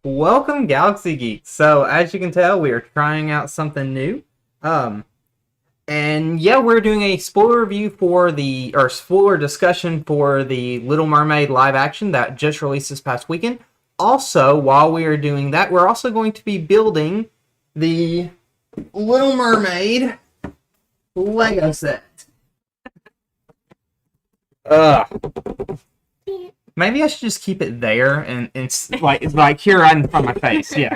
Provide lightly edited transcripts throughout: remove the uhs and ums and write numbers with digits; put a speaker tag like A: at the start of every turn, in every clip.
A: Welcome, Galaxy Geeks. So, as you can tell, we are trying out something new. And yeah, we're doing a spoiler review for spoiler discussion for the Little Mermaid live action that just released this past weekend. Also, while we are doing that, we're also going to be building the Little Mermaid Lego set. Maybe I should just keep it there, and it's like here right in front of my face. Yeah.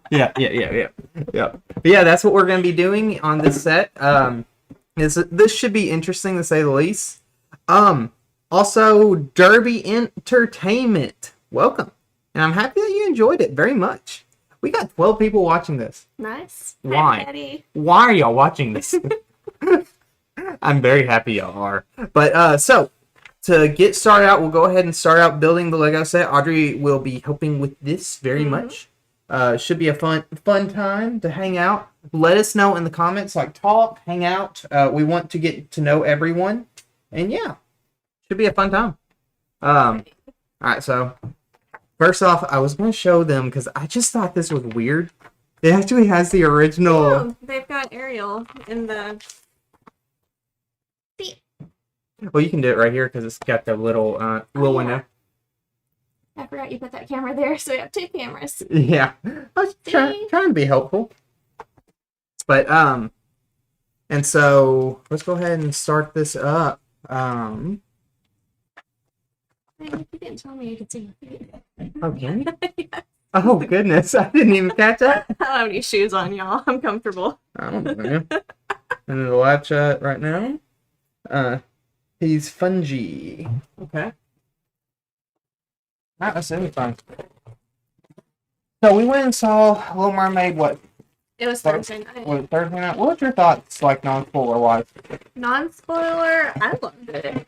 A: Yeah. But yeah, that's what we're going to be doing on this set. This should be interesting to say the least. Also, Derby Entertainment, welcome, and I'm happy that you enjoyed it very much. We got 12 people watching this.
B: Nice.
A: Why?
B: Hi,
A: Why are y'all watching this? I'm very happy y'all are. But so. To get started out, we'll go ahead and start out building the Lego set. Audrey will be helping with this very much. Should be a fun time to hang out. Let us know in the comments, talk, hang out. We want to get to know everyone. And yeah, should be a fun time. Alright, so first off, I was going to show them because I just thought this was weird. It actually has the original...
B: Oh, they've got Ariel in the...
A: Well, you can do it right here because it's got the little window.
B: I forgot you put that camera there, so we have two cameras.
A: Yeah, I was trying to be helpful. But and so let's go ahead and start this up.
B: You didn't tell me you could see my feet.
A: Okay.
B: Yes.
A: Oh goodness, I didn't even catch that.
B: I don't have any shoes on, y'all. I'm comfortable.
A: I don't know. And the live chat right now. He's fungi. Okay. That's any fun. So we went and saw Little Mermaid. What?
B: It was Thursday night.
A: Was it Thursday night? What was your thoughts, non-spoiler wise?
B: Non-spoiler, I loved it.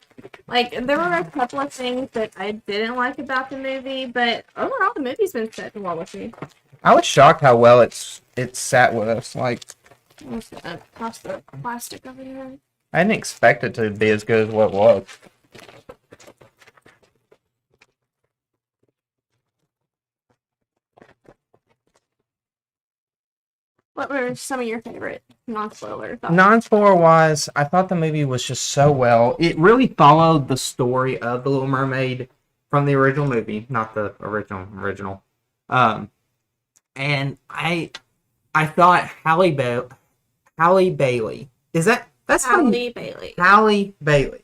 B: There were a couple of things that I didn't like about the movie, but overall, the movie's been sitting well with me.
A: I was shocked how well it's sat with us.
B: What's that? Across the plastic over there.
A: I didn't expect it to be as good as what it was.
B: What were some of your favorite non-spoiler thoughts?
A: Non-spoiler wise, I thought the movie was just so well. It really followed the story of The Little Mermaid from the original movie, not the original. And I thought Halle Bailey. That's how
B: Halle Bailey.
A: Halle Bailey.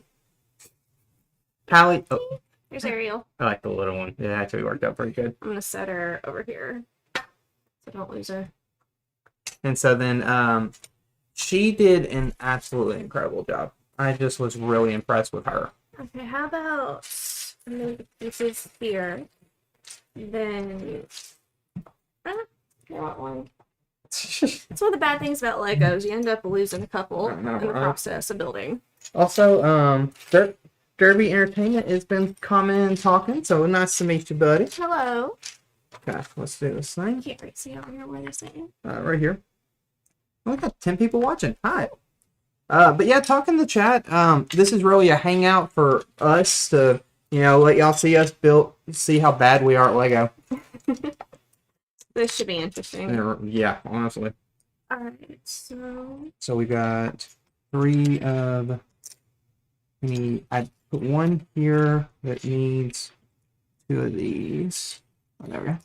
A: Halle. Oh,
B: There's Ariel.
A: I like the little one. It actually worked out pretty good.
B: I'm gonna set her over here so I don't lose her.
A: And so then she did an absolutely incredible job. I just was really impressed with her.
B: Okay, how about this is here? Then I want one. That's one of the bad things about Legos. You end up losing a couple in the process of building.
A: Also, Derby Entertainment has been commenting and talking, so nice to meet you, buddy.
B: Hello.
A: Okay, let's do this thing.
B: I can't really see out here where they're saying.
A: Right here. Oh, we got 10 people watching. Hi. But yeah, talk in the chat. This is really a hangout for us to, let y'all see us see how bad we are at Lego.
B: This should be interesting.
A: Yeah, honestly.
B: Alright, so
A: we got 3 of. I put 1 here that needs 2 of these. Oh, there we go.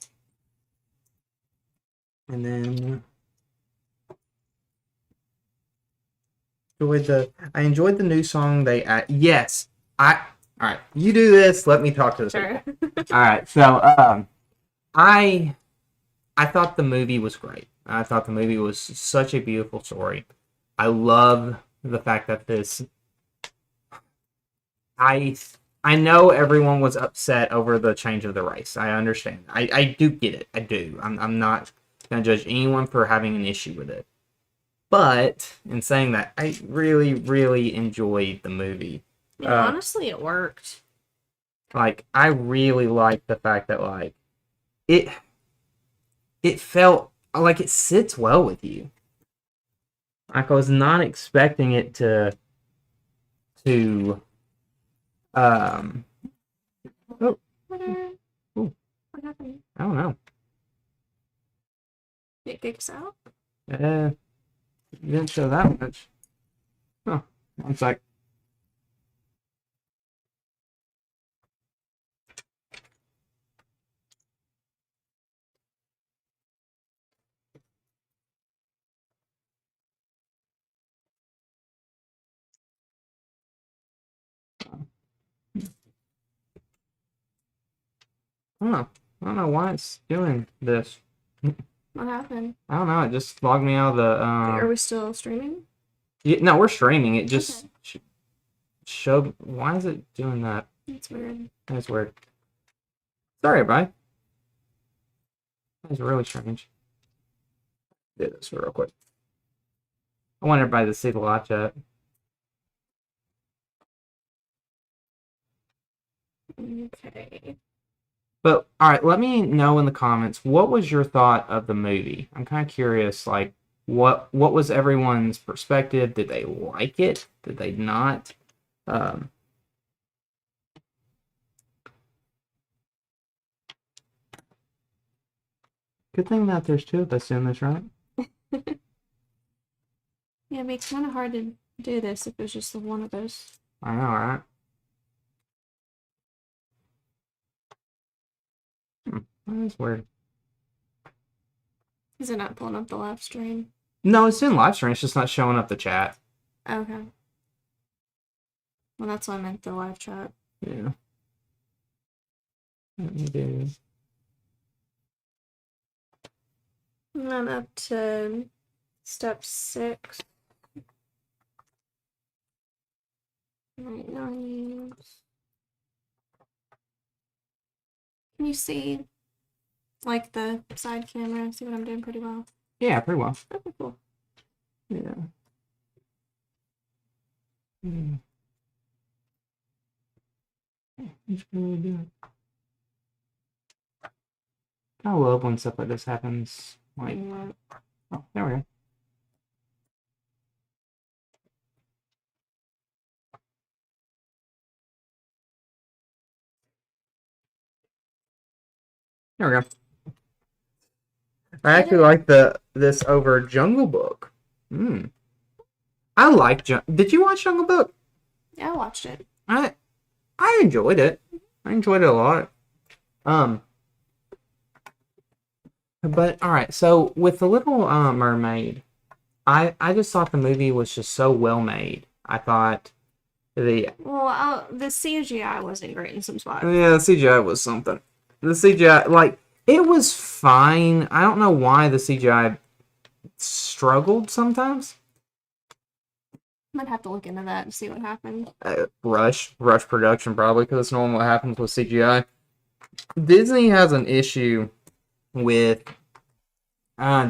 A: And then I enjoyed the new song they yes. All right, you do this, let me talk to the
B: sure.
A: people. All right, so I thought the movie was great. I thought the movie was such a beautiful story. I love the fact that I know everyone was upset over the change of the race. I understand. I do get it. I do. I'm not going to judge anyone for having an issue with it. But in saying that, I really, really enjoyed the movie.
B: Honestly, it worked.
A: I really liked the fact that it felt like it sits well with you. I was not expecting it to oh.
B: What
A: I
B: happened?
A: don't know.
B: It kicks out?
A: You didn't show that much. Huh. One sec. I don't know why it's doing this.
B: What happened?
A: I don't know. It just logged me out of the.
B: Are we still streaming?
A: Yeah, no, we're streaming. It just showed. Why is it doing that?
B: That's weird.
A: That's weird. Sorry, everybody. That's really strange. Do this real quick. I want everybody to see the live chat.
B: Okay.
A: But all right, let me know in the comments, what was your thought of the movie? I'm kind of curious, what was everyone's perspective? Did they like it? Did they not? Good thing that there's 2 of us in this, right?
B: Yeah, it'd be kind of hard to do this if it was just the one of us.
A: I know, right? That is weird.
B: Is it not pulling up the live stream?
A: No, it's in live stream. It's just not showing up the chat.
B: Okay. Well, that's what I meant, the live chat.
A: Yeah. Let me do.
B: I'm up to step 6. Right now, can you see, the side camera? See what I'm doing pretty well?
A: Yeah, pretty well.
B: Okay, cool.
A: Yeah. It's really good. I love when stuff like this happens. Oh, there we go. There we go. I actually like this over Jungle Book. I like Did you watch Jungle Book?
B: Yeah, I watched it.
A: I enjoyed it. I enjoyed it a lot. But all right, so with the Little Mermaid, I just thought the movie was just so well made. I thought
B: the CGI wasn't great in some spots.
A: yeah, the CGI was something. The CGI, like, it was fine. I don't know why the CGI struggled sometimes.
B: Might have to look into that and see what happened.
A: Rush production probably, because it's normal what happens with CGI. Disney has an issue with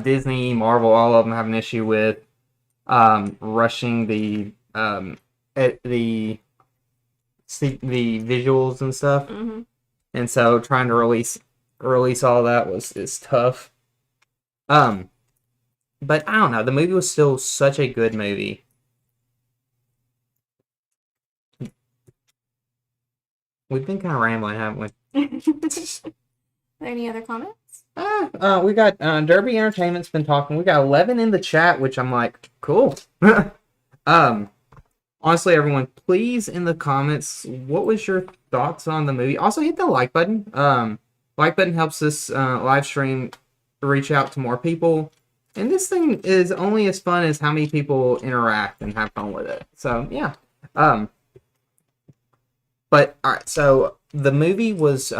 A: Disney, Marvel, all of them have an issue with rushing the visuals and stuff,
B: Mm-hmm.
A: and so trying to release all that is tough. But I don't know. The movie was still such a good movie. We've been kind of rambling, haven't we?
B: Are there any other comments?
A: We got Derby Entertainment's been talking. We got 11 in the chat, which I'm like, cool. Honestly, everyone, please in the comments, what was your thoughts on the movie? Also, hit the like button. Like button helps this live stream reach out to more people. And this thing is only as fun as how many people interact and have fun with it. So, yeah. But, alright, so the movie was,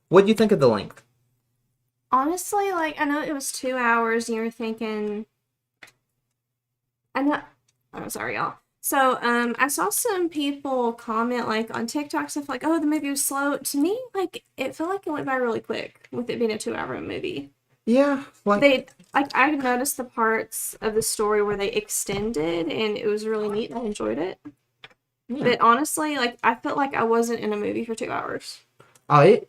A: what do you think of the length?
B: Honestly, like, I know it was 2 hours, and you're thinking... Oh, sorry, y'all. So, I saw some people comment, like, on TikTok stuff, like, oh, the movie was slow. To me, like, it felt like it went by really quick, with it being a 2-hour movie.
A: Yeah,
B: I noticed the parts of the story where they extended, and it was really neat, and I enjoyed it. Yeah. But honestly, like, I felt like I wasn't in a movie for 2 hours.
A: I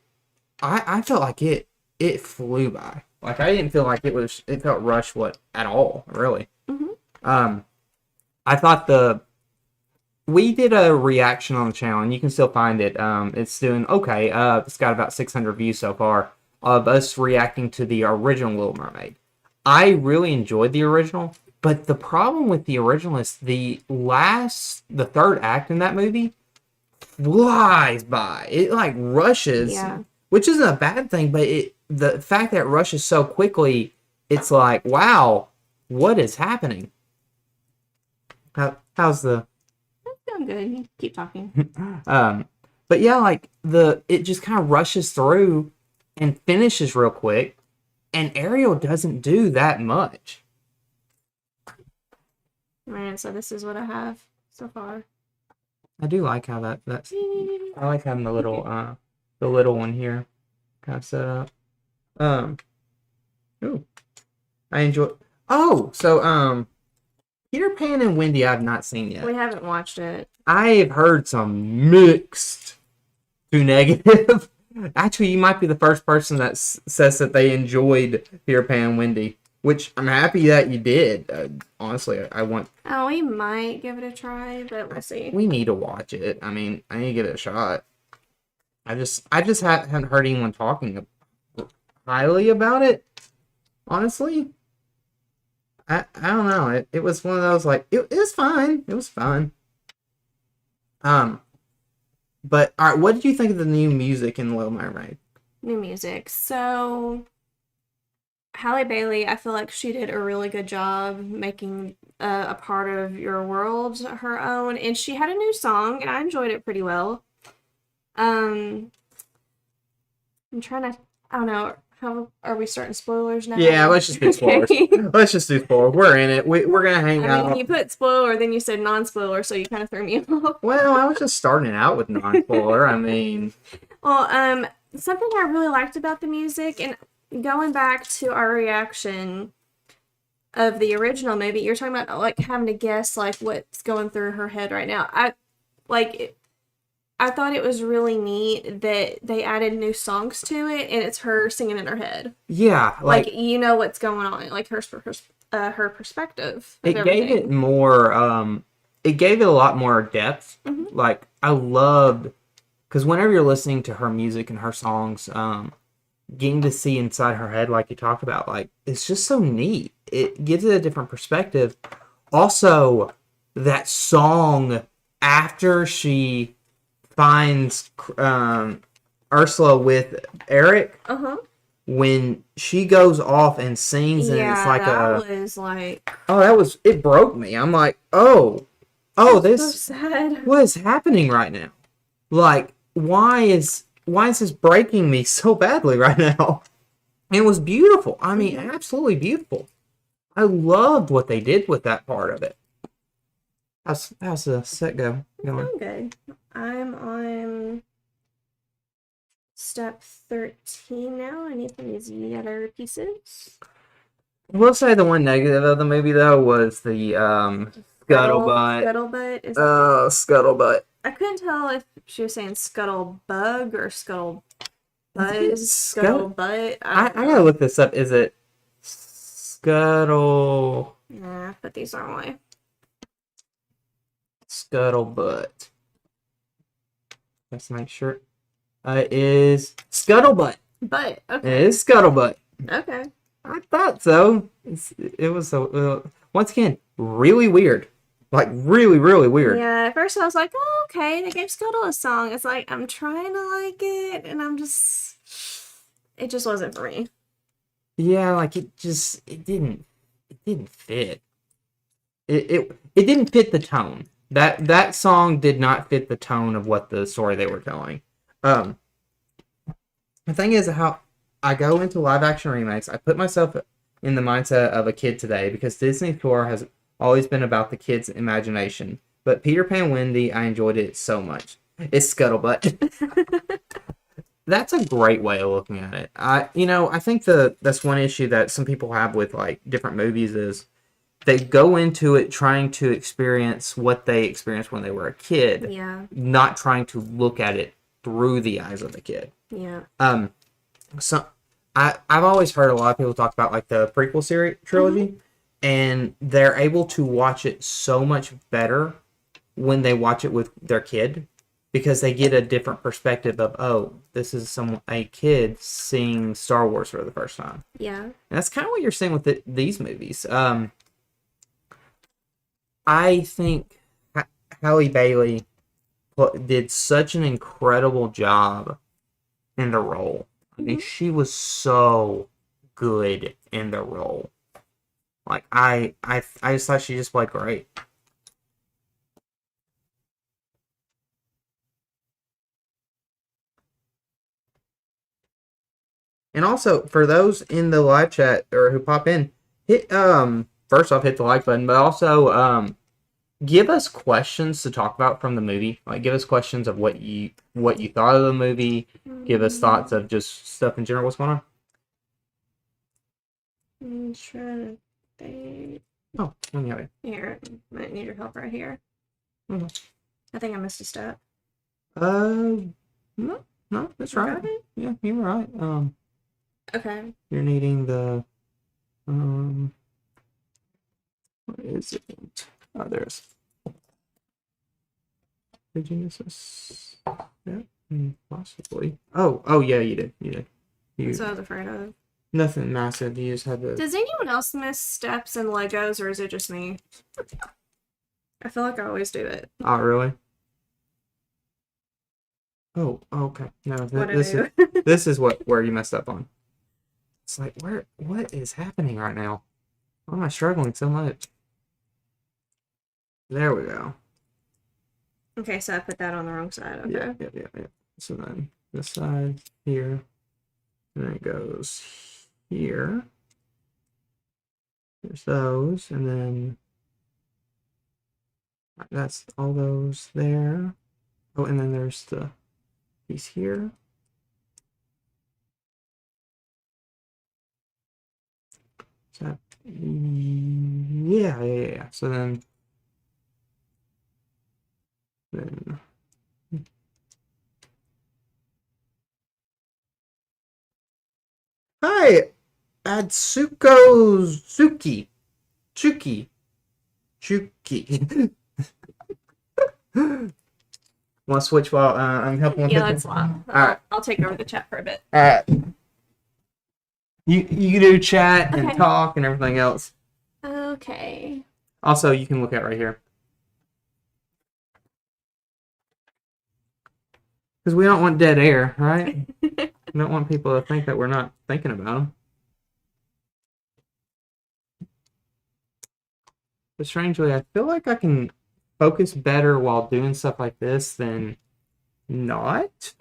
A: felt like it flew by. Like, I didn't feel like it felt rushed at all, really.
B: Mm-hmm.
A: I thought we did a reaction on the channel, and you can still find it. It's doing okay. It's got about 600 views so far of us reacting to the original Little Mermaid. I really enjoyed the original, but the problem with the original is the third act in that movie flies by. It like rushes,
B: yeah.
A: Which isn't a bad thing, but the fact that it rushes so quickly, it's like, wow, what is happening? How's the?
B: I'm good. Keep talking.
A: But yeah, like it just kind of rushes through and finishes real quick, and Ariel doesn't do that much.
B: Alright, so this is what I have so far.
A: I do like how that's. I like having the little one here, kind of set up. Ooh, I enjoy. Oh, so Peter Pan and Wendy I've not seen yet.
B: We haven't watched it.
A: I've heard some mixed to negative. Actually, you might be the first person that says that they enjoyed Peter Pan and Wendy, which I'm happy that you did. Honestly, I want...
B: Oh, we might give it a try, but we'll see.
A: We need to watch it. I mean, I need to give it a shot. I just haven't heard anyone talking highly about it, honestly. I don't know. It was one of those, like, it was fine. It was fun. But, alright, what did you think of the new music in Little Mermaid?
B: New music. So, Halle Bailey, I feel like she did a really good job making a part of your world her own. And she had a new song, and I enjoyed it pretty well. I'm trying to, I don't know. How are we starting spoilers now?
A: Yeah, let's just do spoilers. Let's just do spoilers. We're in it. We're going to hang out.
B: When you put spoiler, then you said non-spoiler, so you kind of threw me off.
A: Well, I was just starting out with non-spoiler. I mean...
B: Well, something I really liked about the music, and going back to our reaction of the original movie, you're talking about, like, having to guess, like, what's going through her head right now. I thought it was really neat that they added new songs to it, and it's her singing in her head.
A: Yeah,
B: like you know what's going on, like her perspective.
A: It gave it more. It gave it a lot more depth.
B: Mm-hmm.
A: Like I loved, because whenever you're listening to her music and her songs, getting to see inside her head, like you talked about, like it's just so neat. It gives it a different perspective. Also, that song after she finds Ursula with Eric, when she goes off and sings, and it's like
B: that was like,
A: it broke me. I'm like, this
B: so sad.
A: what is happening right now? Like, why is this breaking me so badly right now? It was beautiful. I mean, absolutely beautiful. I loved what they did with that part of it. How's the set going?
B: I'm good. I'm on step 13 now. I need some of these other pieces.
A: I will say the one negative of the movie, though, was the scuttlebutt.
B: Scuttlebutt?
A: Scuttlebutt.
B: I couldn't tell if she was saying scuttlebug or scuttlebuzz. Scuttlebutt.
A: I gotta look this up. Is it scuttle?
B: Nah, put these on way.
A: Scuttlebutt. Let's make sure. It is scuttlebutt.
B: But okay.
A: It is scuttlebutt.
B: Okay.
A: I thought so. It was so once again really weird, like really weird.
B: Yeah. At first I was like, oh, okay, they gave Scuttle a song. It's like I'm trying to like it, and it just wasn't for me.
A: Yeah, like it didn't fit. It didn't fit the tone. That song did not fit the tone of what the story they were telling. The thing is, how I go into live action remakes, I put myself in the mindset of a kid today, because Disney Tour has always been about the kid's imagination. But Peter Pan Wendy, I enjoyed it so much. It's scuttlebutt. That's a great way of looking at it. I think that's one issue that some people have with like different movies is they go into it trying to experience what they experienced when they were a kid.
B: Yeah.
A: Not trying to look at it through the eyes of the kid.
B: Yeah.
A: So I've always heard a lot of people talk about like the prequel series trilogy, and they're able to watch it so much better when they watch it with their kid, because they get a different perspective of, oh, this is a kid seeing Star Wars for the first time.
B: Yeah.
A: And that's kind of what you're seeing with these movies. I think Halle Bailey did such an incredible job in the role. I mean, she was so good in the role. Like, I just thought she just played great. And also, for those in the live chat or who pop in, hit first off, hit the like button, but also give us questions to talk about from the movie. Like, give us questions of what you thought of the movie. Give us thoughts of just stuff in general. What's going on?
B: I'm trying to think.
A: Oh, let me have it.
B: Here, might need your help right here.
A: Mm-hmm.
B: I think I missed a step.
A: No, that's right.
B: Okay.
A: Yeah, you were right.
B: Okay.
A: You're needing the what is it? Oh, there's. Did you miss this? Yeah, possibly. Oh, yeah, you did.
B: That's what I was afraid of.
A: Nothing massive. You just had to.
B: Does anyone else miss steps and Legos, or is it just me? I feel like I always do it.
A: Oh, really? Oh, okay. No, this is where you messed up on. It's like, what is happening right now? Why am I struggling so much? There we go.
B: Okay, so I put that on the wrong side. Okay.
A: Yeah. So then this side here, and then it goes here. There's those, and then that's all those there. Oh, and then there's the piece here. So, yeah. So then hi, Atsuko Chuki. Want to switch while I'm helping with
B: Yeah, let's swap.
A: Alright.
B: I'll take over the chat for a bit.
A: Alright. You do chat and
B: Okay.
A: talk and everything else.
B: Okay.
A: Also, you can look at right here. Because we don't want dead air, right? We don't want people to think that we're not thinking about them. But strangely, I feel like I can focus better while doing stuff like this than not.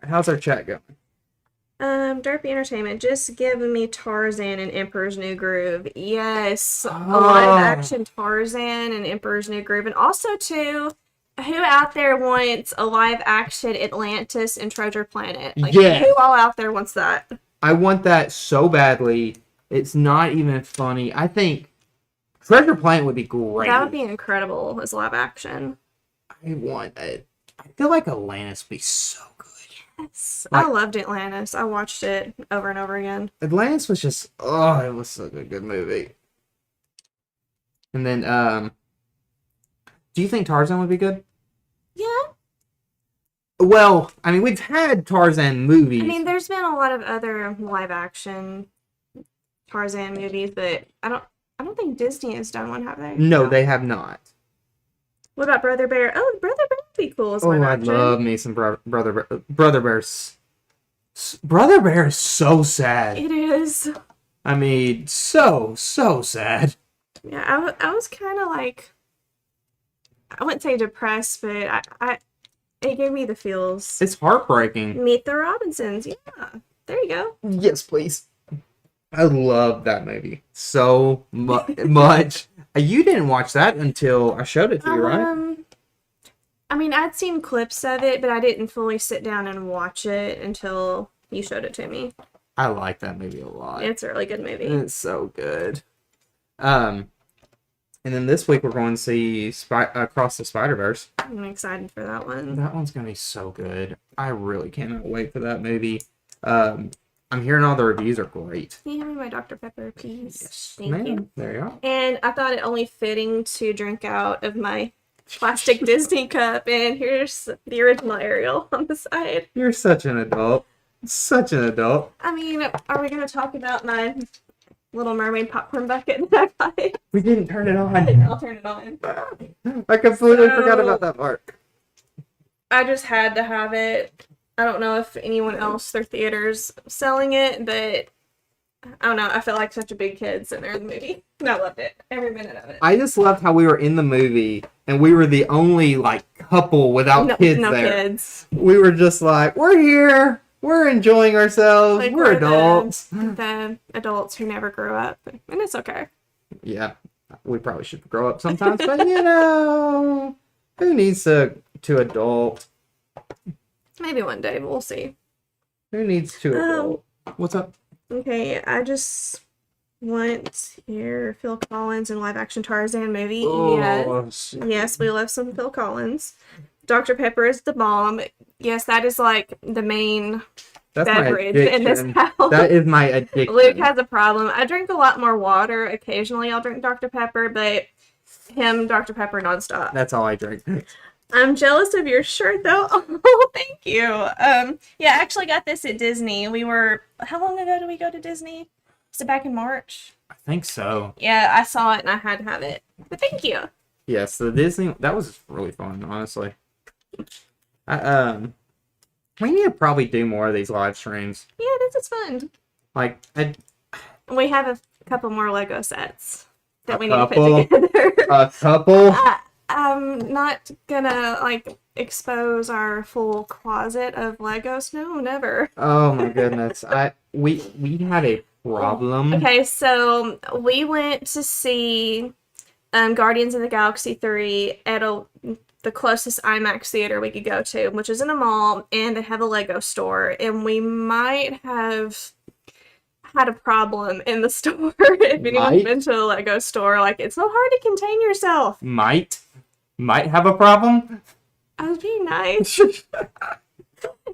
A: How's our chat going?
B: Derpy Entertainment just giving me Tarzan and Emperor's New Groove. Yes, a
A: Oh.
B: live action Tarzan and Emperor's New Groove, and also too, who out there wants a live action Atlantis and Treasure Planet? Like,
A: Yes.
B: who all out there wants that?
A: I want that so badly. It's not even funny. I think Treasure Planet would be great.
B: That would be incredible as live action.
A: I want it. I feel like Atlantis would be so good.
B: Yes,
A: Like-
B: I loved Atlantis. I watched it over and over again.
A: Atlantis was just, oh, it was such a good movie. And then, do you think Tarzan would be good?
B: Yeah,
A: Well, I mean, we've had Tarzan movies.
B: I mean, there's been a lot of other live action Tarzan movies, but I don't think Disney has done one, have they?
A: No, they have not.
B: What about Brother Bear? Oh, Brother Bear would be cool as
A: Oh,
B: live
A: I'd
B: action.
A: love me some Brother Bears. Brother Bear is so sad.
B: It is.
A: I mean, so sad.
B: Yeah, I was kind of like, I wouldn't say depressed, but it gave me the feels.
A: It's heartbreaking.
B: Meet the Robinsons. Yeah, there you go.
A: Yes, please. I love that movie so much. You didn't watch that until I showed it to you, right?
B: I mean, I'd seen clips of it, but I didn't fully sit down and watch it until you showed it to me.
A: I like that movie a lot.
B: It's a really good movie.
A: It's so good. And then this week we're going to see Across the Spider-Verse.
B: I'm excited for that one.
A: That one's going to be so good. I really cannot wait for that movie. I'm hearing all the reviews are great.
B: Can you hand me my Dr. Pepper, please?
A: Yes,
B: Thank
A: ma'am.
B: you.
A: There you go.
B: And I thought it only fitting to drink out of my plastic Disney cup, and here's the original Ariel on the side.
A: You're such an adult. Such an adult.
B: I mean, are we going to talk about my Little Mermaid popcorn bucket that I buy?
A: We didn't turn it on.
B: I'll turn it on.
A: I completely
B: So-
A: forgot about that part.
B: I just had to have it. I don't know if anyone else, their theaters selling it, but I don't know. I felt like such a big kid sitting there in the movie. And I loved it. Every minute of it.
A: I just loved how we were in the movie and we were the only couple without kids
B: no
A: there.
B: kids.
A: We were just like, we're here. We're enjoying ourselves.
B: Like,
A: we're adults.
B: The adults who never grew up. And it's okay.
A: Yeah, we probably should grow up sometimes, but who needs to adult?
B: Maybe one day. We'll see.
A: Who needs to adult? What's up?
B: Okay, I just want your Phil Collins and live action Tarzan movie.
A: Oh,
B: Yes, we love some Phil Collins. Dr. Pepper is the bomb. Yes, that is like the main
A: that's my
B: beverage in this
A: addiction.
B: house.
A: That is my addiction.
B: Luke has a problem. I drink a lot more water. Occasionally I'll drink Dr. Pepper, but him, Dr. Pepper nonstop.
A: That's all I drink.
B: I'm jealous of your shirt though. Oh, thank you. Yeah, I actually got this at Disney. How long ago did we go to Disney? Was it back in March?
A: I think so.
B: Yeah, I saw it and I had to have it. But thank you.
A: Yes, the Disney, that was really fun, honestly. We need to probably do more of these live streams.
B: Yeah, this is fun.
A: Like,
B: We have a couple more Lego sets that
A: A
B: we need to
A: couple?
B: put together.
A: a couple.
B: I'm not gonna expose our full closet of Legos. No, never.
A: Oh my goodness. We had a problem.
B: Okay, so we went to see Guardians of the Galaxy 3 at the closest IMAX theater we could go to, which is in a mall, and they have a Lego store, and we might have had a problem in the store. If anyone's been to a Lego store, it's so hard to contain yourself.
A: Might have a problem.
B: I was being nice.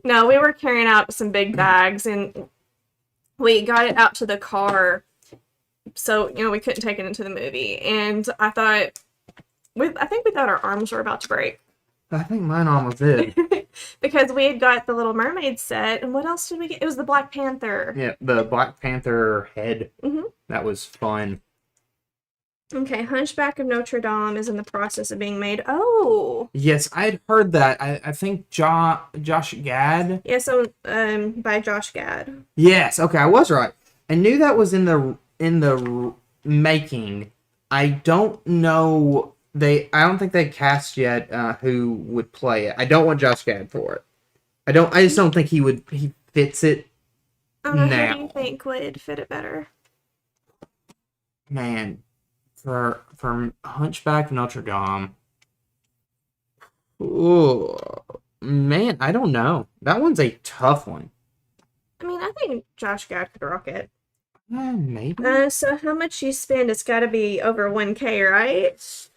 B: No, we were carrying out some big bags, and we got it out to the car, so we couldn't take it into the movie. And I think we thought our arms were about to break.
A: I think mine almost did.
B: Because we had got the Little Mermaid set, and what else did we get? It was the Black Panther.
A: Yeah, the Black Panther head.
B: Mhm.
A: That was fun.
B: Okay, Hunchback of Notre Dame is in the process of being made. Oh,
A: Yes, I'd heard that. I think Josh Gad.
B: yeah. So, by Josh Gad.
A: Yes, okay, I was right. I knew that was in the making. I don't know. I don't think they cast yet who would play it. I don't want Josh Gad for it. I just don't think he fits it
B: I don't know. Who do
A: now.
B: you think would fit it better?
A: Man, for Hunchback of Notre Dame. Ooh, man, I don't know. That one's a tough one.
B: I mean, I think Josh Gad could rock it.
A: Maybe.
B: So how much you spend? It's got to be over 1K, right?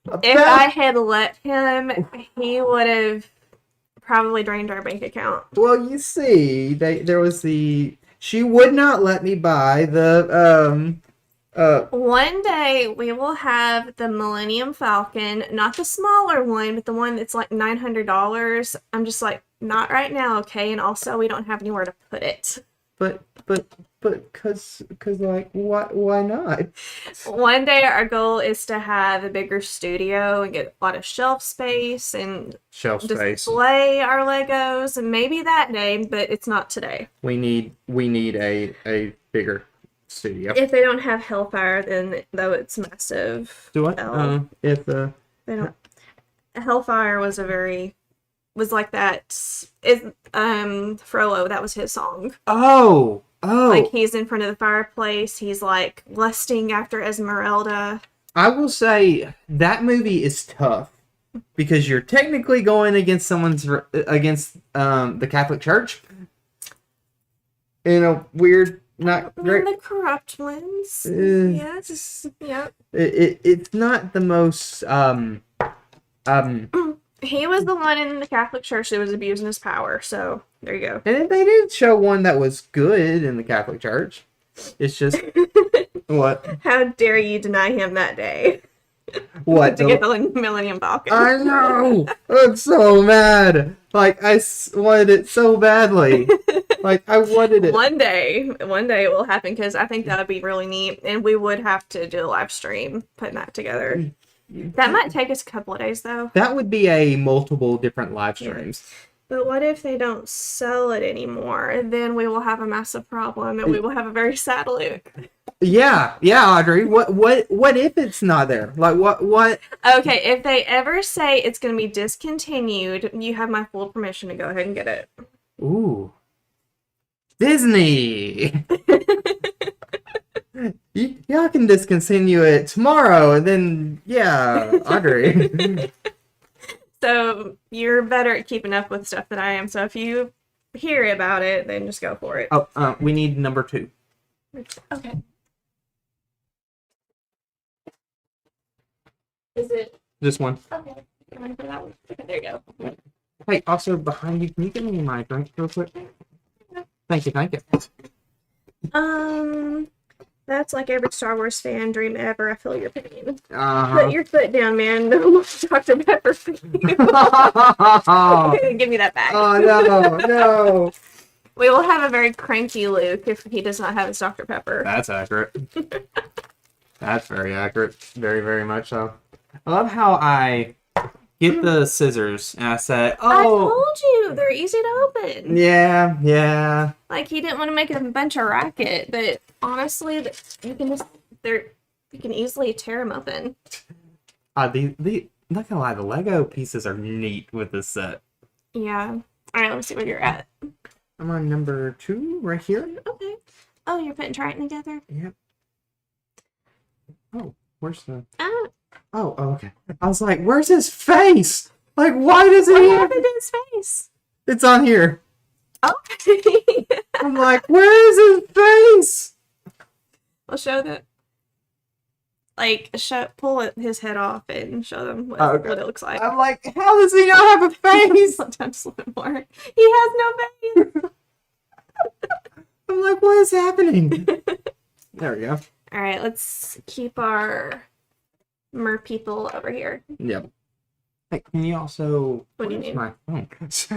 A: About-
B: If I had let him, he would have probably drained our bank account.
A: Well, you see, there was she would not let me buy the
B: One day we will have the Millennium Falcon, not the smaller one, but the one that's like $900. I'm just like, not right now, okay? And also, we don't have anywhere to put it.
A: but cause like why not?
B: One day our goal is to have a bigger studio and get a lot of shelf space and
A: Shelf space.
B: display our Legos, and maybe that day, but it's not today.
A: We need a bigger studio.
B: If they don't have Hellfire, then though it's massive.
A: Do I? If
B: They don't. Hellfire was like that. Frollo, that was his song.
A: oh
B: Like he's in front of the fireplace. He's like lusting after Esmeralda.
A: I will say that movie is tough because you're technically going against against the Catholic Church in a weird, not great.
B: The corrupt ones.
A: Yeah,
B: Yeah.
A: It's not the most
B: He was the one in the Catholic Church that was abusing his power. So there you go.
A: and they did show one that was good in the Catholic Church. It's just what
B: How dare you deny him that day
A: what
B: to get the Millennium Falcon?
A: I know. I'm so mad. Like wanted it so badly. Like I wanted it.
B: One day it will happen because I think that would be really neat, and we would have to do a live stream putting that together. That might take us a couple of days though.
A: That would be a multiple different live streams.
B: But what if they don't sell it anymore? Then we will have a massive problem, and we will have a very sad look.
A: Yeah, Audrey. What if it's not there? Like what?
B: Okay, if they ever say it's going to be discontinued, you have my full permission to go ahead and get it.
A: Ooh, Disney. Y'all can discontinue it tomorrow, and then Audrey.
B: So you're better at keeping up with stuff than I am. So if you hear about it, then just go for it.
A: Oh, we need number 2.
B: Okay. Is it
A: This one.
B: okay? I'm ready for that one. Okay, there you go.
A: Hey, also behind you, can you give me my drink real quick? Thank you.
B: That's like every Star Wars fan dream ever. I feel your pain.
A: Uh-huh.
B: Put your foot down, man. No more Dr. Pepper for you.
A: Oh
B: Give me that back.
A: no.
B: We will have a very cranky Luke if he does not have his Dr. Pepper.
A: That's accurate. That's very accurate. Very, very much so. I love how I get the scissors and I say,
B: I
A: "Oh,
B: told you they're easy to open."
A: yeah."
B: Like he didn't want to make a bunch of racket, but honestly, you can easily tear them open.
A: The not gonna lie, the Lego pieces are neat with this set.
B: Yeah. All right, let's see where you're at.
A: I'm on number 2 right here.
B: Okay. Oh, you're putting Triton together?
A: Yep. Oh, where's the?
B: Ah,
A: Oh, okay. I was like, where's his face? Like, why does
B: what
A: he?
B: happened to his face?
A: It's on here.
B: Oh.
A: I'm like, where is his face?
B: I'll show that. Like, pull his head off and show them what it looks like.
A: I'm like, how does he not have a face?
B: Sometimes a little bit more. He has no face.
A: I'm like, what is happening? There we go.
B: All right, let's keep our mer people over here.
A: Yep. Hey, can you also?
B: What do you
A: where's
B: need?
A: my phone?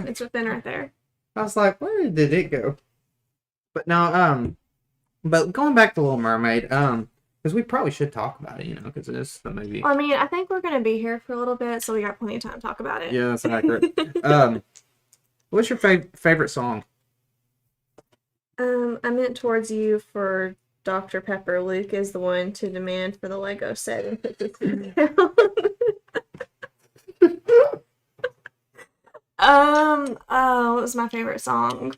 B: It's within right there.
A: I was like, where did it go? But now, but going back to Little Mermaid, because because we probably should talk about it, because it's the movie.
B: Well, I mean, I think we're gonna be here for a little bit, so we got plenty of time to talk about it.
A: Yeah, that's accurate. What's your favorite song?
B: I meant towards you for Dr. Pepper. Luke is the one to demand for the Lego set and put this down. What was my favorite song?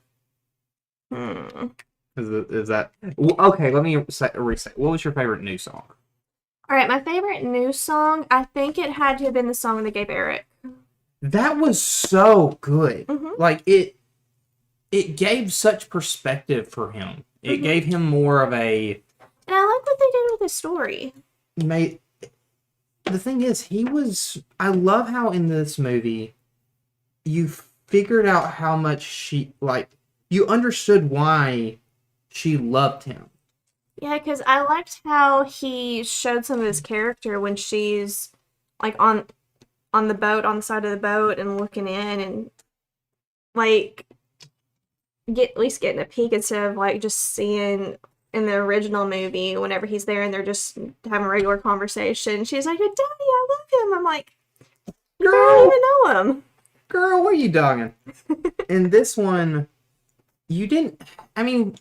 A: Is that okay? Let me reset. What was your favorite new song?
B: All right, my favorite new song. I think it had to have been the song they gave Eric.
A: That was so good.
B: Mm-hmm.
A: Like it gave such perspective for him. It gave him more of a.
B: And I like what they did with his story.
A: The thing is, I love how in this movie, you figured out how much you understood why she loved him.
B: Yeah, because I liked how he showed some of his character when she's like on the boat, on the side of the boat, and looking in, and like at least getting a peek instead of like just seeing in the original movie whenever he's there and they're just having a regular conversation. She's like, "Daddy, I love him." I'm like, "Girl, I don't even know him."
A: Girl, what are you dogging? In this one, you didn't. I mean,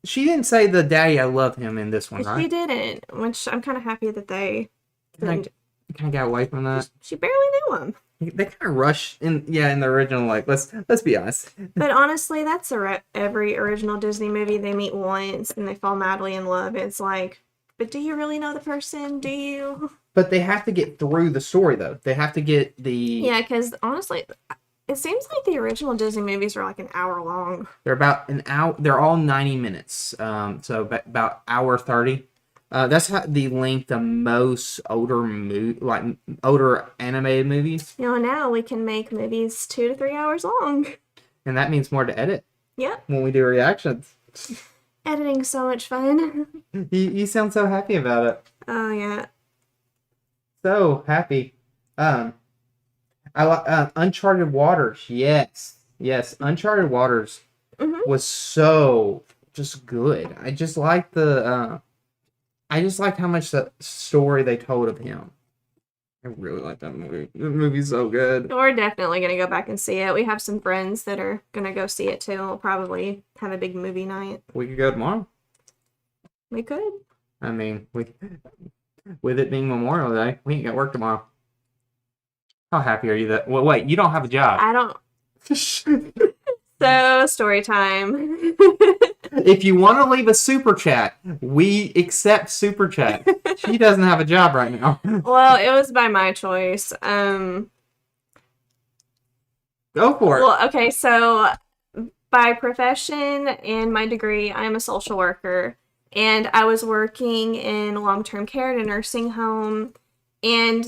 A: she didn't say the "Daddy, I love him" in this one, right?
B: She didn't, which I'm kind of happy that they
A: kind of got away from that.
B: She barely knew him.
A: They kind of rushed in the original. Like, let's be honest.
B: But honestly, that's every original Disney movie. They meet once and they fall madly in love. It's like, but do you really know the person? Do you?
A: But they have to get through the story, though. They have to get the...
B: Yeah, because honestly, it seems like the original Disney movies are like an hour long.
A: They're about an hour. They're all 90 minutes. So about hour 30. That's the length of most older animated movies.
B: Now we can make movies 2 to 3 hours long.
A: And that means more to edit.
B: Yep.
A: When we do reactions.
B: Editing's so much fun.
A: You sound so happy about it.
B: Oh, yeah.
A: So happy. I like Uncharted Waters. Yes, Uncharted Waters was so just good. I just liked how much the story they told of him. I really like that movie. The movie's so good.
B: We're definitely gonna go back and see it. We have some friends that are gonna go see it too. We'll probably have a big movie night.
A: We could go tomorrow.
B: We could.
A: I mean, with it being Memorial Day, we ain't got work tomorrow. How happy are you that... Well, wait, you don't have a job.
B: I don't... So, story time.
A: If you want to leave a super chat, we accept super chat. She doesn't have a job right now.
B: Well, it was by my choice.
A: Go for it.
B: Well, okay, so by profession and my degree, I'm a social worker. And I was working in long-term care at a nursing home. And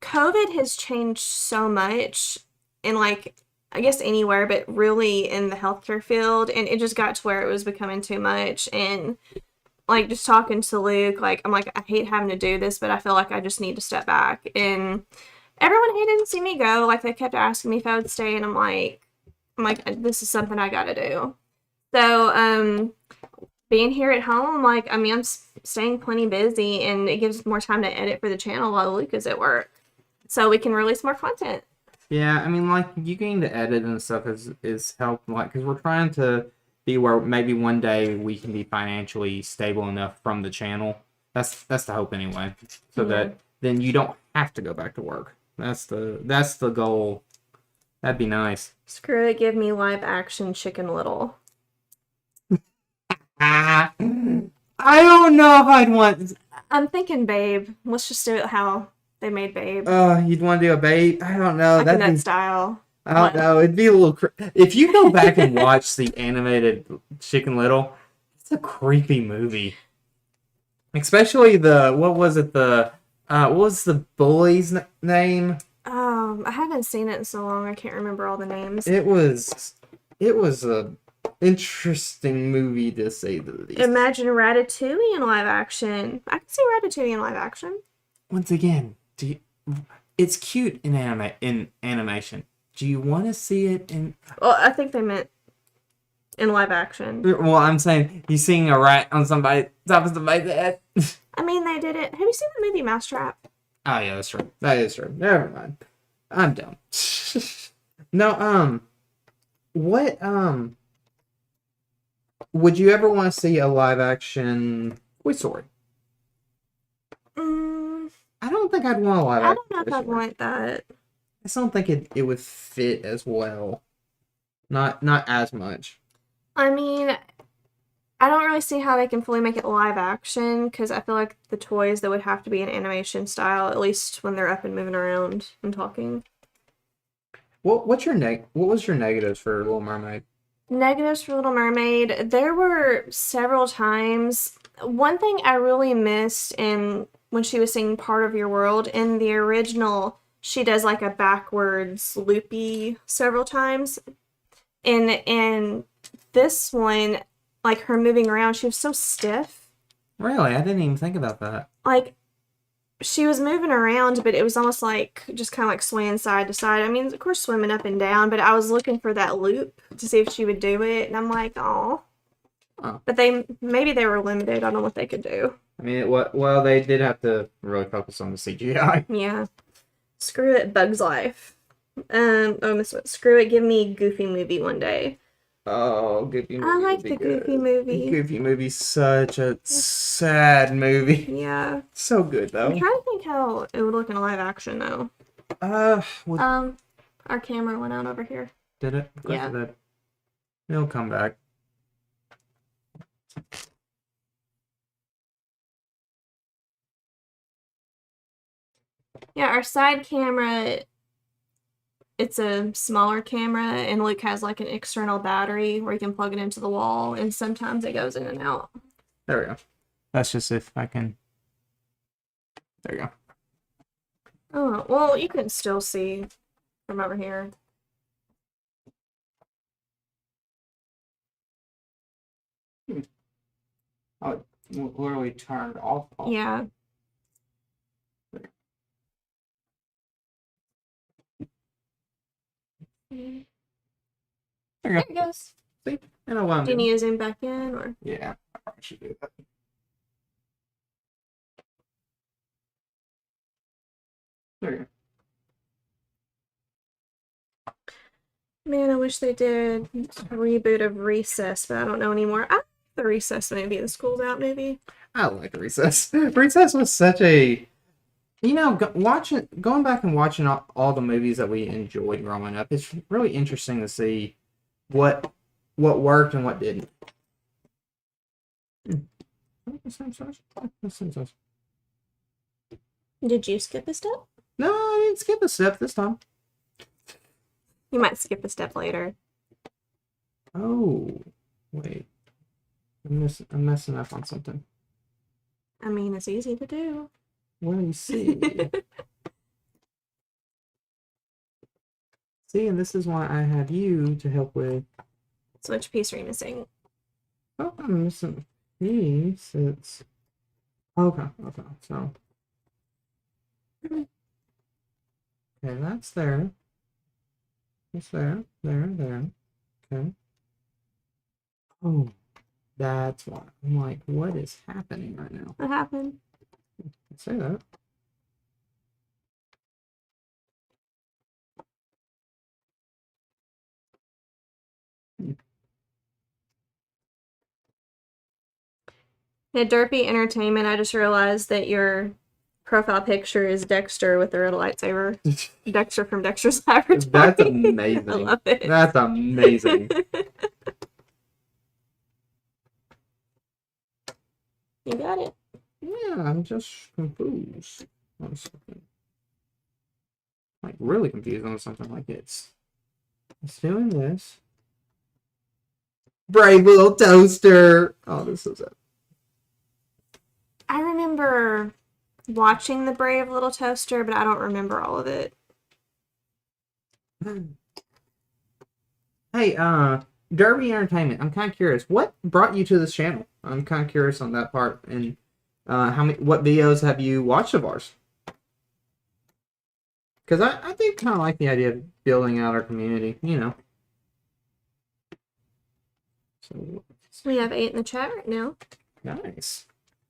B: COVID has changed so much in, like, I guess anywhere, but really in the healthcare field. And it just got to where it was becoming too much. And, like, just talking to Luke, like, I'm like, I hate having to do this, but I feel like I just need to step back. And everyone hated to see me go. Like, they kept asking me if I would stay. And I'm like, this is something I got to do. So, being here at home, like, I mean, I'm staying plenty busy, and it gives more time to edit for the channel while Luke is at work. So we can release more content.
A: Yeah, I mean, like, you getting to edit and stuff is helpful, like, because we're trying to be where maybe one day we can be financially stable enough from the channel. That's the hope anyway, so that then you don't have to go back to work. That's the goal. That'd be nice.
B: Screw it, give me live action Chicken Little.
A: I don't know if I'd want...
B: I'm thinking Babe. Let's just do it how they made Babe.
A: You'd want to do a Babe? I don't know.
B: Like that style.
A: I don't know. It'd be a little... If you go back and watch the animated Chicken Little, it's a creepy movie. Especially what was the bully's name?
B: I haven't seen it in so long. I can't remember all the names.
A: It was a interesting movie to say the least.
B: Imagine Ratatouille in live action. I can see Ratatouille in live action.
A: Once again, it's cute in animation. Do you want to see it in?
B: Well, I think they meant in live action.
A: Well, I'm saying he's seeing a rat on top of somebody's head.
B: I mean, they did it. Have you seen the movie Mousetrap?
A: Oh yeah, that's true. That is true. Never mind. I'm dumb. No, what would you ever want to see a live action Toy Story? I don't think I'd want a live action.
B: I don't know if I'd want that.
A: I just don't think it would fit as well. Not as much.
B: I mean, I don't really see how they can fully make it live action because I feel like the toys that would have to be an animation style, at least when they're up and moving around and talking.
A: What was your negatives for Little Mermaid?
B: Negatives for Little Mermaid. There were several times. One thing I really missed in when she was singing Part of Your World, in the original, she does like a backwards loopy several times. In this one, like her moving around, she was so stiff.
A: Really? I didn't even think about that.
B: Like, she was moving around, but it was almost like just kind of like swaying side to side. I mean, of course, swimming up and down, but I was looking for that loop to see if she would do it, and I'm like, oh. But maybe they were limited. I don't know what they could do.
A: I mean, well, they did have to really focus on the CGI.
B: Yeah. Screw it, Bug's Life. Screw it, give me Goofy movie one day.
A: Oh, Goofy movie.
B: I like the Goofy movie.
A: Goofy movie's such a sad movie.
B: Yeah.
A: So good though.
B: I'm trying to think how it would look in live action though. Our camera went out over here.
A: Did it?
B: Yeah.
A: It'll come back.
B: Yeah, our side camera, it's a smaller camera, and Luke has like an external battery where you can plug it into the wall, and sometimes it goes in and out.
A: There we go. That's just if I can. There you go.
B: Oh, well, you can still see from over here.
A: Oh, literally turned off.
B: Yeah. There it goes.
A: See? I know what I'm
B: Do you need to zoom back in, or?
A: Yeah, I probably should do that. There you go.
B: Man, I wish they did a reboot of Recess, but I don't know anymore. I like the Recess movie, the School's Out movie.
A: I like Recess. Recess was such a, going back and watching all the movies that we enjoyed growing up. It's really interesting to see what worked and what didn't.
B: Did you skip a step?
A: No, I didn't skip a step this time.
B: You might skip a step later.
A: Oh, wait. I'm messing up on something.
B: I mean, it's easy to do.
A: What do you see? See, and this is why I have you to help with.
B: So which piece are you missing?
A: Oh, I'm missing a piece. It's okay. So okay, that's there. It's there. Okay. Oh, that's why. I'm like, what is happening right now?
B: What happened?
A: Say that.
B: At Derpy Entertainment, I just realized that your profile picture is Dexter with the red lightsaber. Dexter from Dexter's Laboratory.
A: That's amazing.
B: I love it.
A: That's amazing.
B: You got it.
A: Yeah, I'm just confused on something. Like, really confused on something like it's doing this. Brave little toaster. Oh, this is it.
B: I remember watching The Brave Little Toaster, but I don't remember all of it.
A: Hey, Derby Entertainment. I'm kind of curious. What brought you to this channel? I'm kind of curious on that part. And what videos have you watched of ours? Because I do kind of like the idea of building out our community. So
B: We have 8 in the chat right now.
A: nice.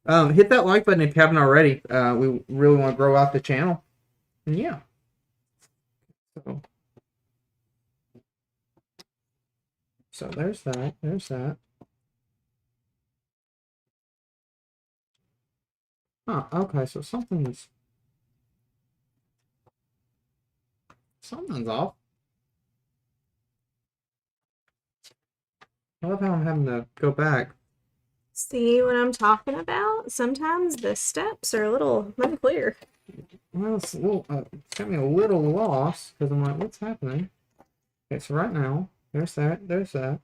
A: Hit that like button if you haven't already. We really want to grow out the channel. And yeah. So there's that. There's that. Oh, okay. So something's off. I love how I'm having to go back.
B: See what I'm talking about? Sometimes the steps are a little unclear.
A: Well, it's a little, it's got me a little lost because I'm like, what's happening? Okay, so right now, there's that, there's that.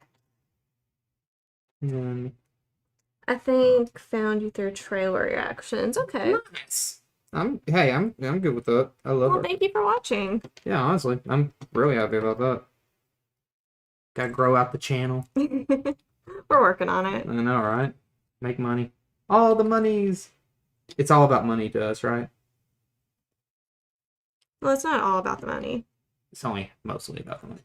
A: And then,
B: I think found you through trailer reactions. Okay.
A: nice. I'm good with that. I love
B: Well,
A: it.
B: thank you for watching.
A: Yeah, honestly, I'm really happy about that. Gotta grow out the channel.
B: We're working on it.
A: I know, right? Make money. All the monies. It's all about money to us, right?
B: Well, it's not all about the money.
A: It's only mostly about the money.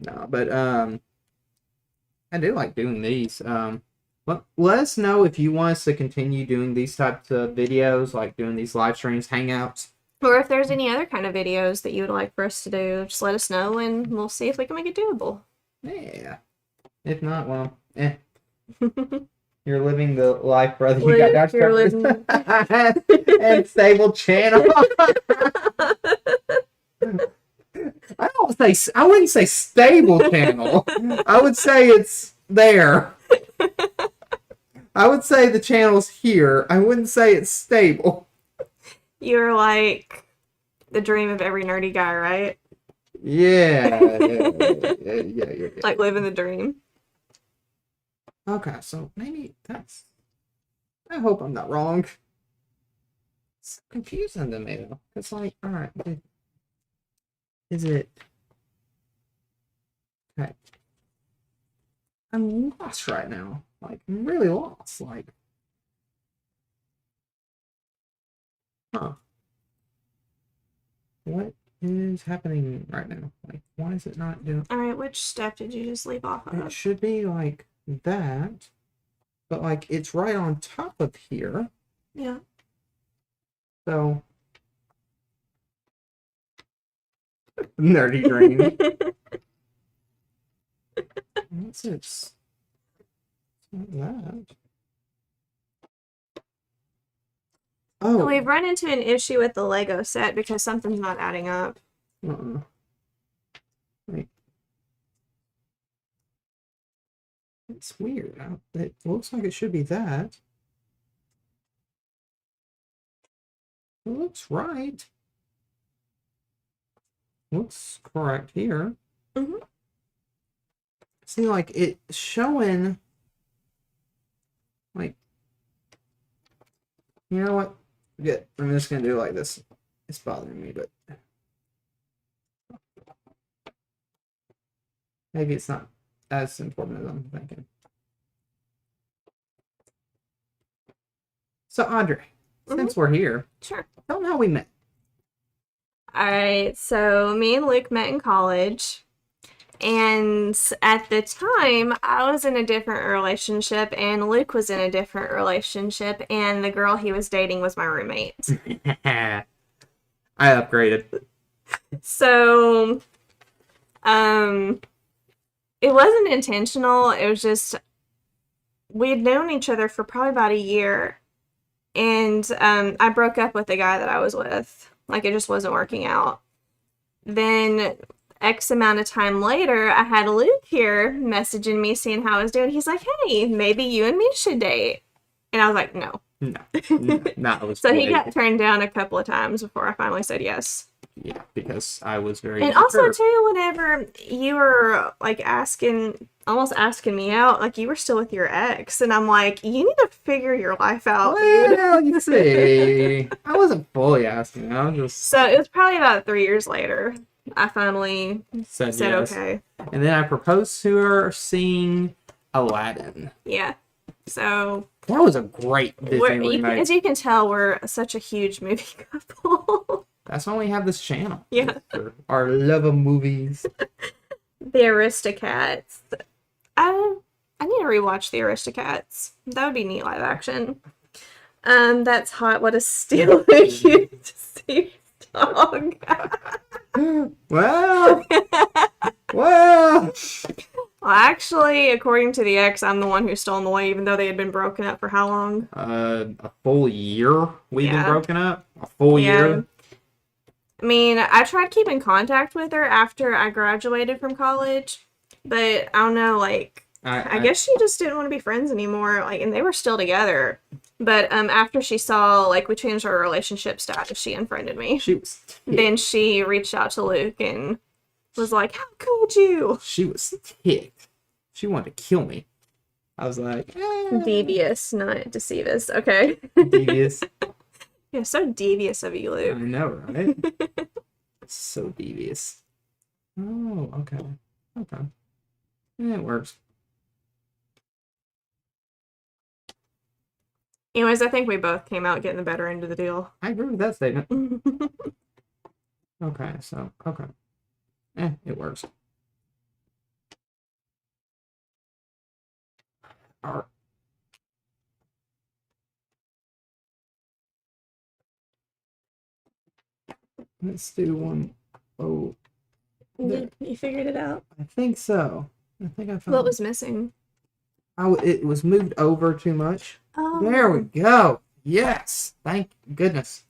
A: No, but I do like doing these. Let us know if you want us to continue doing these types of videos, like doing these live streams, hangouts.
B: Or if there's any other kind of videos that you would like for us to do, just let us know and we'll see if we can make it doable.
A: Yeah. If not, well, You're living the life, brother. You got Dodge
B: You're
A: Peppers
B: living-
A: and stable channel. I wouldn't say stable channel. I would say it's there. I would say the channel's here. I wouldn't say it's stable.
B: You're like the dream of every nerdy guy, right?
A: Yeah.
B: Like living the dream.
A: Okay, so maybe that's... I hope I'm not wrong. It's confusing to me, though. It's like, alright, is it... Okay. I'm lost right now. Like, I'm really lost. Like... Huh. What is happening right now? Like, why is it not doing...
B: Alright, which step did you just leave off
A: It
B: of?
A: should be, like, that. But, like, it's right on top of here.
B: Yeah.
A: So... Nerdy dream. What's it? It's not that. Oh.
B: We've run into an issue with the Lego set because something's not adding up.
A: Wait. It's weird. It looks like it should be that. It looks right. Looks correct here.
B: Mm-hmm.
A: See, like, it's showing... Like... You know what? Good. I'm just gonna do it like this. It's bothering me, but... Maybe it's not as important as I'm thinking. So, Andre, since we're here,
B: Sure.
A: tell them how we met.
B: Alright, so me and Luke met in college. And at the time, I was in a different relationship, and Luke was in a different relationship, and the girl he was dating was my roommate.
A: I upgraded.
B: So, it wasn't intentional. It was just, we had known each other for probably about a year, and I broke up with the guy that I was with. Like, it just wasn't working out. Then... X amount of time later, I had Luke here messaging me, seeing how I was doing. He's like, hey, maybe you and me should date. And I was like, no.
A: No.
B: So he got turned down a couple of times before I finally said yes.
A: Yeah, because I was very...
B: And also, too, whenever you were, like, almost asking me out, like, you were still with your ex. And I'm like, you need to figure your life out,
A: Well, you see. I wasn't fully asking. I was just...
B: So it was probably about 3 years later. I finally said
A: yes.
B: okay.
A: And then I proposed to her seeing Aladdin.
B: Yeah. So...
A: That was a great Disney remake.
B: As you can tell, we're such a huge movie couple.
A: That's why we have this channel.
B: Yeah.
A: For our love of movies.
B: The Aristocats. I need to rewatch The Aristocats. That would be neat live action. That's hot. What a steal you to see dog.
A: Well. Well.
B: Well, actually, according to the ex, I'm the one who stole them away, even though they had been broken up for how long?
A: A full year we've been
B: Yeah.
A: broken up. A full year.
B: I mean, I tried keeping contact with her after I graduated from college, but I don't know, like, I guess she just didn't want to be friends anymore, like, and they were still together. But after she saw, like, we changed our relationship status, she unfriended me.
A: She was ticked.
B: Then she reached out to Luke and was like, how could you?
A: She was ticked. She wanted to kill me. I was like,
B: Devious, not deceivious. Okay.
A: devious.
B: Yeah, so devious of you,
A: I
B: Luke.
A: know, right? So devious. Oh, okay. Okay. Yeah, it works.
B: Anyways, I think we both came out getting the better end of the deal.
A: I agree with that statement. Okay, so, okay. It works. Alright. Let's do one. Oh,
B: You figured it out?
A: I think so. I think I found
B: What was missing?
A: it was moved over too much.
B: Oh.
A: There we go. Yes. Thank goodness.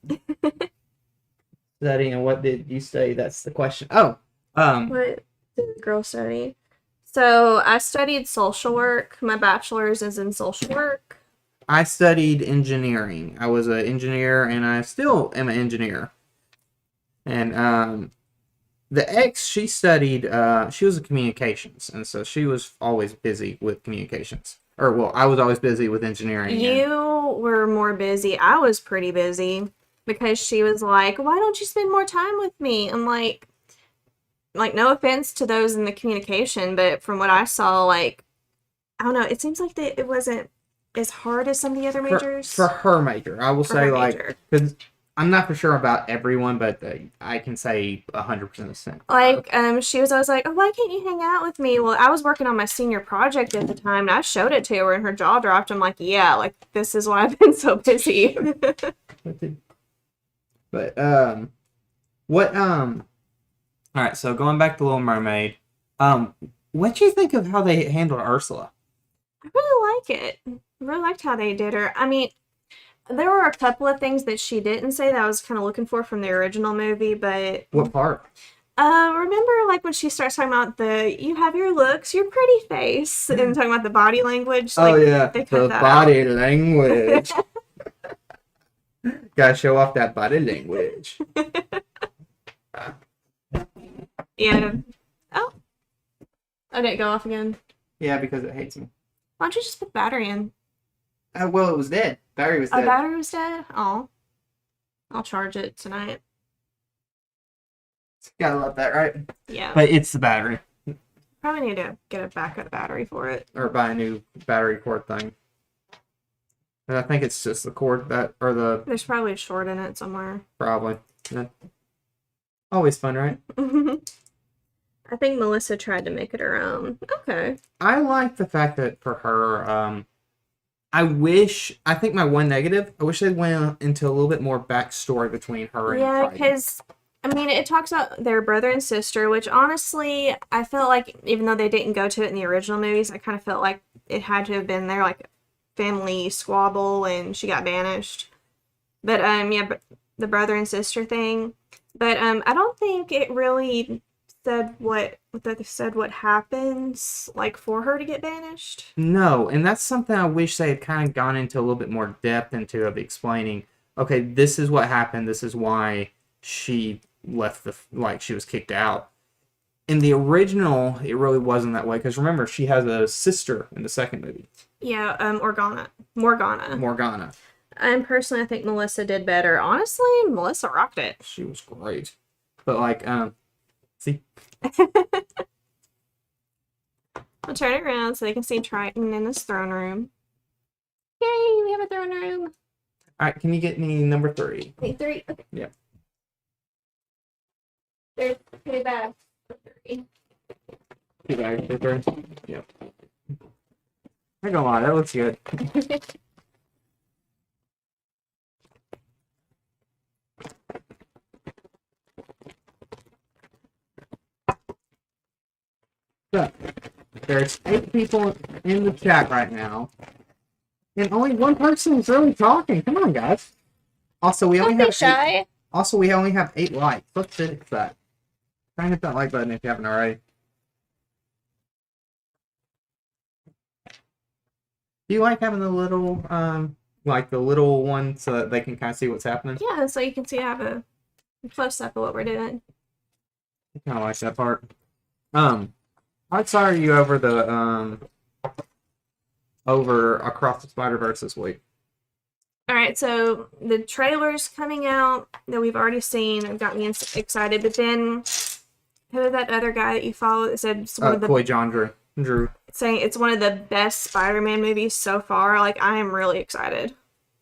A: Studying, and what did you study? That's the question. Oh,
B: What did the girl study? So I studied social work. My bachelor's is in social work.
A: I studied engineering. I was an engineer, and I still am an engineer. And the ex, she studied. She was in communications, and so she was always busy with communications. Or well, I was always busy with engineering.
B: You were more busy. I was pretty busy because she was like, "Why don't you spend more time with me?" I'm like, no offense to those in the communication, but from what I saw, like, I don't know. It seems like that it wasn't as hard as some of the other majors.
A: For her major, I will
B: For
A: say,
B: her
A: like,
B: major.
A: because I'm not for sure about everyone, but I can say 100%.
B: Like, she was always like, "Oh, why can't you hang out with me?" Well, I was working on my senior project at the time, and I showed it to her, and her jaw dropped. I'm like, "Yeah, like, this is why I've been so busy."
A: But all right. So going back to Little Mermaid, what do you think of how they handled Ursula?
B: I really like it. I really liked how they did her. I mean, there were a couple of things that she didn't say that I was kind of looking for from the original movie, but
A: What part?
B: remember like when she starts talking about you have your looks, your pretty face, and talking about the body language. Like,
A: Oh yeah,
B: they cut
A: the
B: that
A: body language. Gotta show off that body language.
B: Yeah. Oh, I didn't go off again.
A: Yeah, because it hates me.
B: Why don't you just put the battery in?
A: Well, it was dead. Battery was
B: Oh,
A: dead.
B: battery was dead? Oh. I'll charge it tonight.
A: Gotta love that, right?
B: Yeah.
A: But it's the battery.
B: Probably need to get a backup battery for it.
A: Or buy a new battery cord thing. And I think it's just the cord or the
B: There's probably a short in it somewhere.
A: probably. Yeah. Think fun, right?
B: I think Melissa tried to make it her own. Okay.
A: I like the fact that for her, I think my one negative, I wish they went into a little bit more backstory between her and
B: Yeah,
A: Trident.
B: because, I mean, it talks about their brother and sister, which honestly, I felt like, even though they didn't go to it in the original movies, I kind of felt like it had to have been their, like, family squabble and she got banished. But, yeah, the brother and sister thing. But, I don't think it really said what happens, like, for her to get banished.
A: No, and that's something I wish they had kind of gone into a little bit more depth into of explaining, okay, this is what happened, this is why she left she was kicked out. In the original, it really wasn't that way, because remember, she has a sister in the second movie.
B: Yeah, Morgana.
A: Morgana.
B: And personally, I think Melissa did better. Honestly, Melissa rocked it.
A: She was great. But, like, see?
B: I'll turn it around so they can see Triton in his throne room. Yay, we have a throne room.
A: Alright, can you get me number 3?
B: Wait, 3. Okay.
A: Yeah.
B: There's 2 bags for 3.
A: 2 bags for 3? Yep. I ain't gonna lie, that looks good. So, there's 8 people in the chat right now, and only 1 person is really talking. Come on, guys. Also, we only
B: Don't be
A: have
B: shy.
A: 8. Also, we only have 8 likes. Let's fix that. Try and hit that like button if you haven't already. Do you like having the little, like the little one so that they can kind of see what's happening?
B: Yeah, so you can see I have a close up of what we're doing.
A: I kind of like that part. How excited are you over the, over Across the Spider-Verse this week?
B: Alright, so the trailer's coming out that we've already seen and got me excited, but then who was that other guy that you follow that said it's one of the
A: Coy John Drew.
B: saying it's one of the best Spider-Man movies so far? Like, I am really excited.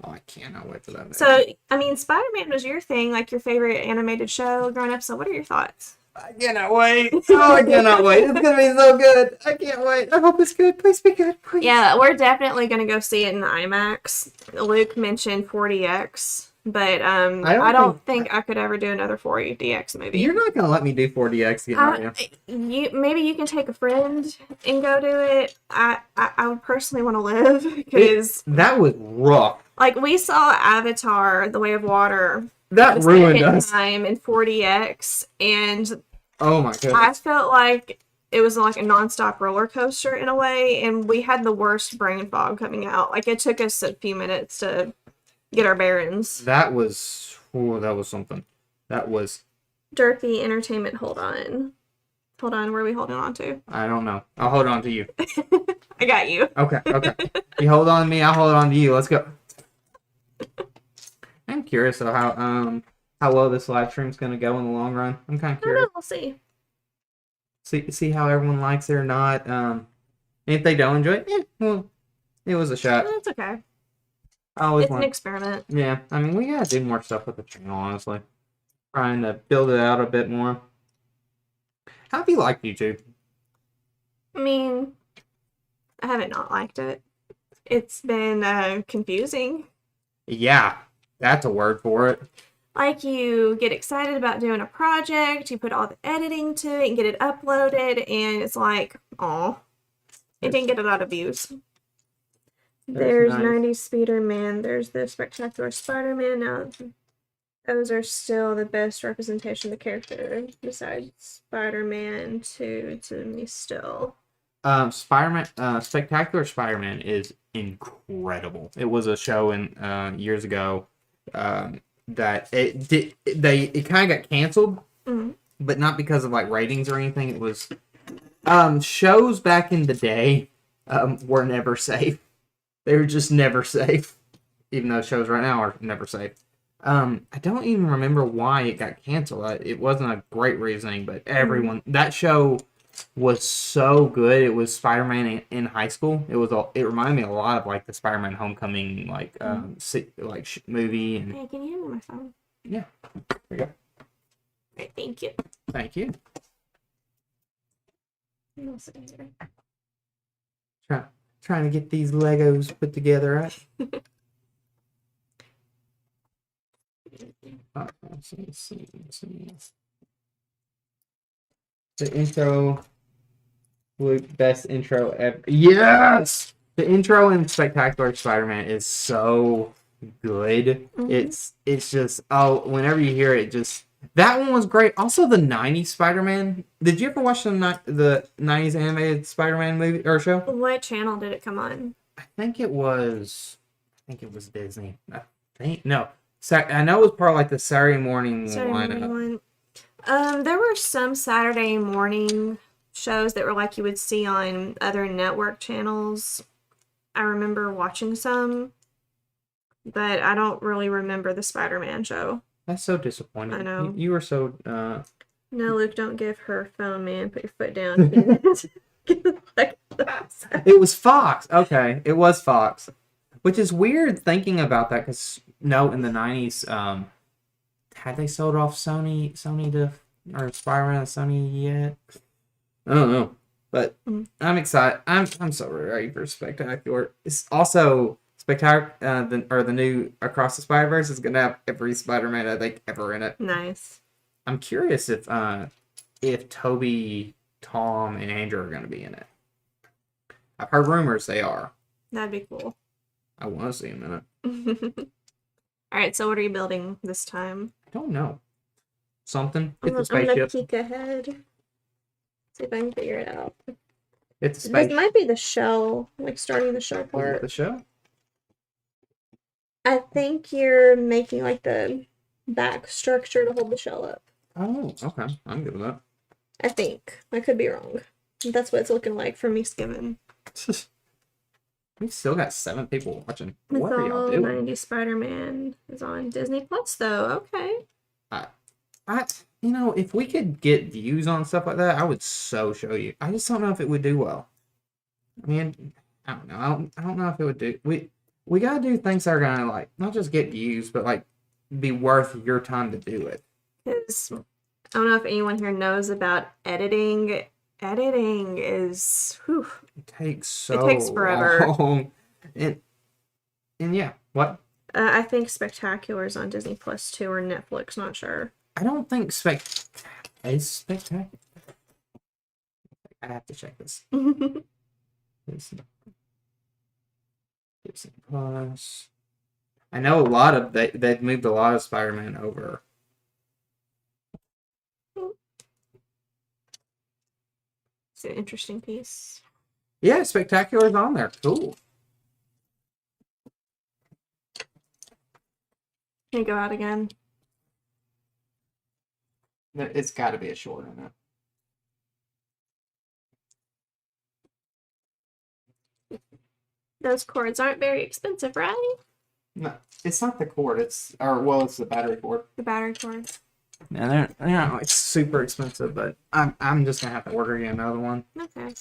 A: Oh, I cannot wait for that movie.
B: So, I mean, Spider-Man was your thing, like your favorite animated show growing up, so what are your thoughts?
A: I cannot wait. Oh, I cannot wait. It's going to be so good. I can't wait. I hope it's good. Please be good. Please.
B: Yeah, we're definitely going to go see it in IMAX. Luke mentioned 4DX, but I don't think I could ever do another 4DX movie.
A: You're not going to let me do 4DX again, are you?
B: Maybe you can take a friend and go do it. I would personally want to live because
A: that was rough.
B: Like, we saw Avatar: The Way of Water.
A: That ruined us.
B: Time in 4DX, and
A: oh my goodness,
B: I felt like it was like a nonstop roller coaster in a way, and we had the worst brain fog coming out. Like, it took us a few minutes to get our bearings.
A: That was something. That was
B: Derpy Entertainment. Hold on, where are we holding on to?
A: I don't know. I'll hold on to you.
B: I got you.
A: Okay. You hold on to me. I'll hold on to you. Let's go. I'm curious though how well this live stream's gonna go in the long run. I'm kind of curious.
B: We'll see.
A: See how everyone likes it or not. And if they don't enjoy it, well, it was a shot.
B: That's okay.
A: It's
B: an experiment.
A: Yeah, I mean, we gotta do more stuff with the channel, honestly. Trying to build it out a bit more. How have you liked YouTube?
B: I mean, I haven't not liked it. It's been confusing.
A: Yeah, that's a word for it.
B: Like, you get excited about doing a project, you put all the editing to it and get it uploaded, and it's like, oh, it didn't get a lot of views. There's
A: nice.
B: 90s Spider-Man, there's the Spectacular Spider-Man. Now, those are still the best representation of the character, besides Spider-Man 2 to me still.
A: Spider-Man, Spectacular Spider-Man is incredible. It was a show in years ago that it kind of got canceled, but not because of like ratings or anything. It was shows back in the day were never safe. They were just never safe, even though shows right now are never safe. I don't even remember why it got canceled. It wasn't a great reasoning, but everyone that show was so good. It was Spider-Man in high school. It reminded me a lot of like the Spider-Man Homecoming movie. And
B: hey, can you hear me on my phone?
A: Yeah, there you go.
B: Great, thank you.
A: Thank you.
B: I'll sit here.
A: Trying to get these Legos put together, right? Let's see. The intro, best intro ever. Yes! The intro in Spectacular Spider-Man is so good. It's just, whenever you hear it, that one was great. Also, the 90s Spider-Man. Did you ever watch the 90s animated Spider-Man movie or show?
B: What channel did it come on?
A: I think it was Disney. No. I know it was part of like the Saturday morning lineup.
B: There were some Saturday morning shows that were like you would see on other network channels. I remember watching some, but I don't really remember the Spider-Man show.
A: That's so disappointing.
B: I know.
A: You were so...
B: No, Luke, don't give her phone, man. Put your foot down.
A: It was Fox. Okay, it was Fox. Which is weird thinking about that, because, in the 90s, had they sold off Sony to or Spider-Man at Sony yet. I don't know, but I'm excited. I'm so ready for Spectacular. It's also Spectacular. The new Across the Spider-Verse is gonna have every Spider-Man I think ever in it.
B: Nice.
A: I'm curious if Toby, Tom, and Andrew are gonna be in it. I've heard rumors they are.
B: That'd be cool.
A: I want to see them in it.
B: All right, so what are you building this time?
A: I don't know. Something.
B: I'm
A: It's a
B: gonna
A: spaceship.
B: peek ahead. See if I can figure it out.
A: It's a
B: This
A: spaceship.
B: might be the shell, like starting the shell
A: Is it
B: part.
A: the show?
B: I think you're making like the back structure to hold the shell up.
A: Oh, okay. I'm good with that.
B: I think. I could be wrong. That's what it's looking like from me skimming.
A: We've still got 7 people watching.
B: It's
A: What are y'all
B: all
A: doing?
B: 90 Spider-Man is on Disney Plus though. Okay.
A: If we could get views on stuff like that, I would so show you. I just don't know if it would do well. I mean, I don't know. I don't know if it would do. We gotta do things that are gonna like not just get views, but like be worth your time to do it.
B: Because I don't know if anyone here knows about editing. Editing is whew.
A: It takes
B: It takes forever.
A: long. And yeah, what?
B: I think Spectacular is on Disney Plus too, or Netflix. Not sure.
A: I don't think is Spectacular. I have to check this. Disney Plus. I know a lot of they've moved a lot of Spider-Man over.
B: It's an interesting piece.
A: Yeah, Spectacular's on there. Cool.
B: Can you go out again?
A: It's got to be a short in it.
B: Those cords aren't very expensive, right?
A: No, it's not the cord. It's the battery cord.
B: The battery cord.
A: Yeah, they're not like super expensive, but I'm just gonna have to order you another one.
B: Okay.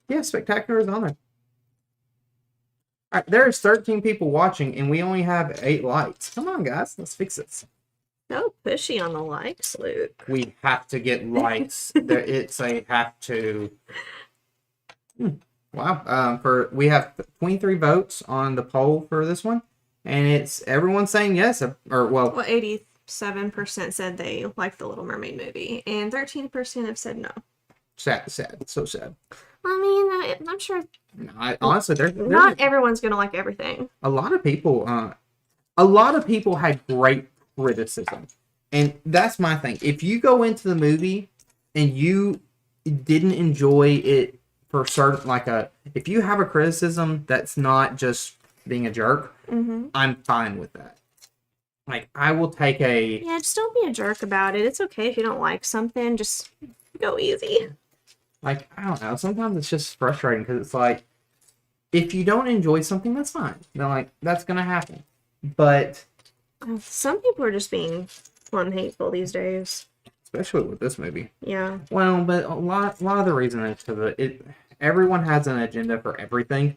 A: Yeah, Spectacular is on there. All right, there's 13 people watching, and we only have 8 likes. Come on, guys, let's fix this.
B: So pushy on the likes, Luke.
A: We have to get likes. It's a have to. Wow. We have 23 votes on the poll for this one, and it's everyone saying yes.
B: Well, 87% said they liked the Little Mermaid movie, and 13% have said no.
A: Sad, so sad.
B: I mean, I'm not sure.
A: No, honestly,
B: Not everyone's gonna like everything.
A: A lot of people had great criticism, and that's my thing. If you go into the movie and you didn't enjoy it for certain, if you have a criticism that's not just being a jerk, I'm fine with that. Like, I will take a...
B: Yeah, just don't be a jerk about it. It's okay if you don't like something. Just go easy.
A: Like, I don't know. Sometimes it's just frustrating because it's like, if you don't enjoy something, that's fine. That's going to happen. But...
B: Some people are just being fun hateful these days.
A: Especially with this movie.
B: Yeah.
A: Well, but a lot of the reason is because everyone has an agenda for everything.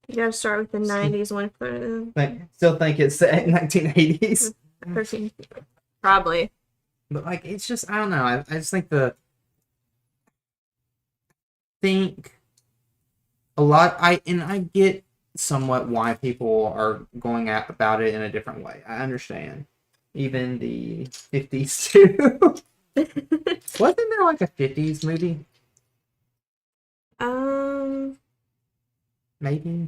B: You gotta start with the 90s one for
A: Still think it's set in 1980s.
B: 13. Probably.
A: But it's just, I don't know. I just think a lot. I get somewhat why people are going about it in a different way. I understand. Even the 50s too. Wasn't there a 50s movie? Maybe.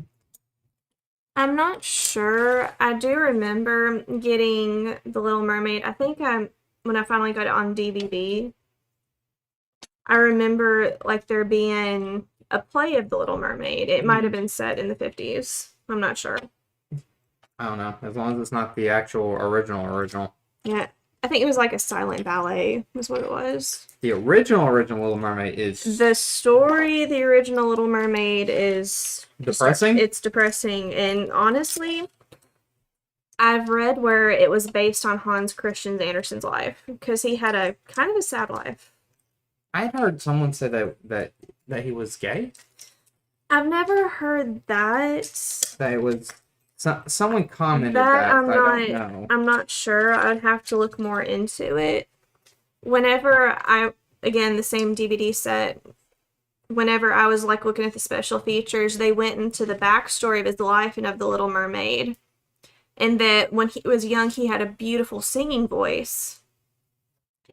B: I'm not sure. I do remember getting The Little Mermaid. I think when I finally got it on DVD, I remember there being a play of The Little Mermaid. It might have been set in the 50s. I'm not sure.
A: I don't know. As long as it's not the actual original.
B: Yeah. I think it was a silent ballet was what it was.
A: The original Little Mermaid is...
B: The story, the original Little Mermaid is...
A: Depressing?
B: It's depressing. And honestly, I've read where it was based on Hans Christian Andersen's life. Because he had a kind of a sad life.
A: I heard someone say that he was gay.
B: I've never heard that.
A: That it was Someone commented
B: That
A: that.
B: I'm
A: I don't
B: not.
A: know.
B: I'm not sure. I'd have to look more into it. Whenever again, the same DVD set. Whenever I was like looking at the special features, they went into the backstory of his life and of the Little Mermaid, and that when he was young, he had a beautiful singing voice,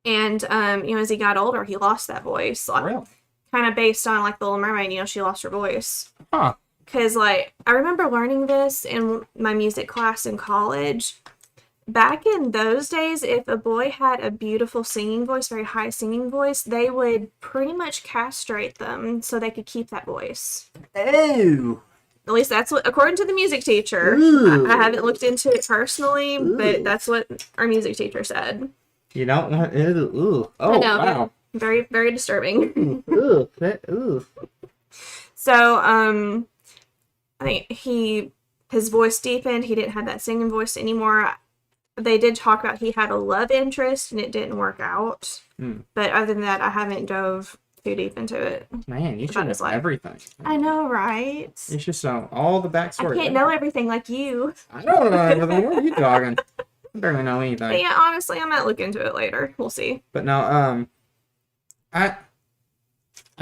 B: and as he got older, he lost that voice.
A: Really?
B: Kind of based on like the Little Mermaid, she lost her voice.
A: Huh.
B: Because like I remember learning this in my music class in college. Back in those days, if a boy had a beautiful singing voice, very high singing voice, they would pretty much castrate them so they could keep that voice.
A: Ew.
B: At least that's what, according to the music teacher. I haven't looked into it personally, but that's what our music teacher said.
A: You don't want ooh. Oh,
B: I know,
A: wow.
B: Very, very disturbing.
A: Ooh.
B: So, I think his voice deepened. He didn't have that singing voice anymore. They did talk about he had a love interest and it didn't work out. But other than that, I haven't dove too deep into it.
A: Man, you should know everything.
B: I know, right?
A: You should know all the backstory.
B: I can't know everything like you.
A: I don't know everything. What are you talking? I barely know anything.
B: But yeah, honestly, I might look into it later. We'll see.
A: But no, I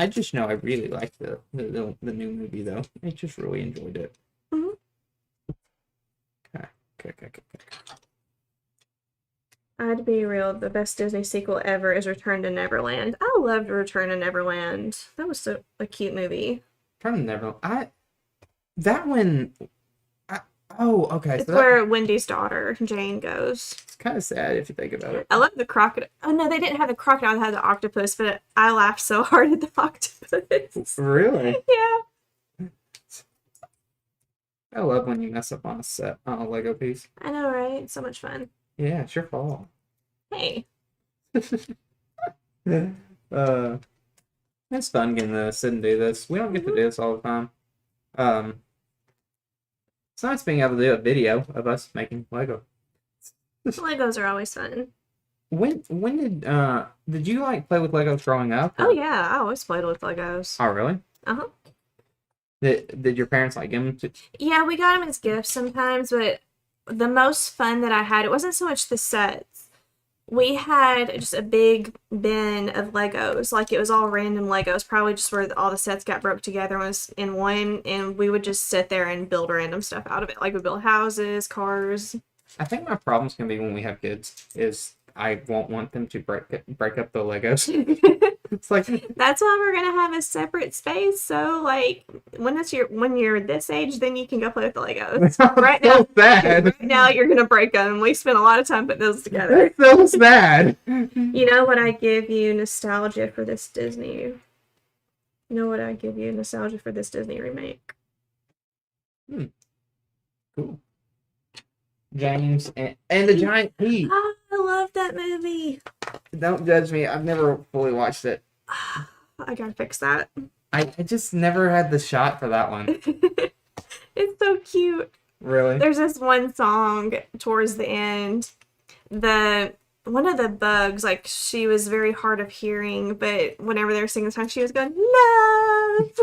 A: just know I really liked the new movie though. I just really enjoyed it.
B: Mm-hmm.
A: Okay.
B: I'd be real. The best Disney sequel ever is Return to Neverland. I loved Return to Neverland. That was a cute movie.
A: Return to Neverland. That one. Oh, okay.
B: It's where Wendy's daughter Jane goes.
A: It's kind of sad if you think about it.
B: I love the crocodile. Oh no, they didn't have the crocodile. They had the octopus, but I laughed so hard at the octopus.
A: Really?
B: Yeah.
A: I love when you mess up on a set on a Lego piece.
B: I know, right? It's so much fun.
A: Yeah, it's your fault.
B: Hey.
A: It's fun getting to sit and do this. We don't get to do this all the time. It's nice being able to do a video of us making Lego.
B: Legos are always fun.
A: When did you like play with Legos growing up? Or?
B: Oh yeah, I always played with Legos.
A: Oh really?
B: Uh-huh.
A: Did your parents like give them to?
B: Yeah, we got them as gifts sometimes, but the most fun that I had, it wasn't so much the sets. We had just a big bin of Legos. Like, it was all random Legos, probably just where all the sets got broke together was in one, and we would just sit there and build random stuff out of it. Like, we build houses, cars.
A: I think my problem's gonna be when we have kids is I won't want them to break up the Legos. It's like
B: that's why we're gonna have a separate space. So like when you're this age, then you can go play with the Legos. Right now you're gonna break them. We spent a lot of time putting those together.
A: It feels bad.
B: You know what I give you nostalgia for this Disney? You know what I give you nostalgia for this Disney remake?
A: Cool. James and the Giant Peach.
B: Oh, I love that movie.
A: Don't judge me. I've never fully watched it.
B: I gotta fix that.
A: I just never had the shot for that one.
B: It's so cute.
A: Really?
B: There's this one song towards the end. One of the bugs, like, she was very hard of hearing, but whenever they were singing the song, she was going, love!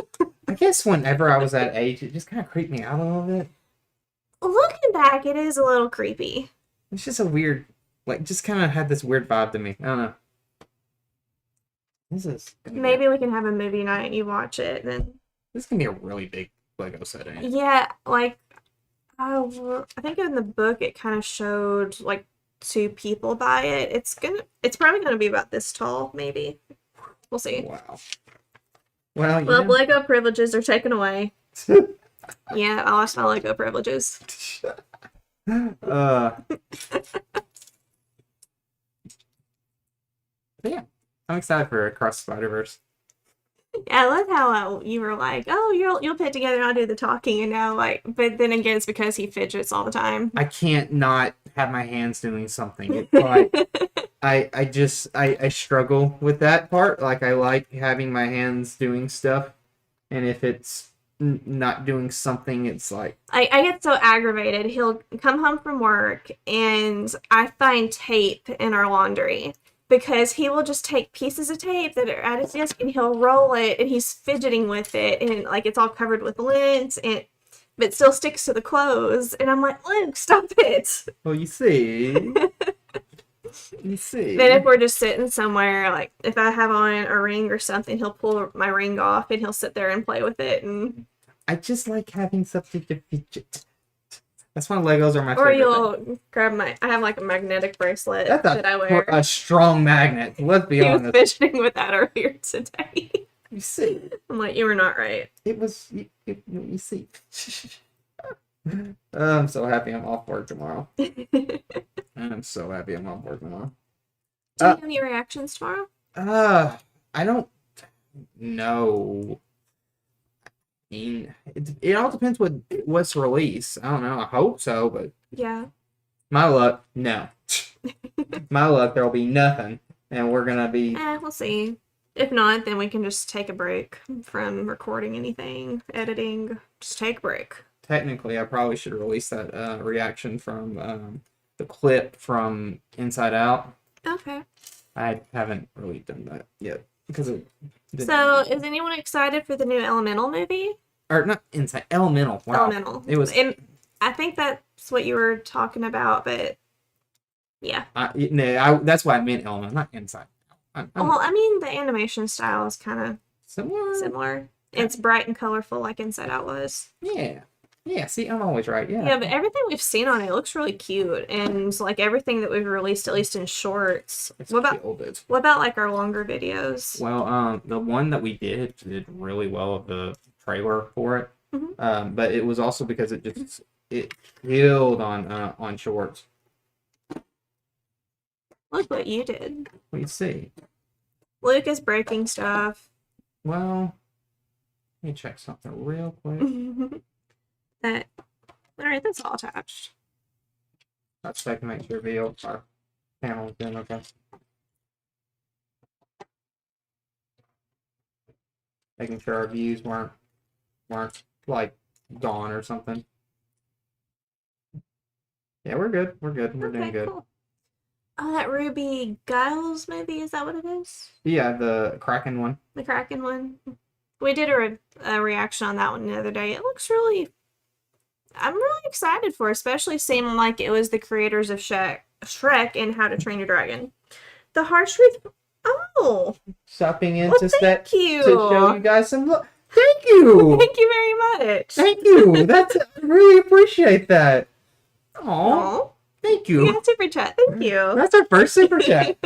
A: I guess whenever I was that age, it just kind of creeped me out a little bit.
B: Looking back, it is a little creepy.
A: It's just a weird, like, just kind of had this weird vibe to me. I don't know.
B: Maybe we can have a movie night and you watch it, then.
A: This is gonna be a really big Lego set, ain't it?
B: Yeah, like, I think in the book it kind of showed, like, 2 people by it. It's probably gonna be about this tall, maybe. We'll see.
A: Wow. Well,
B: Lego privileges are taken away. Yeah, I lost my Lego privileges.
A: Yeah, I'm excited for Across the Spider-Verse.
B: Yeah, I love how you were like, oh, you'll put together and I'll do the talking, and now like, but then again, it's because he fidgets all the time.
A: I can't not have my hands doing something. It's like I struggle with that part. Like, I like having my hands doing stuff, and if it's not doing something, it's like
B: I get so aggravated. He'll come home from work and I find tape in our laundry because he will just take pieces of tape that are at his desk and he'll roll it and he's fidgeting with it and like it's all covered with lint, and but still sticks to the clothes. And I'm like, Luke, stop it.
A: Well, you see. You see.
B: Then if we're just sitting somewhere, like if I have on a ring or something, he'll pull my ring off and he'll sit there and play with it. And
A: I just like having something to fidget. That's why Legos are my
B: or
A: favorite
B: you'll
A: thing.
B: grab I have like a magnetic bracelet
A: That's
B: that I wear.
A: a strong magnet. Let's be
B: He was
A: honest.
B: fidgeting with that earlier today.
A: You see.
B: I'm like, you were not right.
A: It was, you see. I'm so happy I'm off work tomorrow. I'm so happy I'm off work tomorrow.
B: Do you have any reactions tomorrow?
A: I don't know. I mean, it all depends what's released. I don't know. I hope so, but
B: Yeah.
A: my luck, no. My luck, there'll be nothing, and we're gonna be.
B: We'll see. If not, then we can just take a break from recording anything, editing. Just take a break.
A: Technically, I probably should release that reaction from the clip from Inside Out.
B: Okay.
A: I haven't really done that yet because it.
B: So, is anyone excited for the new Elemental movie?
A: Or not Inside Elemental. Wow.
B: Elemental.
A: It was.
B: I think that's what you were talking about, but yeah.
A: That's why I meant Elemental, not Inside.
B: Well, I mean, the animation style is kind of
A: similar.
B: It's bright and colorful like Inside Out was.
A: Yeah. Yeah, see, I'm always right. Yeah.
B: Yeah, but everything we've seen on it looks really cute, and like everything that we've released, at least in shorts. What about like our longer videos?
A: Well, the one that we did really well of the trailer for it.
B: Mm-hmm.
A: But it was also because it killed on shorts.
B: Look what you did.
A: What do you see?
B: Luke is breaking stuff.
A: Well, let me check something real quick.
B: Alright, that's all attached.
A: Let's check to make sure our panel is doing okay. Making sure our views weren't like gone or something. Yeah, we're good. We're doing good.
B: Cool. Oh, that Ruby Giles movie, is that what it is?
A: Yeah, the Kraken one.
B: The Kraken one. We did a reaction on that one the other day. It looks I'm really excited for, especially seeing like it was the creators of Shrek and How to Train Your Dragon. The harsh truth. Oh,
A: Stopping in to
B: thank you.
A: To show you guys some love. Thank you.
B: Thank you very much.
A: Thank you. I really appreciate that. Aww. Thank you.
B: You got super chat. Thank you.
A: That's our first super chat.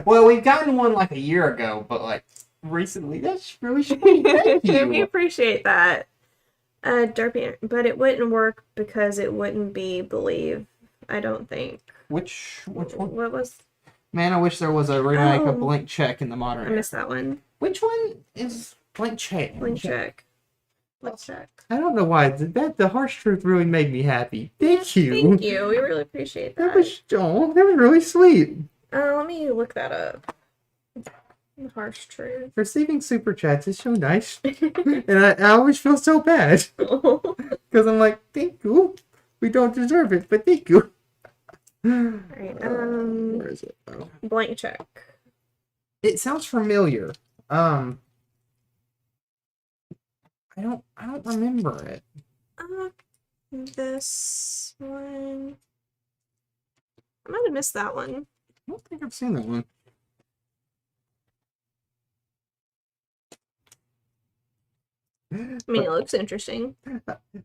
A: Well, we've gotten one like a year ago, but like recently, that's really sweet. Thank you.
B: We appreciate that. Derpy, but it wouldn't work because it wouldn't be Believe. I don't think.
A: Which one?
B: What was?
A: Man, I wish there was a remake of Blank Check in the modern era.
B: I missed that one.
A: Which one is Blank Check?
B: Blank Check. Blank Check.
A: I don't know why. The harsh truth really made me happy. Thank you.
B: Thank you. We really appreciate that.
A: That was really sweet.
B: Let me look that up. The harsh truth.
A: Receiving super chats is so nice. And I always feel so bad. Because I'm like, thank you. We don't deserve it, but thank you.
B: Alright,
A: where is it? Oh.
B: Blank Check.
A: It sounds familiar. I don't remember it.
B: This one. I might have missed that one.
A: I don't think I've seen that one.
B: I mean, it looks interesting.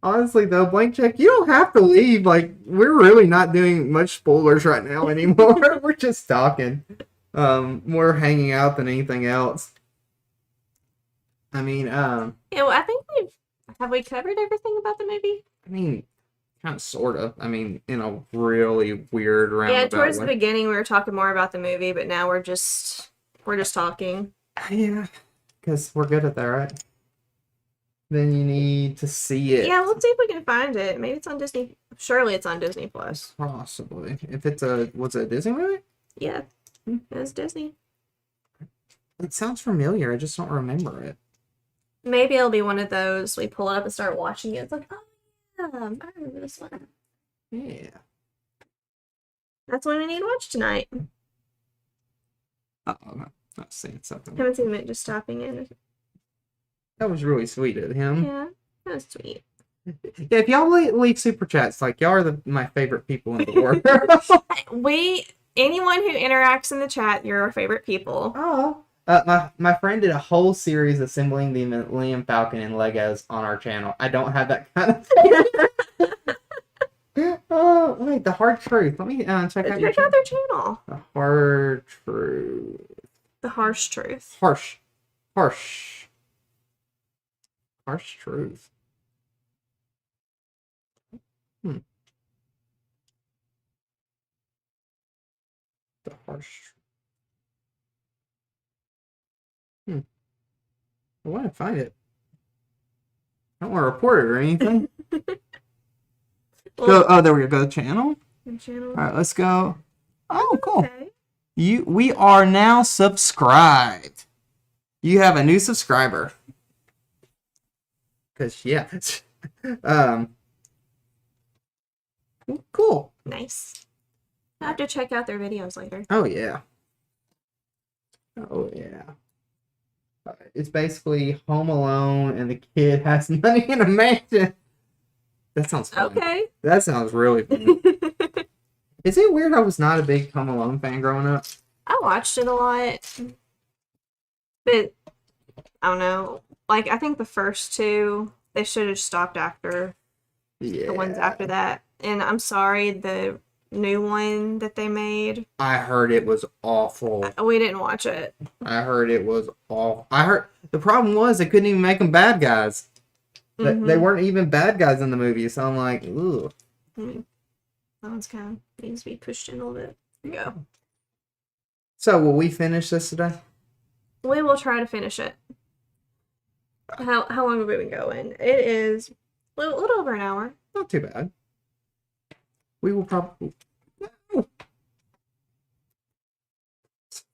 A: Honestly, though, Blank Check, you don't have to leave. Like, we're really not doing much spoilers right now anymore. We're just talking. More hanging out than anything else. I mean,
B: Yeah, well, I think have we covered everything about the movie?
A: I mean, kind of, sort of. I mean, in a really weird roundabout
B: Yeah, towards
A: way.
B: the beginning we were talking more about the movie, but now we're just talking.
A: Yeah, because we're good at that, right? Then you need to see it.
B: Yeah, let's see if we can find it. Maybe it's on Disney. Surely it's on Disney Plus.
A: Possibly. If it's was it a Disney movie?
B: Yeah, it's Disney.
A: It sounds familiar. I just don't remember it.
B: Maybe it'll be one of those we pull it up and start watching it. It's like, oh yeah, I remember this one.
A: Yeah.
B: That's what we need to watch tonight.
A: Uh-oh, not saying something.
B: Haven't seen it, just stopping in.
A: That was really sweet of him.
B: Yeah, that was sweet.
A: Yeah, if y'all leave super chats, like y'all are my favorite people in the world.
B: Anyone who interacts in the chat, you're our favorite people.
A: Oh. My friend did a whole series assembling the Millennium Falcon in Legos on our channel. I don't have that kind of thing. Oh, wait, the hard truth. Let me check out
B: Check out their channel.
A: The hard truth.
B: The harsh truth.
A: Harsh truth. The harsh. I want to find it. I don't want to report it or anything.
B: Well,
A: there we go. Go to channel. All right, let's go. Oh, cool.
B: Okay.
A: We are now subscribed. You have a new subscriber. Cause yeah, cool.
B: Nice. I have to check out their videos later.
A: Oh yeah. It's basically Home Alone, and the kid has money in a mansion. That sounds fun.
B: Okay.
A: That sounds really fun. Is it weird I was not a big Home Alone fan growing up?
B: I watched it a lot, but I don't know. Like, I think the first two, they should have stopped after the ones after that. And I'm sorry, the new one that they made,
A: I heard it was awful.
B: we didn't watch it.
A: I heard it was awful. I heard the problem was they couldn't even make them bad guys. They weren't even bad guys in the movie, so I'm like, ooh.
B: That one's kind of needs to be pushed in a little bit. There you go.
A: So, will we finish this today?
B: We will try to finish it. How long have we been going? It is a little over an hour.
A: Not too bad. We will probably...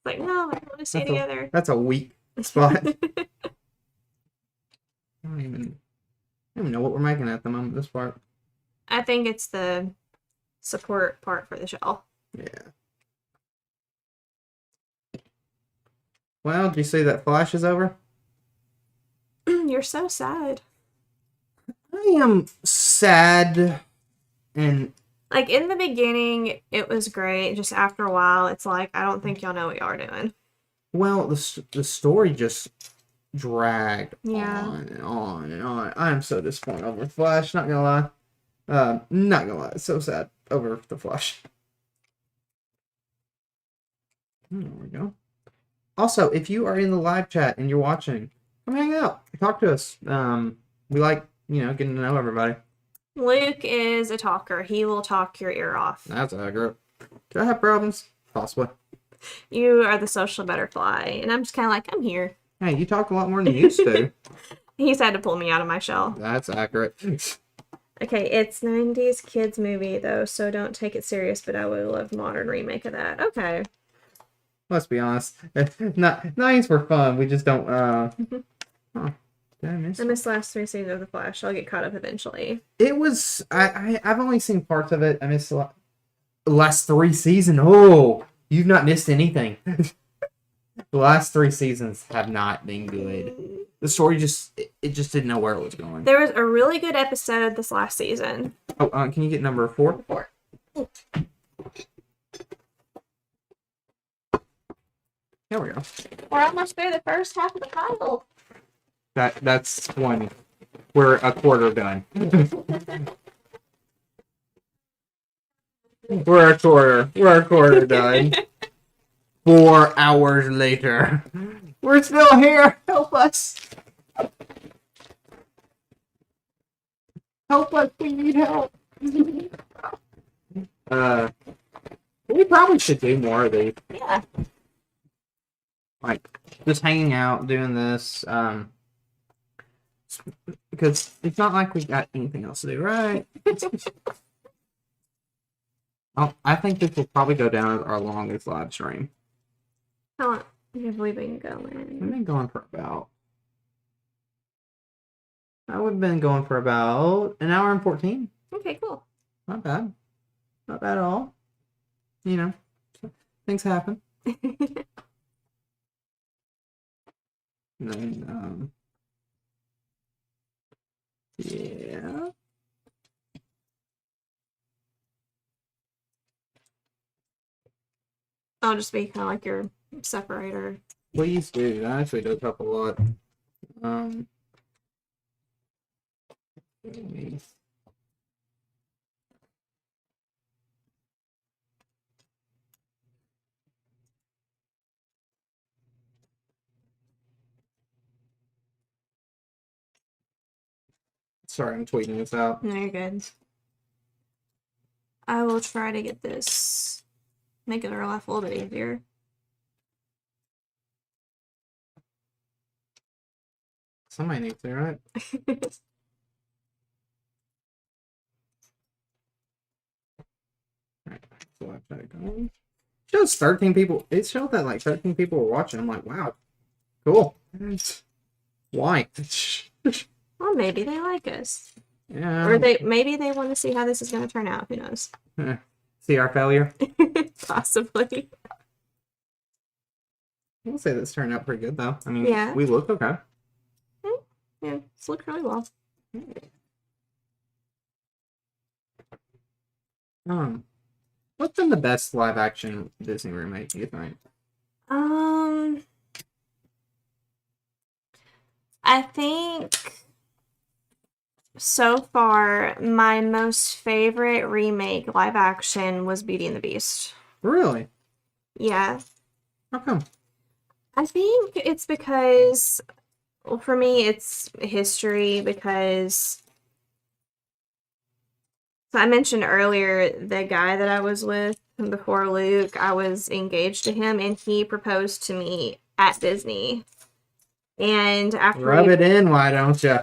B: Like, no, I want to stay together.
A: That's a weak spot. I don't even know what we're making at the moment, this part.
B: I think it's the support part for the shell.
A: Yeah. Well, do you see that Flash is over?
B: You're so sad.
A: I am sad, and
B: like in the beginning, it was great. Just after a while, it's like I don't think y'all know what y'all are doing.
A: well, the story just dragged
B: Yeah.
A: on and on and on. I am so disappointed over Flash. Not gonna lie. Not gonna lie. It's so sad over the Flash. There we go. Also, if you are in the live chat and you're watching, come hang out. Talk to us. We like, getting to know everybody.
B: Luke is a talker. He will talk your ear off.
A: That's accurate. Do I have problems? Possibly.
B: You are the social butterfly. And I'm just kind of like, I'm here.
A: Hey, you talk a lot more than you used to.
B: He's had to pull me out of my shell.
A: That's accurate.
B: Okay, it's 90s kids movie, though, so don't take it serious, but I would love modern remake of that. Okay.
A: Let's be honest. 90s were fun. We just don't, Huh. Did I miss?
B: I missed the last 3 seasons of The Flash. I'll get caught up eventually.
A: It was, I've only seen parts of it. I missed the last 3 seasons. Oh, you've not missed anything. The last 3 seasons have not been good. The story just didn't know where it was going.
B: There was a really good episode this last season.
A: Oh, can you get number 4?
B: 4.
A: There we go.
B: We're almost through the first half of the title.
A: That's one. We're a quarter done. We're a quarter done. 4 hours later. We're still here. Help us. Help us. We need help. We probably should do more of these.
B: Yeah.
A: Like, just hanging out, doing this, because it's not like we got anything else to do, right? I think this will probably go down as our longest live stream.
B: How long have we been
A: We've
B: going?
A: been going for about... We've been going for about an hour and 14.
B: Okay, cool.
A: Not bad. Not bad at all. Things happen. And then, yeah.
B: I'll just be kind of like your separator.
A: Please do. That actually does help a lot. Sorry, I'm tweeting this out.
B: No, you're good. I will try to get this, make it our life a little bit easier.
A: Somebody needs to, right? Alright, so I've got it going. Shows 13 people. It showed that like 13 people were watching. I'm like, wow, cool. Why?
B: Well, maybe they like us.
A: Yeah.
B: Or maybe they want to see how this is going to turn out. Who knows?
A: See our failure?
B: Possibly.
A: I'll say this turned out pretty good, though. I mean,
B: Yeah.
A: we look okay.
B: Yeah, it's looked really well.
A: What's been the best live action Disney remake, do you think?
B: I think so far my most favorite remake live action was Beauty and the Beast.
A: Really?
B: Yeah.
A: How come?
B: I think it's because, well, for me, it's history because, so I mentioned earlier the guy that I was with before Luke, I was engaged to him and he proposed to me at Disney. And after
A: Rub it in, why don't you?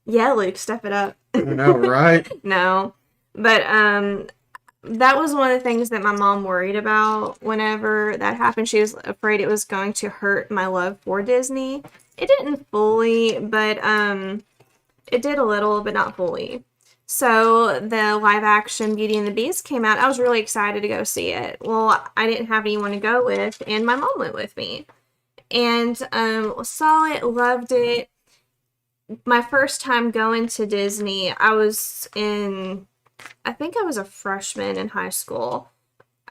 B: Yeah, Luke, step it up.
A: I know, right?
B: No. But that was one of the things that my mom worried about whenever that happened. She was afraid it was going to hurt my love for Disney. It didn't fully, but it did a little, but not fully. So the live action Beauty and the Beast came out. I was really excited to go see it. Well, I didn't have anyone to go with, and my mom went with me. And saw it, loved it. My first time going to Disney, I think I was a freshman in high school.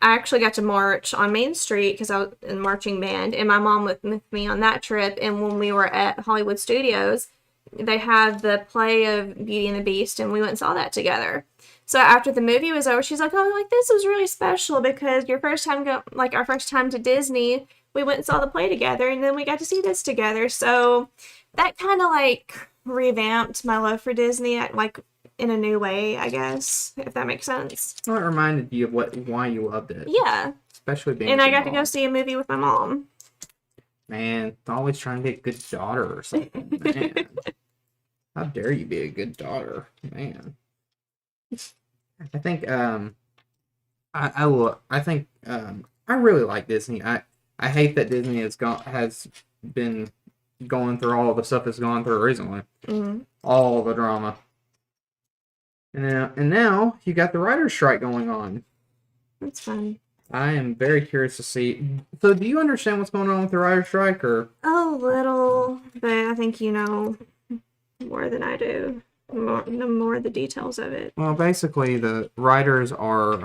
B: I actually got to march on Main Street because I was in marching band, and my mom went with me on that trip. And when we were at Hollywood Studios, they had the play of Beauty and the Beast, and we went and saw that together. So after the movie was over, she's like, "Oh, like this was really special because your first time our first time to Disney, we went and saw the play together, and then we got to see this together." So that kind of like revamped my love for Disney, like in a new way, I guess, if that makes sense.
A: Well, it reminded you of why you loved it.
B: Yeah.
A: Especially being.
B: And I got to go see a movie with my mom.
A: Man, always trying to be a good daughter or something. Man. How dare you be a good daughter, man. I think I really like Disney. I hate that Disney has been going through all the stuff it's gone through recently.
B: Mm-hmm.
A: All the drama. And now you got the writer's strike going on.
B: That's fun.
A: I am very curious to see. So, do you understand what's going on with the writer's strike, or
B: A little, but I think you know more than I do. More of the details of it.
A: Well, basically, the writers are,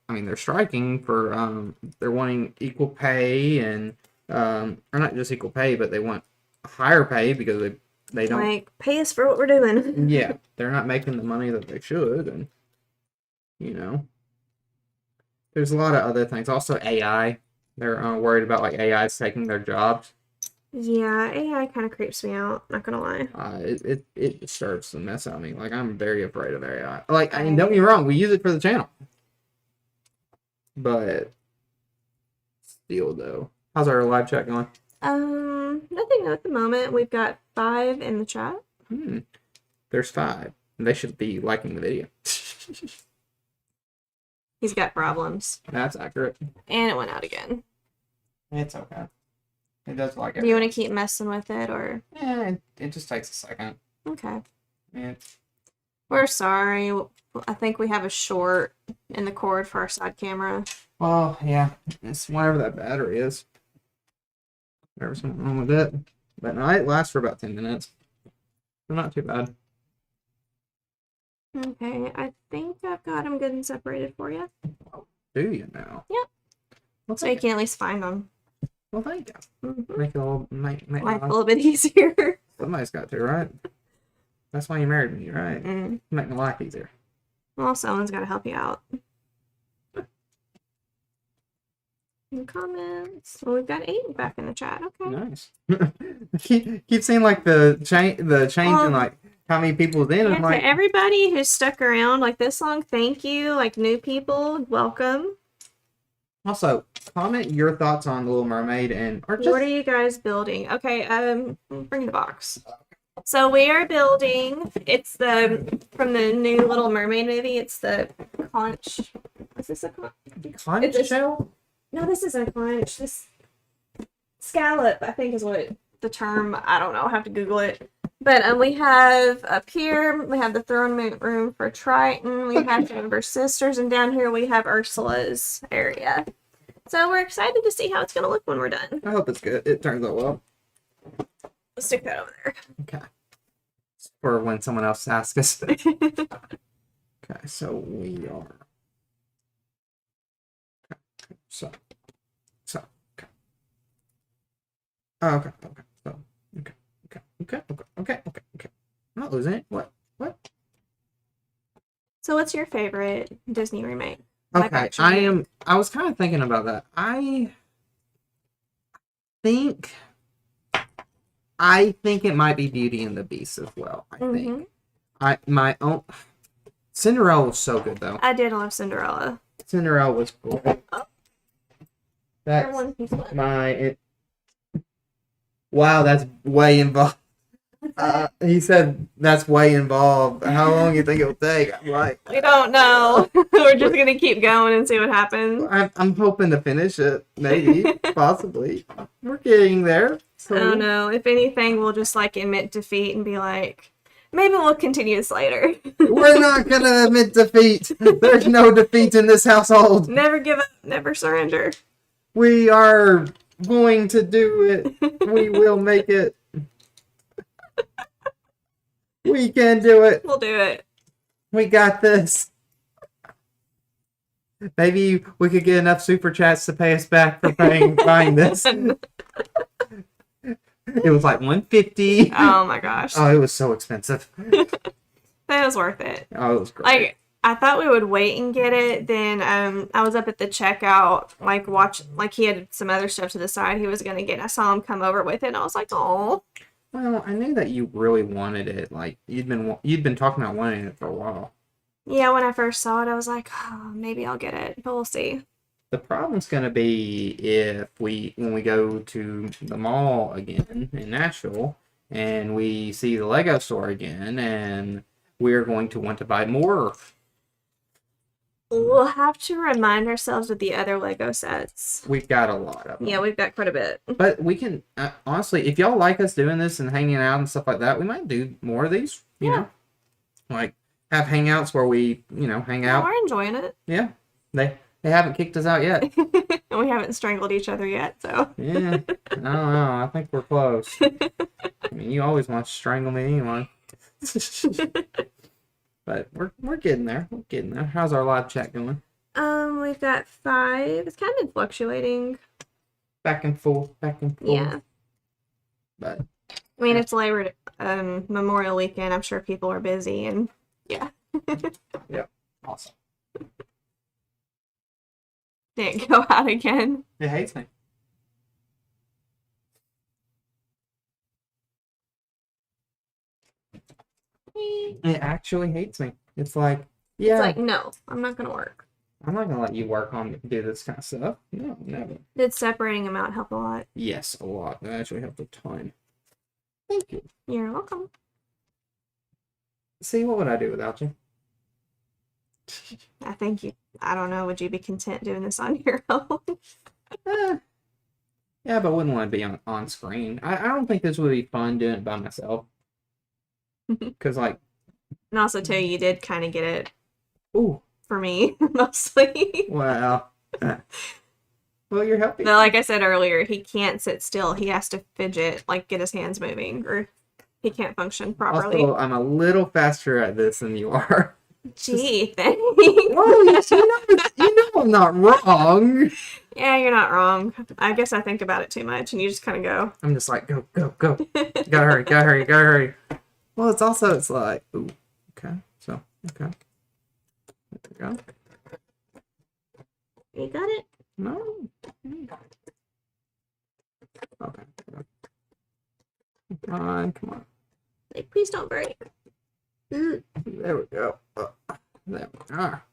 A: they're striking for, they're wanting equal pay and, or not just equal pay, but they want higher pay because they don't.
B: Like, pay us for what we're doing.
A: Yeah, they're not making the money that they should, and, you know. There's a lot of other things. Also, AI. They're worried about, like, AI's taking their jobs.
B: Yeah, AI kind of creeps me out, not gonna lie.
A: It disturbs the mess out of me. Like, I'm very afraid of AI. Like, I mean, don't get me wrong, we use it for the channel. But still, though. How's our live chat going?
B: Nothing new at the moment. We've got 5 in the chat.
A: There's 5. They should be liking the video.
B: He's got problems.
A: That's accurate.
B: And it went out again.
A: It's okay. It does like it.
B: Do you want to keep messing with it, or?
A: Yeah, it just takes a second.
B: Okay.
A: Yeah.
B: We're sorry. I think we have a short in the cord for our side camera.
A: Well, yeah. It's whatever that battery is. There's something wrong with it. But no, it lasts for about 10 minutes. So not too bad.
B: Okay, I think I've got them good and separated for you.
A: Do you now?
B: Yep.
A: Well,
B: So you can at least find them.
A: Well, thank you.
B: Mm-hmm.
A: Make it a little, make
B: Life a little bit easier.
A: Somebody's got to, right? That's why you married me, right?
B: Mm.
A: Make my life easier.
B: Well, someone's got to help you out. Comments. Well, we've got 8 back in the chat. Okay.
A: Nice. keep seeing like the change in like how many people's in.
B: Yeah,
A: I'm like,
B: to everybody who's stuck around like this long, thank you. Like new people, welcome.
A: also comment your thoughts on Little Mermaid or just
B: What are you guys building? Okay, bring the box. So we are building. It's from the new Little Mermaid movie. It's the conch. Is this a conch?
A: conch shell?
B: No, this isn't a conch. This scallop, I think, is what the term. I don't know. I'll have to Google it. But we have up here, we have the throne room for Triton. We have some of her sisters, and down here we have Ursula's area. So we're excited to see how it's going to look when we're done.
A: I hope it's good. It turns out well.
B: Let's stick that over there.
A: Okay. For when someone else asks us. Okay, so we are. Okay, so, okay. Oh, okay, so, okay. I'm not losing it. What?
B: So what's your favorite Disney remake?
A: Okay, I was kind of thinking about that. I think it might be Beauty and the Beast as well. I think. My own Cinderella was so good though.
B: I did love Cinderella.
A: Cinderella was cool.
B: Oh.
A: That's wow, that's way involved. He said that's way involved. How long do you think it will take? I'm like,
B: we don't know. We're just gonna keep going and see what happens.
A: I'm hoping to finish it, maybe, possibly. We're getting there. So
B: I don't know. If anything, we'll just like admit defeat and be like, maybe we'll continue this later.
A: We're not gonna admit defeat. There's no defeat in this household.
B: Never give up. Never surrender.
A: We are going to do it. We will make it. We can do it.
B: We'll do it.
A: We got this. Maybe we could get enough super chats to pay us back for buying this. It was like $150.
B: Oh my gosh.
A: Oh, it was so expensive.
B: That was worth it.
A: Oh, it was great.
B: Like, I thought we would wait and get it. Then I was up at the checkout, like he had some other stuff to the side he was gonna get. I saw him come over with it, and I was like, oh.
A: Well, I knew that you really wanted it. Like you'd been talking about wanting it for a while.
B: Yeah, when I first saw it, I was like, oh, maybe I'll get it, but we'll see.
A: The problem's gonna be when we go to the mall again in Nashville and we see the Lego store again, and we're going to want to buy more.
B: We'll have to remind ourselves of the other Lego sets.
A: We've got a lot of them.
B: Yeah, we've got quite a bit.
A: But we can, honestly, if y'all like us doing this and hanging out and stuff like that, we might do more of these, you know? Like, have hangouts where we, hang out.
B: We're enjoying it.
A: Yeah. They haven't kicked us out yet.
B: And we haven't strangled each other yet, so.
A: Yeah. I don't know. I think we're close. I mean, you always want to strangle me anyway. But we're getting there. We're getting there. How's our live chat going?
B: We've got 5. It's kind of been fluctuating.
A: Back and forth.
B: Yeah.
A: But
B: I mean, it's Memorial Weekend. I'm sure people are busy, and yeah.
A: Yep. Awesome.
B: Didn't go out again.
A: It hates me. It actually hates me. It's like, yeah.
B: It's like, no, I'm not gonna work.
A: I'm not gonna let you do this kind of stuff. No, never.
B: Did separating them out help a lot?
A: Yes, a lot. That actually helped a ton. Thank you.
B: You're welcome.
A: See, what would I do without you?
B: I don't know, would you be content doing this on your own?
A: Yeah, but I wouldn't want to be on screen. I don't think this would be fun doing it by myself. Because, like...
B: And also, too, you did kind of get it
A: Ooh.
B: For me, mostly.
A: Wow. Well, you're helping.
B: No, like I said earlier, he can't sit still. He has to fidget, like get his hands moving, or he can't function properly.
A: Also, I'm a little faster at this than you are.
B: Gee, thanks.
A: Well, you know I'm not wrong.
B: Yeah, you're not wrong. I guess I think about it too much, and you just kind of go.
A: I'm just like, go, go, go. Gotta hurry, gotta hurry, gotta hurry. Well, it's like, ooh, okay, so, okay. There we go.
B: You got it?
A: No. Okay. Come on, come on.
B: Like, please don't break.
A: There we go. There we are.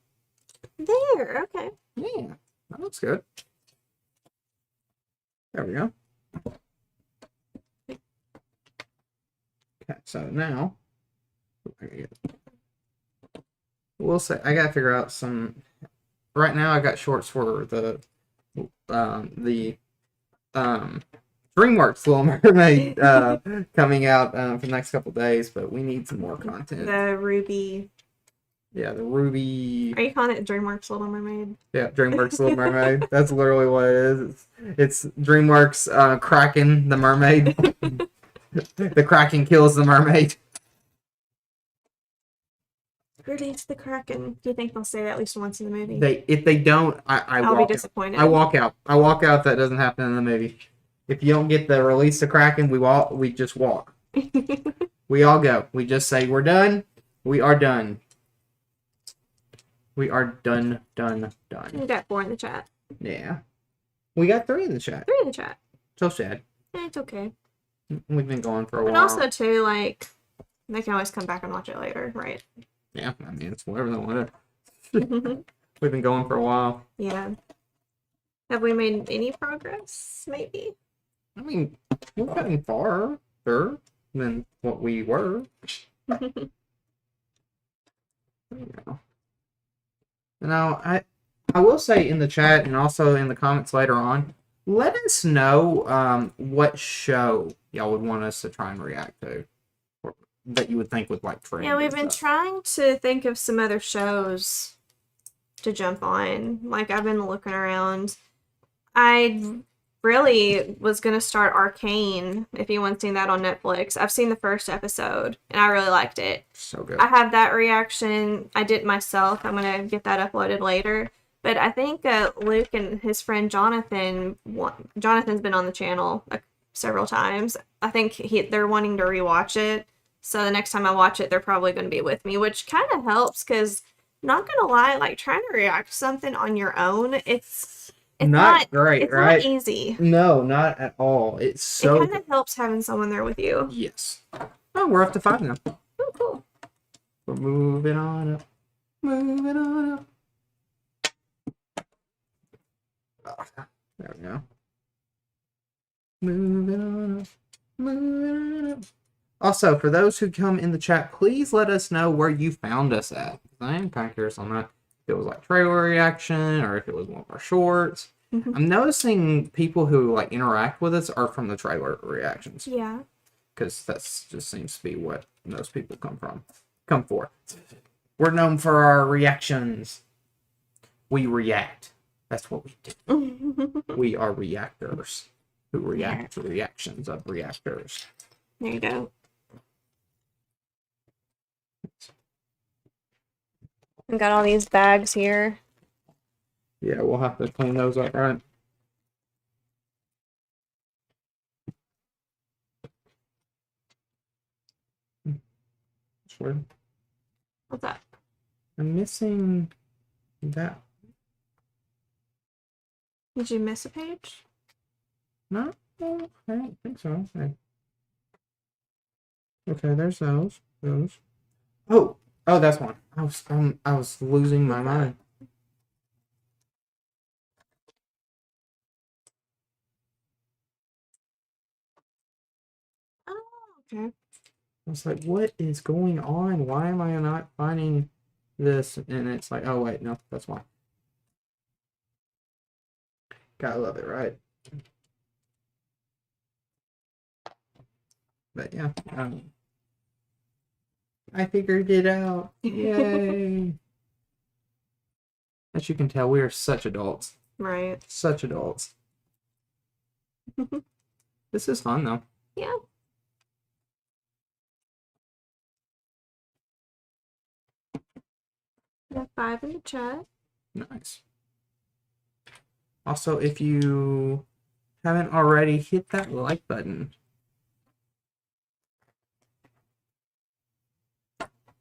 B: There, okay.
A: Yeah, that looks good. There we go. Okay, so now we'll say I gotta figure out some. Right now, I got shorts for the DreamWorks Little Mermaid coming out for the next couple days, but we need some more content.
B: The Ruby.
A: Yeah, the Ruby.
B: Are you calling it DreamWorks Little Mermaid?
A: Yeah, DreamWorks Little Mermaid. That's literally what it is. It's DreamWorks Kraken the mermaid. The Kraken kills the mermaid.
B: Release the Kraken. Do you think they'll say that at least once in the movie?
A: If they don't,
B: I'll be disappointed.
A: I walk out. I walk out if that doesn't happen in the movie. If you don't get the release the Kraken, we just walk. We all go. We just say we're done. We are done. We are done.
B: We got 4 in the chat.
A: Yeah. We got 3 in the chat.
B: 3 in the chat.
A: So sad.
B: It's okay.
A: We've been going for a while.
B: And also, too, like, they can always come back and watch it later, right?
A: Yeah, I mean, it's whatever they want to. We've been going for a while.
B: Yeah. Have we made any progress, maybe?
A: I mean, we're gotten farther than what we were. There you go. Now, I will say in the chat and also in the comments later on, let us know what show y'all would want us to try and react to, or that you would think would like trend.
B: Yeah, we've
A: and
B: been
A: stuff.
B: trying to think of some other shows to jump on. Like, I've been looking around. I really was going to start Arcane, if anyone's seen that on Netflix. I've seen the first episode, and I really liked it.
A: So good.
B: I had that reaction. I did it myself. I'm going to get that uploaded later. But I think Luke and his friend Jonathan's been on the channel several times. I think they're wanting to rewatch it. So the next time I watch it, they're probably going to be with me, which kind of helps because, not going to lie, like, trying to react to something on your own, it's
A: not great,
B: it's
A: right?
B: not easy.
A: No, not at all. It's so.
B: It kind of helps having someone there with you.
A: Yes. Oh, we're up to 5 now.
B: Oh, cool.
A: We're moving on up. Moving on up. Oh, there we go. Moving on up. Moving on up. Also, for those who come in the chat, please let us know where you found us at. I am kind of curious on that. If it was like trailer reaction or if it was one of our shorts. I'm noticing people who like interact with us are from the trailer reactions.
B: Yeah.
A: Because that just seems to be what most people come for. We're known for our reactions. We react. That's what we do. We are reactors who react to reactions of reactors.
B: There you go. I've got all these bags here.
A: Yeah, we'll have to clean those up, right? Sure.
B: What's that?
A: I'm missing that.
B: Did you miss a page?
A: No, I don't think so. Okay, there's those. Oh, that's one. I was losing my mind.
B: Oh, okay.
A: I was like, what is going on? Why am I not finding this? And it's like, oh wait, no, that's why. Gotta love it, right? But yeah, I figured it out. Yay! As you can tell, we are such adults.
B: Right.
A: Such adults. This is fun though.
B: Yeah. 5 in the chat.
A: Nice. Also, if you haven't already, hit that like button.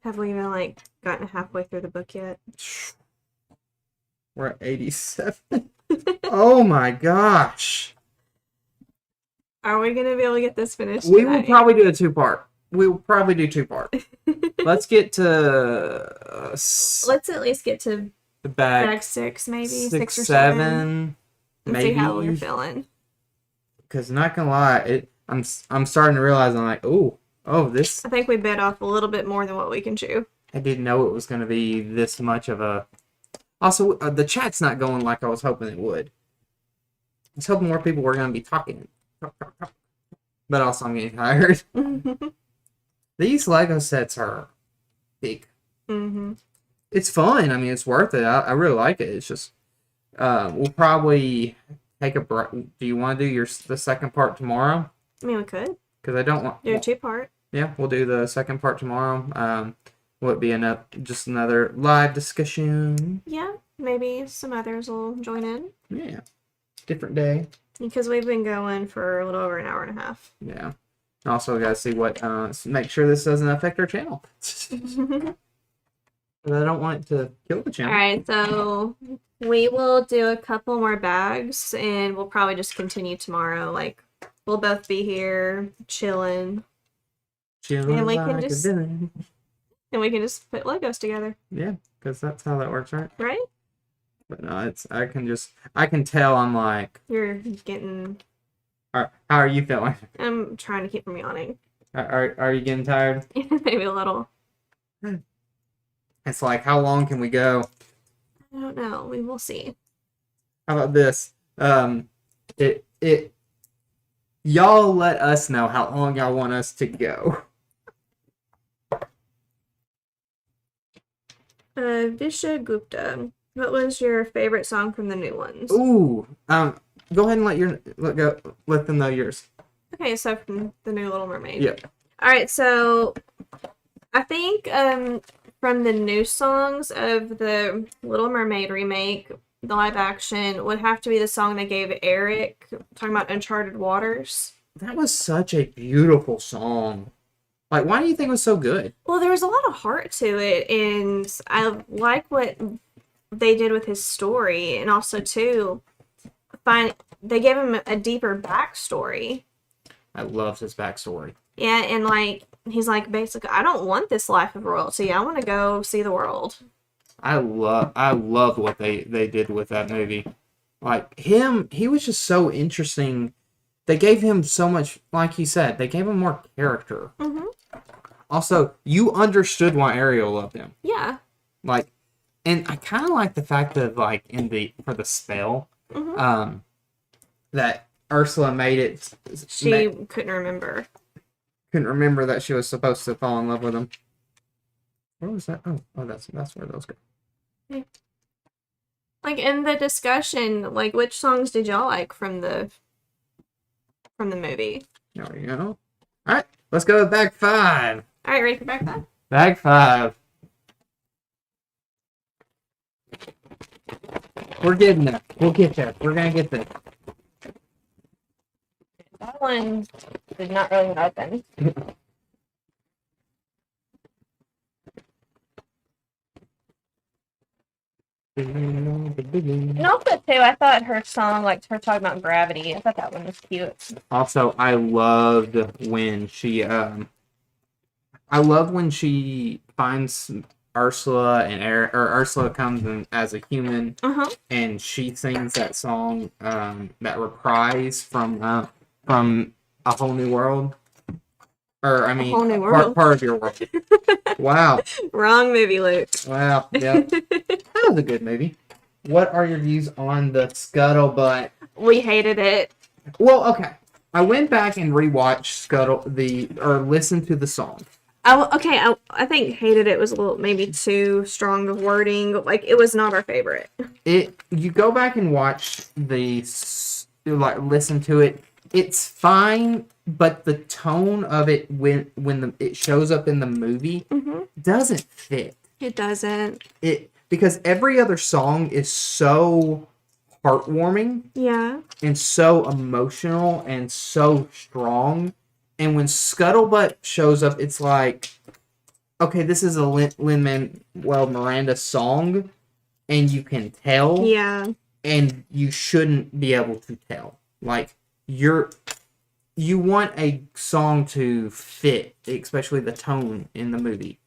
B: Have we even like gotten halfway through the book yet?
A: We're at 87. Oh my gosh.
B: Are we gonna be able to get this finished
A: We will
B: tonight?
A: probably do a 2-part. We will probably do 2-part. Let's get to
B: Let's at least get to
A: the bag
B: bag 6, maybe
A: 6
B: or
A: 7,
B: 7, and
A: maybe.
B: see how you're feeling.
A: Because not gonna lie, I'm starting to realize I'm like, oh, this.
B: I think we bit off a little bit more than what we can chew.
A: I didn't know it was gonna be this much of a. Also, the chat's not going like I was hoping it would. I was hoping more people were gonna be talking. But also, I'm getting tired. These Lego sets are big.
B: Mm-hmm.
A: It's fun. I mean, it's worth it. I really like it. It's just, we'll probably take a break. Do you want to do the second part tomorrow?
B: I mean, we could
A: Because I don't want.
B: do a 2-part.
A: Yeah, we'll do the second part tomorrow. Will it be just another live discussion?
B: Yeah, maybe some others will join in.
A: Yeah, different day.
B: Because we've been going for a little over an hour and a half.
A: Yeah. Also, we gotta see what. Make sure this doesn't affect our channel. But I don't want it to kill the channel.
B: Alright, so we will do a couple more bags and we'll probably just continue tomorrow. Like, we'll both be here chilling.
A: Chilling
B: And we
A: like
B: can
A: a
B: just-
A: villain.
B: And we can just put Legos together.
A: Yeah, because that's how that works, right?
B: Right?
A: But no, I can tell. I'm like,
B: You're getting...
A: how are you feeling?
B: I'm trying to keep from yawning.
A: Are you getting tired?
B: Maybe a little.
A: It's like, how long can we go?
B: I don't know. We will see.
A: How about this? Y'all let us know how long y'all want us to go.
B: Visha Gupta. What was your favorite song from the new ones?
A: Ooh, go ahead and let them know yours.
B: Okay, so from the new Little Mermaid.
A: Yeah.
B: Alright, so I think from the new songs of the Little Mermaid remake, the live action, would have to be the song they gave Eric, talking about Uncharted Waters.
A: That was such a beautiful song. Like, why do you think it was so good?
B: Well, there was a lot of heart to it, and I like what they did with his story, and also, too, they gave him a deeper backstory.
A: I loved his backstory.
B: Yeah, and, like, he's like, basically, I don't want this life of royalty. I want to go see the world.
A: I loved what they did with that movie. Like, he was just so interesting. They gave him so much, like you said, they gave him more character.
B: Mm-hmm.
A: Also, you understood why Ariel loved him.
B: Yeah.
A: Like, and I kind of like the fact that, like, for the spell,
B: Mm-hmm.
A: that Ursula made it.
B: She couldn't remember.
A: Couldn't remember that she was supposed to fall in love with him. Where was that? Oh, that's where those go.
B: Like, in the discussion, like, which songs did y'all like from the movie?
A: There we go. All right, let's go with bag 5.
B: All right, ready for back then?
A: Bag 5. We're getting there. We'll get there. We're gonna get there.
B: That one did not really open. And also, too, I thought her song, like her talking about gravity, I thought that one was cute.
A: Also, I loved when she finds Ursula and Ursula comes in as a human, and she sings that song, that reprise from A Whole New World, or I mean,
B: Whole New World.
A: part of your world. Wow,
B: Wrong movie, Luke.
A: wow, yeah, that was a good movie. What are your views on the Scuttlebutt?
B: We hated it.
A: Well, okay, I went back and rewatched listened to the song.
B: I think hated it was a little maybe too strong of wording. Like, it was not our favorite.
A: You go back and watch listen to it. It's fine, but the tone of it when it shows up in the movie doesn't fit.
B: It doesn't.
A: because every other song is so heartwarming
B: Yeah.
A: and so emotional and so strong. And when Scuttlebutt shows up, it's like, okay, this is a Lin-Manuel Miranda song, and you can tell,
B: Yeah.
A: and you shouldn't be able to tell. Like, you want a song to fit, especially the tone in the movie.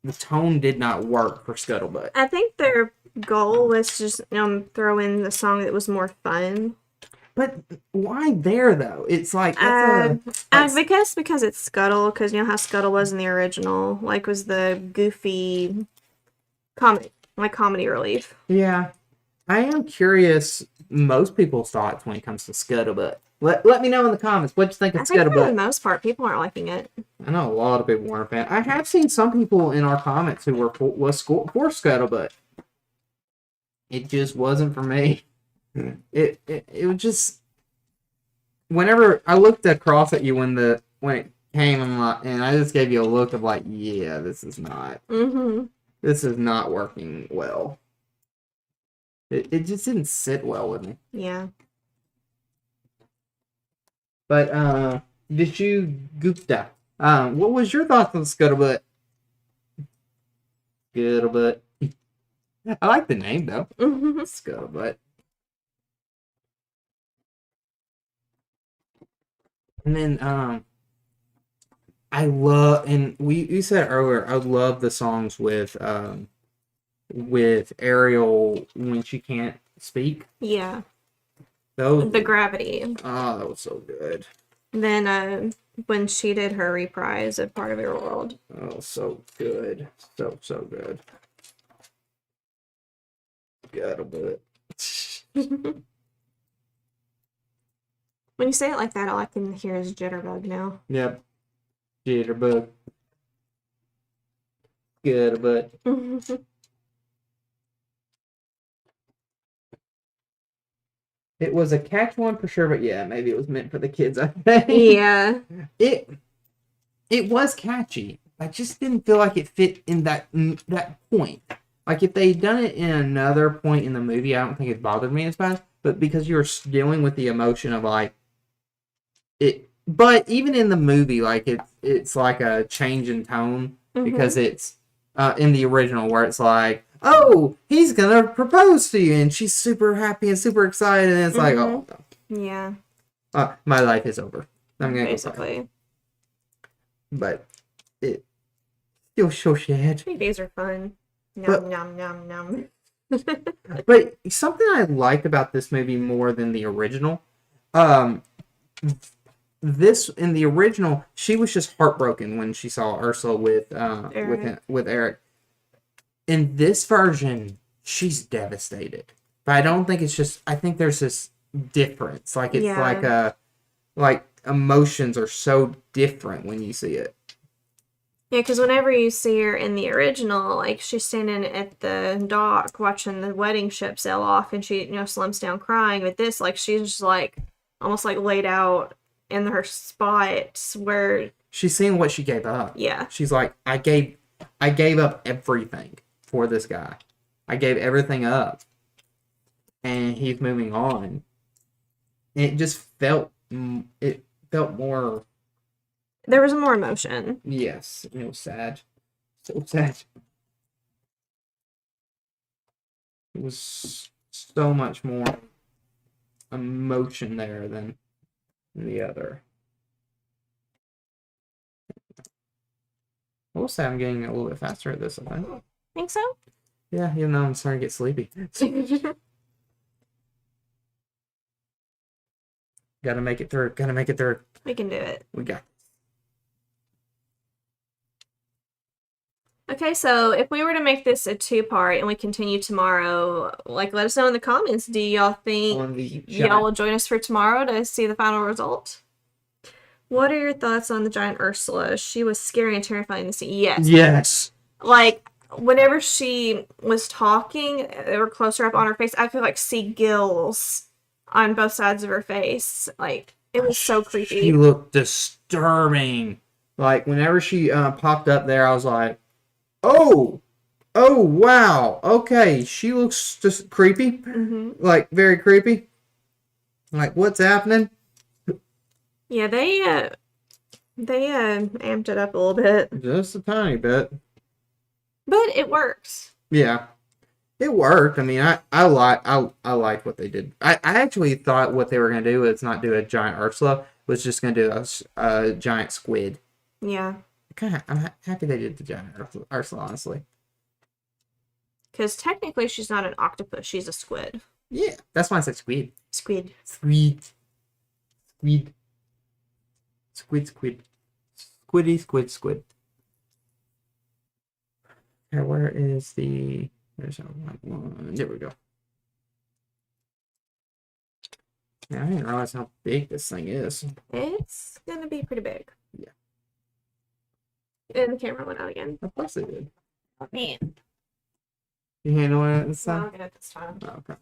A: The tone did not work for Scuttlebutt.
B: I think their goal was just throw in the song that was more fun.
A: But why there though? It's like that's
B: because it's Scuttle, because you know how Scuttle was in the original, like was the goofy comedy relief.
A: yeah. I am curious most people's thoughts when it comes to Scuttlebutt. Let me know in the comments what you think of
B: I think for the
A: Scuttlebutt.
B: most part, people aren't liking it.
A: I know a lot of people weren't a fan. I have seen some people in our comments who were for Scuttlebutt. It just wasn't for me. It was just whenever I looked across at you when it came, and I just gave you a look of like, yeah, this is not working well. It just didn't sit well with me.
B: Yeah.
A: But Vishu Gupta, what was your thoughts on Scuttlebutt? Scuttlebutt. I like the name though. Scuttlebutt. And then I love, and you said earlier, I love the songs with Ariel when she can't speak.
B: Yeah.
A: The
B: Gravity.
A: Oh, that was so good.
B: Then when she did her reprise of Part of Your World.
A: Oh, so good. So good. Got a bit.
B: When you say it like that, all I can hear is Jitterbug now.
A: Yep. Jitterbug. Got a bit. It was a catch one for sure, but yeah, maybe it was meant for the kids, I think.
B: Yeah.
A: It was catchy. I just didn't feel like it fit in that point. Like, if they'd done it in another point in the movie, I don't think it bothered me as bad. But because you're dealing with the emotion of, like, it... But even in the movie, like, it's like a change in tone. Because it's in the original where it's like, oh, he's gonna propose to you. And she's super happy and super excited. And it's like, oh, no.
B: Yeah.
A: My life is over. I'm gonna
B: Basically.
A: go but it still so sad.
B: These are fun. Nom, nom, nom, nom.
A: But something I liked about this movie more than the original, this in the original, she was just heartbroken when she saw Ursula with Eric. In this version, she's devastated. But I don't think it's just. I think there's this difference. Like it's like emotions are so different when you see it.
B: Yeah, because whenever you see her in the original, like, she's standing at the dock watching the wedding ship sail off, and she, slumps down crying. With this, like, she's just, like, almost, like, laid out in her spot where...
A: She's seeing what she gave up.
B: Yeah.
A: She's like, I gave up everything for this guy. I gave everything up. And he's moving on. And it just felt... It felt more...
B: There was more emotion.
A: Yes, it was sad. So sad. It was so much more emotion there than the other. I will say I'm getting a little bit faster at this, I think.
B: Think so?
A: Yeah, even though I'm starting to get sleepy. Gotta make it through.
B: We can do it.
A: We got.
B: Okay, so if we were to make this a 2-part and we continue tomorrow, like, let us know in the comments. Do y'all think y'all will join us for tomorrow to see the final result? What are your thoughts on the giant Ursula? She was scary and terrifying to see. Yes.
A: Yes.
B: Like, whenever she was talking, they were closer up on her face, I could, like, see gills on both sides of her face. Like, it was so creepy.
A: She looked disturbing. Like, whenever she popped up there, I was like, oh, Oh, wow. Okay, she looks just creepy.
B: Mm-hmm.
A: Like, very creepy. Like, what's happening?
B: Yeah, they amped it up a little bit,
A: Just a tiny bit.
B: but it works.
A: Yeah. It worked. I mean, I like what they did. I actually thought what they were gonna do is not do a giant Ursula, was just gonna do a giant squid.
B: Yeah,
A: I'm happy they did the giant Ursula, honestly.
B: because technically she's not an octopus; she's a squid.
A: Yeah, that's why I said squid.
B: Squid.
A: Squid. Squid. Squid. Squid. Squiddy. Squid. Squid. Okay, where is the? There's one. There we go. Yeah, I didn't realize how big this thing is.
B: It's gonna be pretty big.
A: Yeah.
B: And the camera went out again.
A: Of course it did.
B: Oh, man.
A: You handling it this
B: Well, I'll
A: time?
B: get it this time.
A: Oh, okay.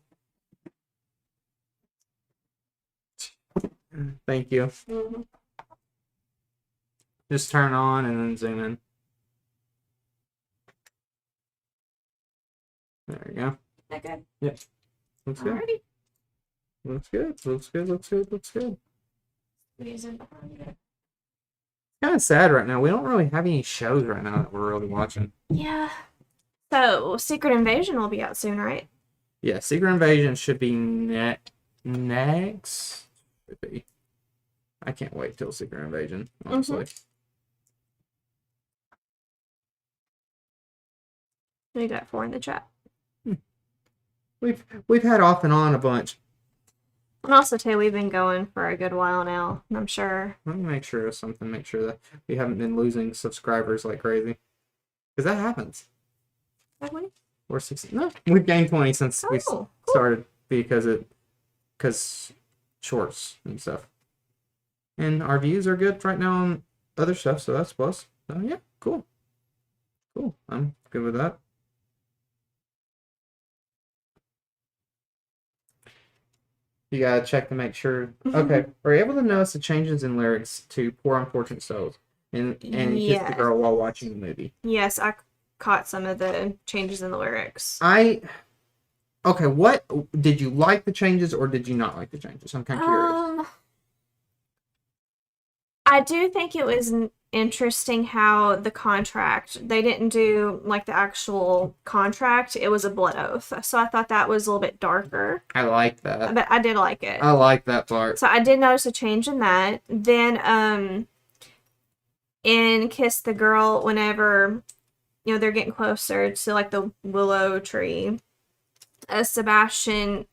A: Thank you.
B: Mm-hmm.
A: Just turn on and then zoom in. There you go.
B: That good?
A: Yeah. Looks good.
B: Alrighty.
A: Looks good. Looks good. Looks good. Looks good.
B: Squeeze in behind it.
A: Kind of sad right now. We don't really have any shows right now that we're really watching.
B: Yeah. So, Secret Invasion will be out soon, right?
A: Yeah, Secret Invasion should be next. Should be. I can't wait till Secret Invasion, honestly.
B: We got 4 in the chat.
A: We've had off and on a bunch.
B: And also, too, we've been going for a good while now, I'm sure.
A: Let me make sure of something. Make sure that we haven't been losing subscribers like crazy, because that happens.
B: Have we?
A: We're 60. No, we've gained 20 since we
B: Cool.
A: started because shorts and stuff. And our views are good right now on other stuff, so that's plus. So yeah, cool. Cool. I'm good with that. You gotta check to make sure. Okay, we're able to notice the changes in lyrics to "Poor Unfortunate Souls" and kiss the
B: Yes.
A: girl while watching the movie.
B: Yes, I caught some of the changes in the lyrics.
A: Okay, what did you like the changes or did you not like the changes? I'm kind of curious.
B: I do think it was interesting how the contract, they didn't do like the actual contract, it was a blood oath. So I thought that was a little bit darker.
A: I like that.
B: But I did like it.
A: I like that part.
B: So I did notice a change in that. Then in Kiss the Girl, whenever they're getting closer to like the willow tree, Sebastian,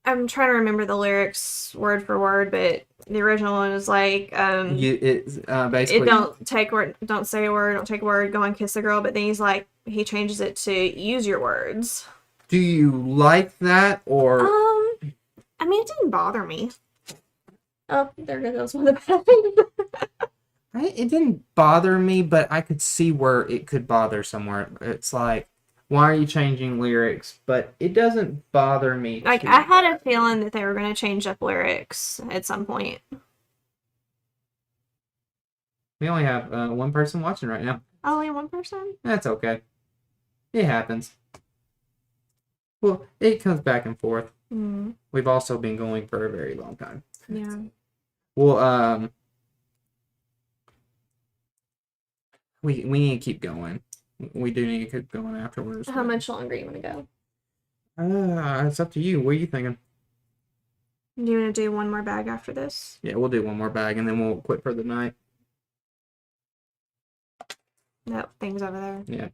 B: I'm trying to remember the lyrics word for word, but the original one is like,
A: basically,
B: don't say a word, don't take a word, go and kiss the girl. But then he changes it to use your words.
A: Do you like that or?
B: I mean, it didn't bother me. Oh, there goes one of the
A: It didn't bother me, but I could see where it could bother somewhere. It's like, why are you changing lyrics? But it doesn't bother me.
B: Like, I had a feeling that they were going to change up lyrics at some point.
A: We only have one person watching right now.
B: Only one person?
A: That's okay. It happens. Well, it comes back and forth.
B: Mm.
A: We've also been going for a very long time.
B: Yeah.
A: Well, we need to keep going. We do need to keep going afterwards.
B: How much longer you want to go?
A: It's up to you. What are you thinking?
B: Do you want to do one more bag after this?
A: Yeah, we'll do one more bag and then we'll quit for the night.
B: That thing's over there.
A: Yeah.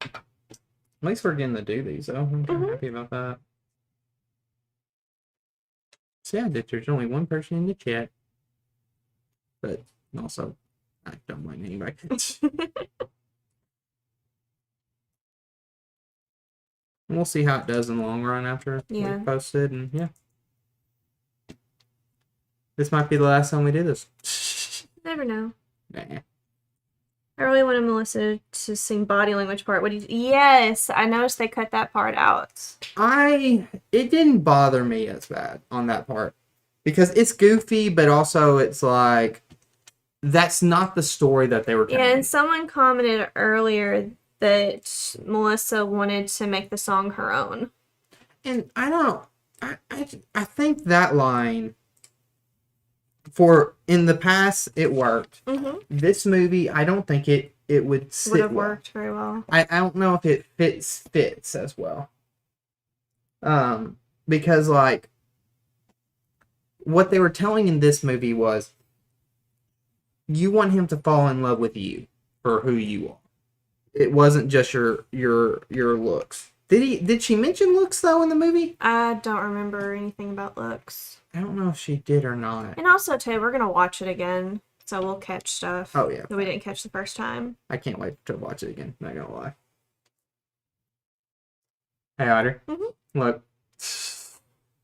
A: At least we're getting to do these, though. I'm kind of happy about that. Sad that there's only one person in the chat. But also, I don't mind anybody. And we'll see how it does in the long run after we post it, and yeah. This might be the last time we do this.
B: Never know.
A: Nah.
B: I really wanted Melissa to sing body language part. What do you? Yes, I noticed they cut that part out.
A: It didn't bother me as bad on that part because it's goofy, but also it's like that's not the story that they were telling.
B: Yeah, and someone commented earlier that Melissa wanted to make the song her own.
A: And I think that line for in the past it worked.
B: Mm-hmm.
A: This movie, I don't think it would sit
B: Would have
A: well.
B: worked very well.
A: I don't know if it fits as well. Because like what they were telling in this movie was you want him to fall in love with you for who you are. It wasn't just your looks. Did she mention looks though in the movie?
B: I don't remember anything about looks.
A: I don't know if she did or not.
B: And also too, we're gonna watch it again, so we'll catch stuff.
A: Oh yeah.
B: That we didn't catch the first time.
A: I can't wait to watch it again. Not gonna lie. Hey Otter.
B: Mm-hmm.
A: Look.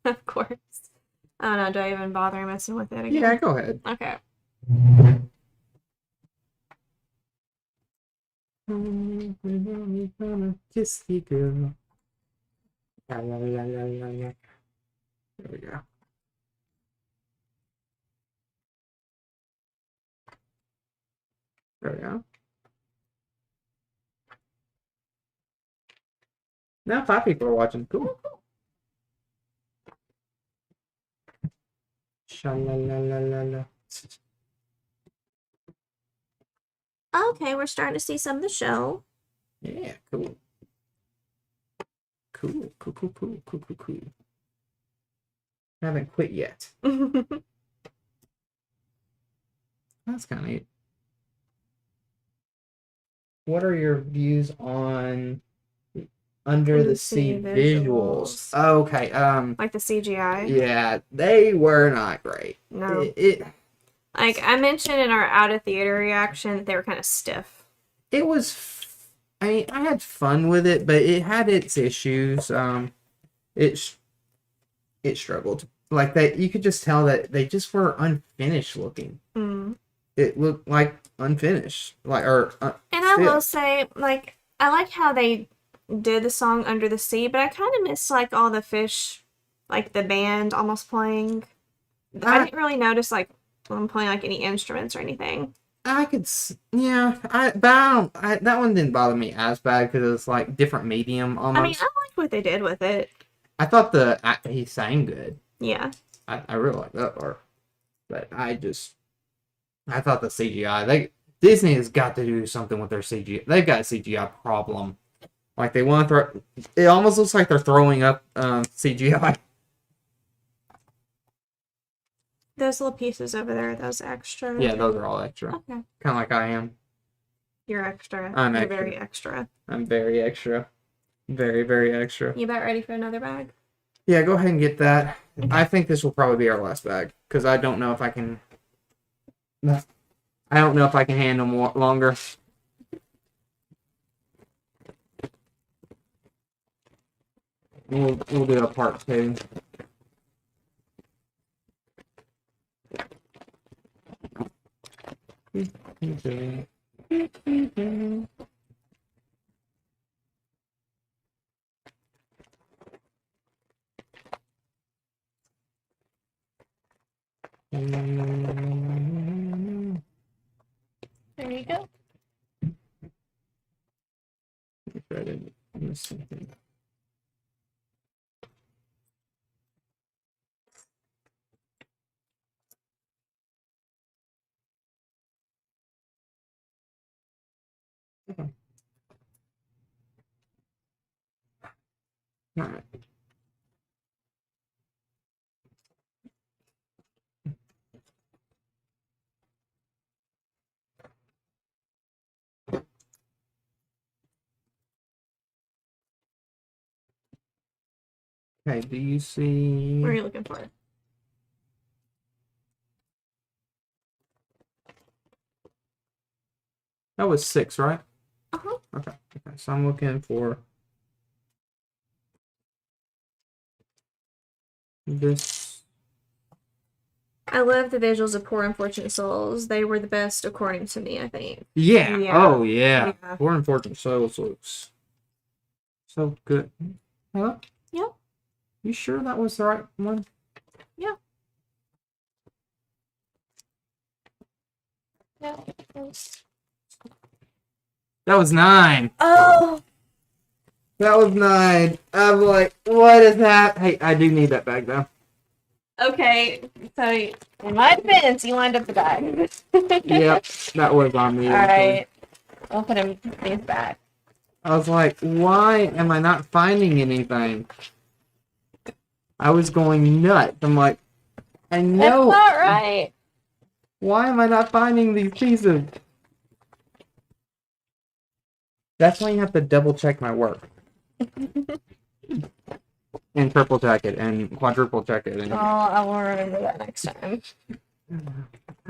B: Of course. I don't know. Do I even bother messing with it again?
A: Yeah, go ahead.
B: Okay.
A: Kiss you, girl. Yeah. There we go. There we go. Now 5 people are watching. Cool. Sha-la-la-la-la-la.
B: Okay, we're starting to see some of the show.
A: Yeah, cool. Cool. I haven't quit yet. That's kind of neat. What are your views on Under the Sea visuals? Okay,
B: like the CGI.
A: yeah, they were not great.
B: No.
A: Like
B: I mentioned in our out of theater reaction that they were kind of stiff.
A: It was. I mean, I had fun with it, but it had its issues. It struggled. Like that, you could just tell that they just were unfinished looking.
B: Mm.
A: It looked like unfinished, like
B: and I will say, like, I like how they did the song Under the Sea, but I kind of miss like all the fish, like the band almost playing. I didn't really notice like them playing like any instruments or anything.
A: I could, yeah, that one didn't bother me as bad because it's like different medium almost.
B: I mean, I liked what they did with it.
A: I thought he sang good.
B: Yeah.
A: I really like that part, but I thought the CGI, Disney has got to do something with their CGI. They've got a CGI problem. Like they want to throw, it almost looks like they're throwing up CGI.
B: Those little pieces over there, those extra.
A: Yeah, those are all extra.
B: Okay.
A: Kind of like I am.
B: You're extra.
A: I'm
B: You're
A: extra.
B: very extra.
A: I'm very extra. Very, very extra.
B: You about ready for another bag?
A: Yeah, go ahead and get that. I think this will probably be our last bag because I don't know if I can. I don't know if I can handle more longer. We'll do a part 2.
B: There you go.
A: Okay. All right. Okay, do you see...
B: What are you looking for?
A: That was 6, right?
B: Uh-huh.
A: Okay, so I'm looking for this.
B: I love the visuals of Poor Unfortunate Souls. They were the best according to me, I think.
A: Yeah.
B: Yeah.
A: Oh, yeah.
B: Yeah.
A: Poor Unfortunate Souls looks so good. Hello?
B: Yep.
A: You sure that was the right one?
B: Yeah.
A: That was 9.
B: Oh!
A: That was 9. I'm like, what is that? Hey, I do need that bag though.
B: Okay, so in my defense, you lined up the bag.
A: Yep, that was on me.
B: Alright. I'll put him these back.
A: I was like, why am I not finding anything? I was going nuts. I'm like, I know.
B: That's not right.
A: Why am I not finding these pieces? That's why you have to double check my work. And triple check it and quadruple check it. And...
B: Oh, I will remember that next time.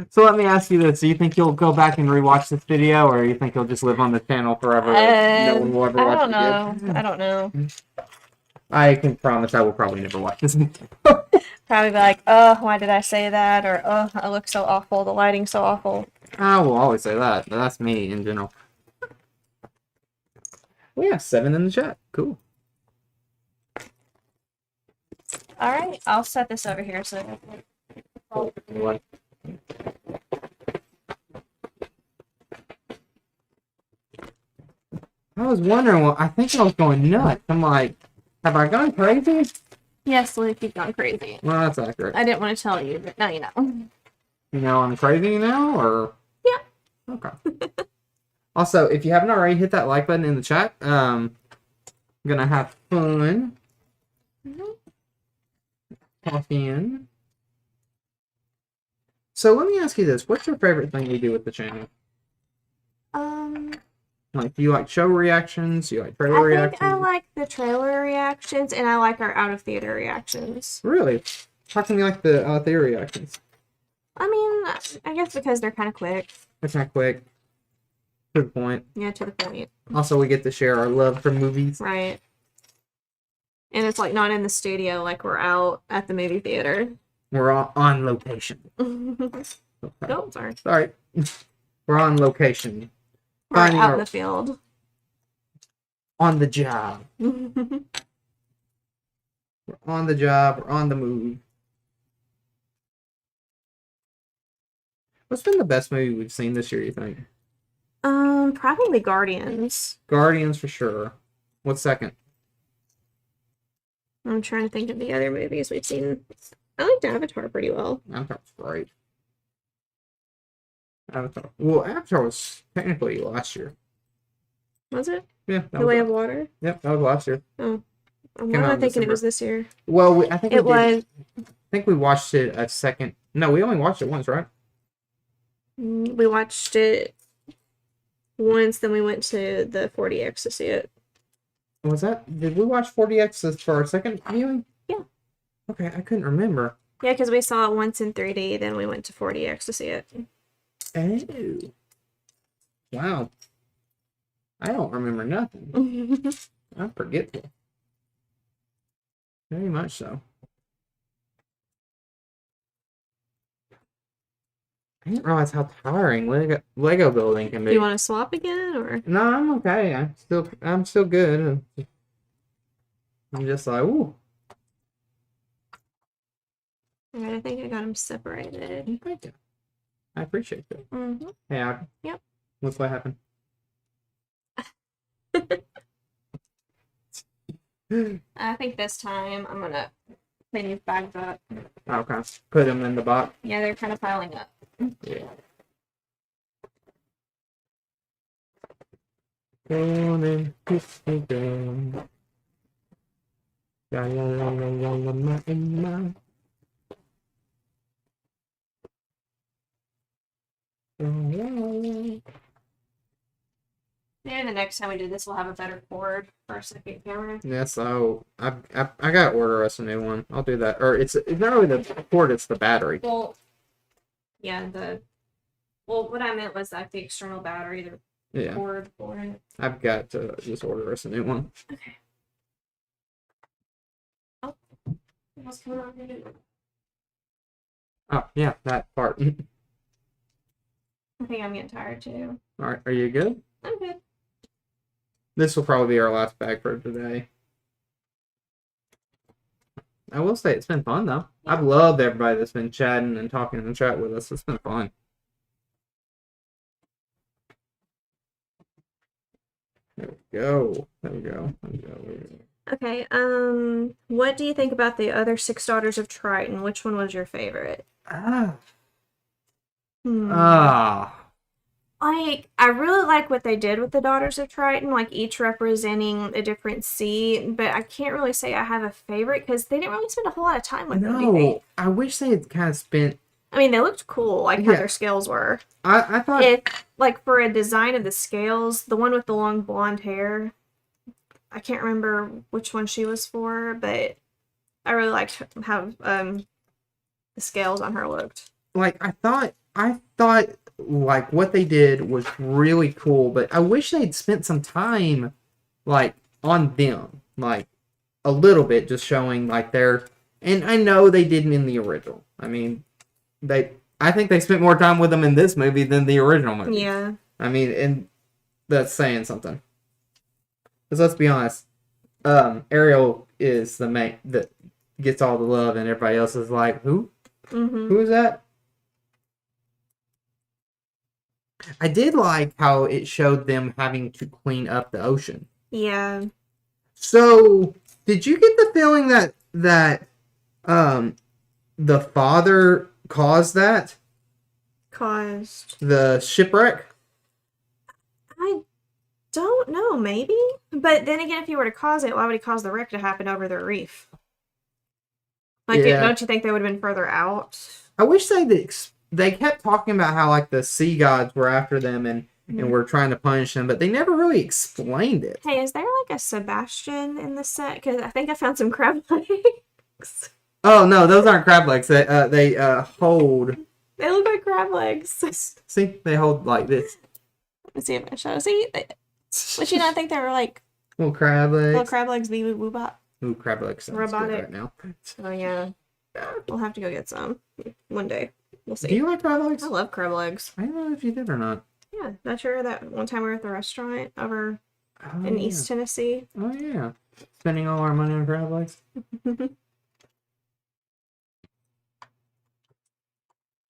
A: So let me ask you this: do you think you'll go back and rewatch this video, or you think you'll just live on the channel forever? No one will ever watch it again?
B: I don't know.
A: I can promise I will probably never watch this video.
B: Probably be like, oh, why did I say that? Or, oh, I look so awful. The lighting's so awful.
A: I will always say that. That's me in general. We have 7 in the chat. Cool.
B: Alright, I'll set this over here so...
A: Oh, what? I was wondering, well, I think I was going nuts. I'm like, have I gone crazy?
B: Yes, Luke, you've gone crazy.
A: Well, that's accurate.
B: I didn't want to tell you, but now you know.
A: You know I'm crazy now, or?
B: Yeah.
A: Okay. Also, if you haven't already, hit that like button in the chat. I'm gonna have fun. Talking. So let me ask you this: what's your favorite thing you do with the channel? Like, do you like show reactions? Do you like trailer reactions?
B: I like the trailer reactions, and I like our out of theater reactions.
A: Really? How come you like the theater reactions?
B: I mean, I guess because they're kind of quick.
A: It's not quick. To the point.
B: Yeah, to the point.
A: Also, we get to share our love for movies.
B: Right. And it's like not in the studio, like we're out at the movie theater.
A: We're on location.
B: Oh, sorry.
A: Sorry. We're on location.
B: We're out in the field.
A: On the job. We're on the job. We're on the move. What's been the best movie we've seen this year, you think?
B: Probably Guardians.
A: Guardians for sure. What's second?
B: I'm trying to think of the other movies we've seen. I liked Avatar pretty well.
A: Avatar's great. Avatar. Well, Avatar was technically last year.
B: Was it?
A: Yeah.
B: The Way of Water?
A: Yep, that was last year.
B: Oh. Why am I thinking it was this year?
A: Well, I think
B: it was.
A: I think we watched it a second. No, we only watched it once, right?
B: We watched it once, then we went to the 4DX to see it.
A: Was that? Did we watch 4DX for our second viewing?
B: Yeah.
A: Okay, I couldn't remember.
B: Yeah, because we saw it once in 3D, then we went to 4DX to see it.
A: Oh. Wow. I don't remember nothing. I'm forgetful. Very much so. I didn't realize how tiring Lego building can be.
B: You want to swap again, or?
A: No, I'm okay. I'm still good. I'm just like, ooh.
B: Alright, I think I got them separated.
A: Thank you. I appreciate that.
B: Mm-hmm.
A: Hey,
B: Yep.
A: What's what happened?
B: I think this time I'm gonna clean these bags up.
A: Okay. Put them in the box.
B: Yeah, they're kind of piling up.
A: Yeah. Golden Christmas girl. La la la la la la ma.
B: Maybe the next time we do this, we'll have a better cord for our second camera.
A: Yeah, so I gotta order us a new one. I'll do that. Or it's not really the cord; it's the battery.
B: Well, yeah, what I meant was like the external battery, the cord for it.
A: I've got to just order us a new one.
B: Okay. Oh, what's going on here?
A: Oh yeah, that part.
B: I think I'm getting tired too.
A: All right, are you good?
B: I'm good.
A: This will probably be our last bag for today. I will say it's been fun though. I've loved everybody that's been chatting and talking in the chat with us. It's been fun. There we go. There we go. There we go. There we go.
B: Okay, what do you think about the other six daughters of Triton? Which one was your favorite?
A: Ah.
B: Hmm.
A: Ah.
B: Like, I really like what they did with the Daughters of Triton, like each representing a different sea, but I can't really say I have a favorite because they didn't really spend a whole lot of time with them, do you
A: No,
B: think?
A: I wish they had kind of spent.
B: I mean, they looked cool, like how
A: Yeah.
B: their scales were.
A: I thought.
B: If, like, for a design of the scales, the one with the long blonde hair, I can't remember which one she was for, but I really liked how the scales on her looked.
A: Like I thought like what they did was really cool, but I wish they'd spent some time like on them, like a little bit, just showing like their. And I know they didn't in the original. I mean, I think they spent more time with them in this movie than the original movie.
B: Yeah.
A: I mean, and that's saying something. Because let's be honest, Ariel is the main that gets all the love, and everybody else is like, who?
B: Mm-hmm.
A: Who is that? I did like how it showed them having to clean up the ocean.
B: Yeah.
A: So, did you get the feeling that the father caused that?
B: Caused.
A: The shipwreck?
B: I don't know, maybe? But then again, if he were to cause it, why would he cause the wreck to happen over the reef? Like,
A: Yeah.
B: don't you think they would have been further out?
A: I wish they kept talking about how like the sea gods were after them and were trying to punish them, but they never really explained it.
B: Hey, is there like a Sebastian in the set? Because I think I found some crab legs.
A: Oh no, those aren't crab legs. They hold.
B: They look like crab legs.
A: See, they hold like this.
B: Let me see if I show. See, but you not think they were like
A: Little crab legs.
B: little crab legs? Be woo bop.
A: Ooh, crab legs sounds
B: Robotic.
A: good right now.
B: Oh yeah, we'll have to go get some one day. We'll see.
A: Do you like crab legs?
B: I love crab legs.
A: I don't know if you did or not.
B: Yeah, not sure that one time we were at the restaurant over
A: Oh,
B: in
A: yeah.
B: East Tennessee.
A: Oh yeah, spending all our money on crab legs.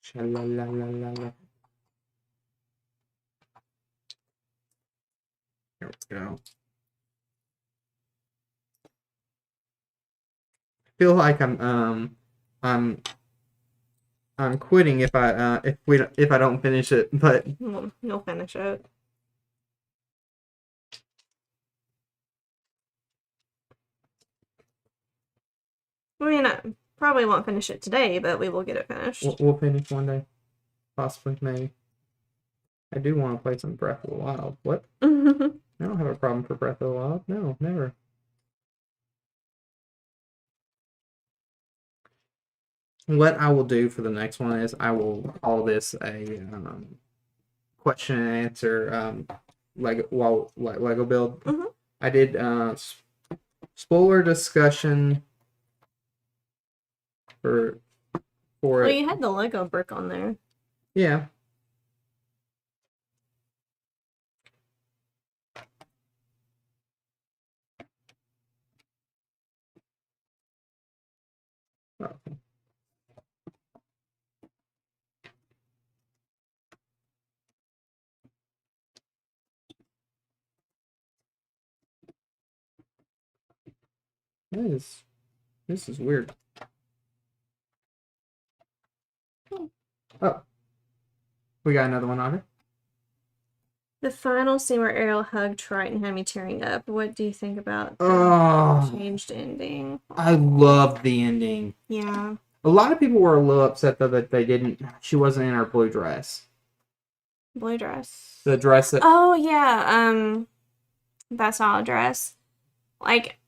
A: Sha-la-la-la-la-la. There we go. I feel like I'm quitting if I don't finish it, but
B: You'll finish it. I mean, I probably won't finish it today, but we will get it finished.
A: we'll finish one day, possibly, maybe. I do want to play some Breath of the Wild. What? I don't have a problem for Breath of the Wild. No, never. What I will do for the next one is I will call this a question and answer Lego build.
B: Mhm.
A: I did spoiler discussion for
B: Well,
A: it.
B: you had the Lego brick on there.
A: Yeah. Okay. This is weird. Oh. We got another one on here.
B: The final scene where Ariel hugged Triton had me tearing up. What do you think about the
A: Oh,
B: changed ending?
A: I love the ending.
B: Yeah.
A: A lot of people were a little upset though that she wasn't in her blue dress.
B: Blue dress.
A: The dress that
B: Oh, yeah. That style of dress. Like,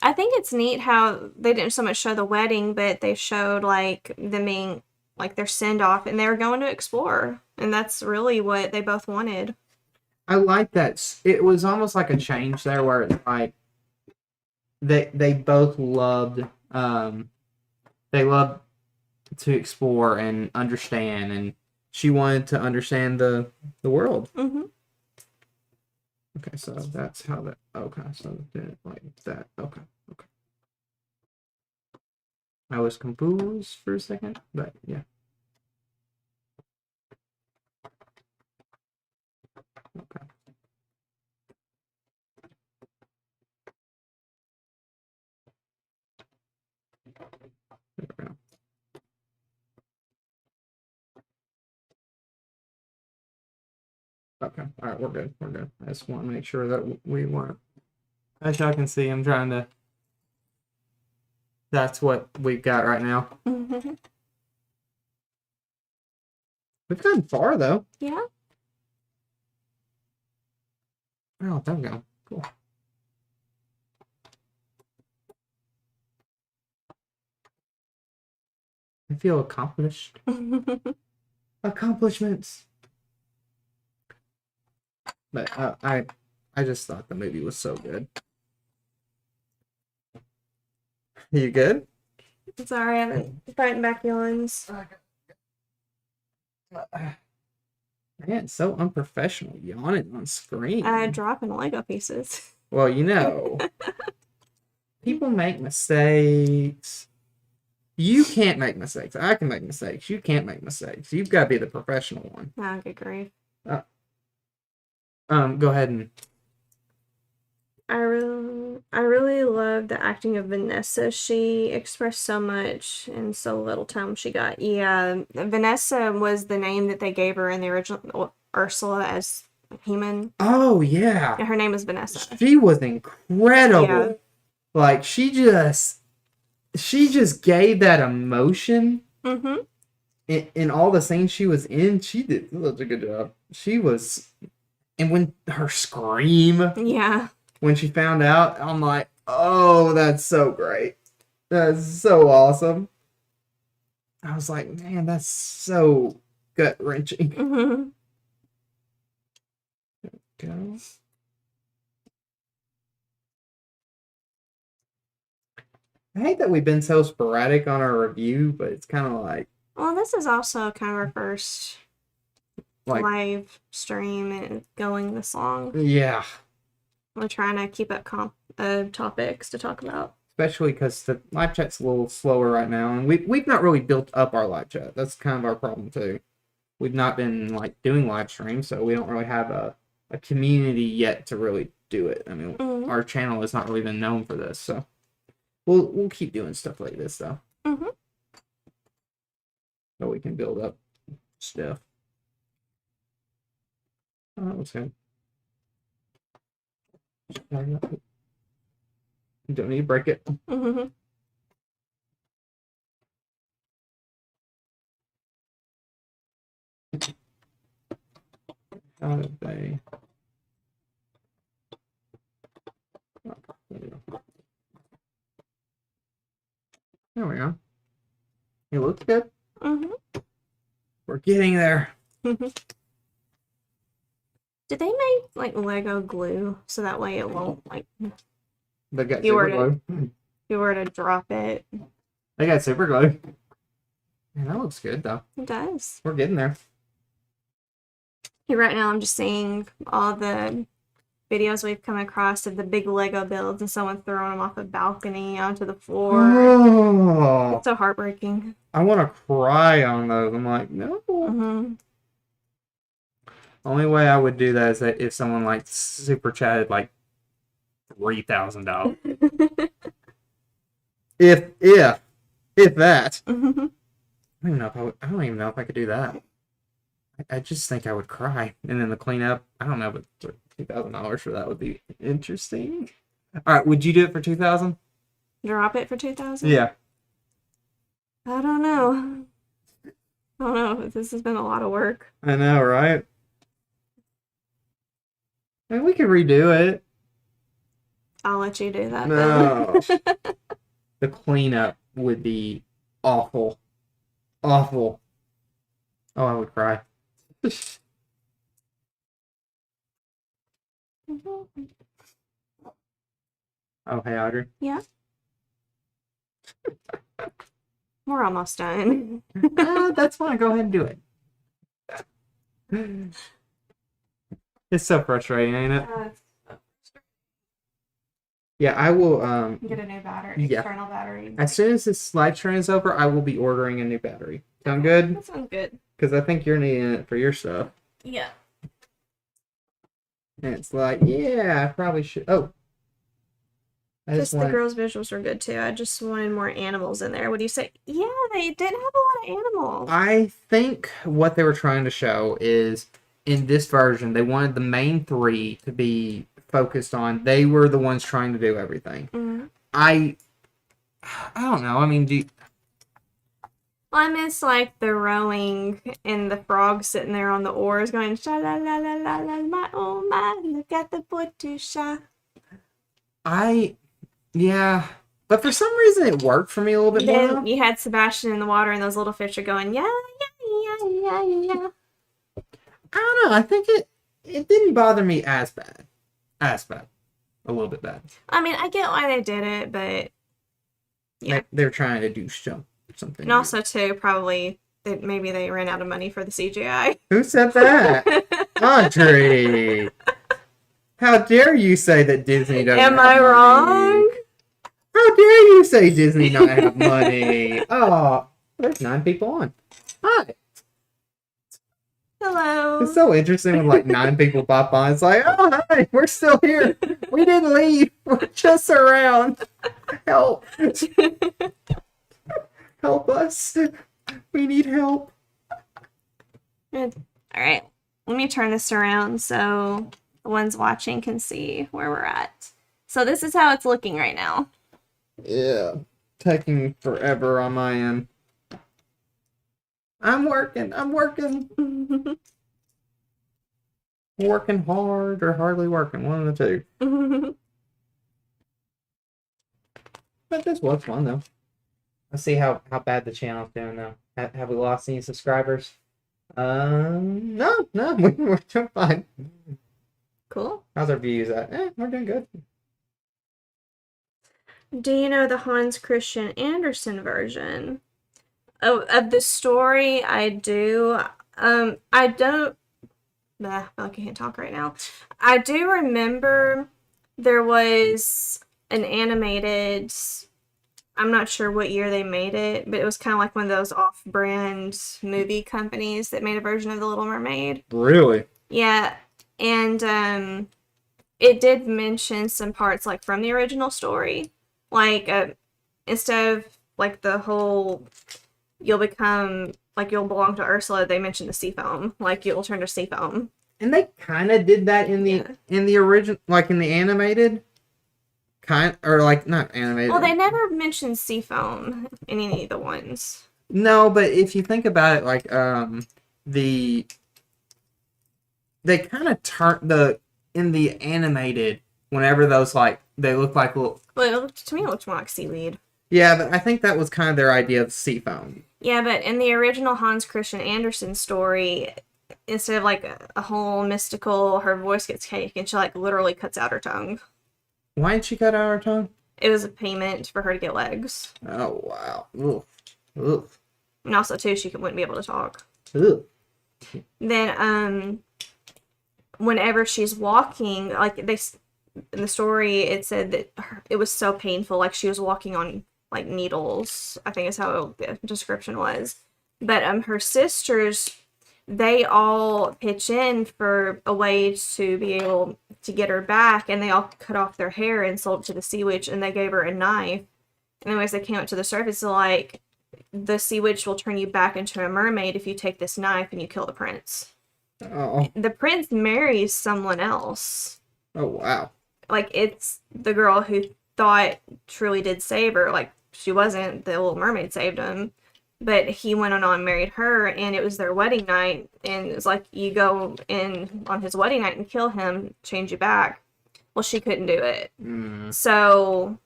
B: I think it's neat how they didn't so much show the wedding, but they showed, like, them being, like, their send-off, and they were going to explore. And that's really what they both wanted.
A: I like that. It was almost like a change there where it's like they both loved they loved to explore and understand, and she wanted to understand the world.
B: Mm-hmm.
A: Okay, so that's how that. Okay, so like that. Okay. I was confused for a second, but yeah. Okay. Okay. All right, we're good. We're good. I just want to make sure that we weren't. As y'all can see, I'm trying to. That's what we've got right now.
B: Mm-hmm.
A: We've gotten far though.
B: Yeah.
A: Oh, there we go. Cool. I feel accomplished. Accomplishments. But I just thought the movie was so good. You good?
B: Sorry, I've been fighting back yawns.
A: Man, it's so unprofessional yawning on screen.
B: Dropping Lego pieces.
A: Well, you know, people make mistakes. You can't make mistakes. I can make mistakes. You can't make mistakes. You've got to be the professional one.
B: Oh, good grief.
A: Go ahead and.
B: I really love the acting of Vanessa. She expressed so much in so little time she got. Yeah, Vanessa was the name that they gave her in the original Ursula as human.
A: Oh yeah.
B: Yeah, her name was Vanessa.
A: She was incredible.
B: Yeah.
A: Like she just gave that emotion.
B: Mm-hmm.
A: In all the scenes she was in, she did such a good job. She was, and when her scream.
B: Yeah.
A: When she found out, I'm like, oh, that's so great. That's so awesome. I was like, man, that's so gut-wrenching.
B: Mm-hmm.
A: Go. I hate that we've been so sporadic on our review, but it's kind of like...
B: Well, this is also kind of our first
A: like
B: live stream and going this long.
A: Yeah.
B: We're trying to keep up topics to talk about.
A: Especially because the live chat's a little slower right now, and we've not really built up our live chat. That's kind of our problem too. We've not been like doing live streams, so we don't really have a community yet to really do it. I mean, our channel has not really been known for this, so we'll keep doing stuff like this though.
B: Mm-hmm.
A: So we can build up stuff. Oh, that was good. You don't need to break it.
B: Mm-hmm.
A: How did they? Oh, there we go. It looks good.
B: Mm-hmm.
A: We're getting there.
B: Mm-hmm. Did they make like Lego glue so that way it won't like
A: They got
B: You
A: super
B: were
A: glue.
B: if you were to drop it?
A: They got super glue. Man, that looks good though.
B: It does.
A: We're getting there.
B: Here right now I'm just seeing all the videos we've come across of the big Lego builds and someone throwing them off a balcony onto the floor.
A: Oh,
B: It's so heartbreaking.
A: I want to cry on those. I'm like, no.
B: Mm-hmm.
A: Only way I would do that is that if someone like super chatted like $3,000. if that.
B: Mm-hmm.
A: I don't even know if I could do that. I just think I would cry. And then the cleanup, I don't know, but $2,000 for that would be interesting. All right, would you do it for $2,000?
B: Drop it for 2,000?
A: Yeah.
B: I don't know. I don't know. This has been a lot of work.
A: I know, right? I mean, we could redo it.
B: I'll let you do that.
A: No. The cleanup would be awful. Awful. Oh, I would cry. Oh, hey, Audrey.
B: Yeah. We're almost done.
A: That's fine. Go ahead and do it. It's so frustrating, ain't it? Yeah, I will.
B: Get a new battery.
A: Yeah.
B: External battery.
A: As soon as this live stream is over, I will be ordering a new battery. Sound good?
B: That sounds good.
A: Because I think you're needing it for your stuff.
B: Yeah.
A: And it's like, yeah, I probably should. Oh. I
B: Just
A: just want.
B: the girls' visuals are good too. I just wanted more animals in there. What do you say? Yeah, they didn't have a lot of animals.
A: I think what they were trying to show is in this version, they wanted the main three to be focused on. They were the ones trying to do everything.
B: Mm-hmm.
A: I don't know. I mean,
B: Well, I miss like the rowing and the frog sitting there on the oars going sha la la la la la my oh my look at the boy to sha.
A: Yeah, but for some reason it worked for me a little bit more.
B: Then you had Sebastian in the water and those little fish are going yeah yeah yeah yeah yeah.
A: I don't know. I think it didn't bother me as bad. A little bit bad.
B: I mean, I get why they did it, but yeah,
A: they're trying to do something.
B: And also too, probably that maybe they ran out of money for the CGI.
A: Who said that? Audrey! How dare you say that Disney doesn't
B: Am
A: have
B: I
A: money?
B: wrong?
A: How dare you say Disney not have money? Oh, there's 9 people on. Hi.
B: Hello.
A: It's so interesting when like 9 people pop on. It's like, oh hi, we're still here. We didn't leave. We're just around. Help. Help us. We need help.
B: Good. All right. Let me turn this around so the ones watching can see where we're at. So this is how it's looking right now.
A: Yeah. Taking forever on my end. I'm working. Working hard or hardly working. One of the two. But this was fun though. Let's see how bad the channel's doing now. Have we lost any subscribers? No, we're doing fine.
B: Cool.
A: How's our views at? We're doing good.
B: Do you know the Hans Christian Andersen version of the story? I do. I don't. I feel like I can't talk right now. I do remember there was an animated. I'm not sure what year they made it, but it was kind of like one of those off-brand movie companies that made a version of The Little Mermaid.
A: Really?
B: Yeah, and it did mention some parts like from the original story, like instead of like the whole you'll become like you'll belong to Ursula, they mentioned the sea foam, like you'll turn to sea foam.
A: And they kind of did that in the original, like in the animated. Or like not animated.
B: Well, they never mentioned sea foam in any of the ones.
A: No, but if you think about it, like they kind of turn in the animated whenever those like they look like little.
B: Well, to me, it looks more like seaweed.
A: Yeah, but I think that was kind of their idea of sea foam.
B: Yeah, but in the original Hans Christian Andersen story, instead of like a whole mystical, her voice gets cake and she like literally cuts out her tongue.
A: Why did she cut out her tongue?
B: It was a payment for her to get legs.
A: Oh, wow. Oof. Oof.
B: And also, too, she wouldn't be able to talk.
A: Oof.
B: Then, whenever she's walking, like, in the story, it said that it was so painful, like, she was walking on, like, needles, I think is how the description was. But, her sisters, they all pitch in for a way to be able to get her back, and they all cut off their hair and sold it to the sea witch, and they gave her a knife. And anyways, they came up to the surface, so like, the sea witch will turn you back into a mermaid if you take this knife and you kill the prince.
A: Oh.
B: The prince marries someone else.
A: Oh, wow.
B: Like, it's the girl who thought truly did save her. Like, she wasn't. The Little Mermaid saved him. But he went on and married her, and it was their wedding night, and it was like, you go in on his wedding night and kill him, change you back. Well, she couldn't do it. So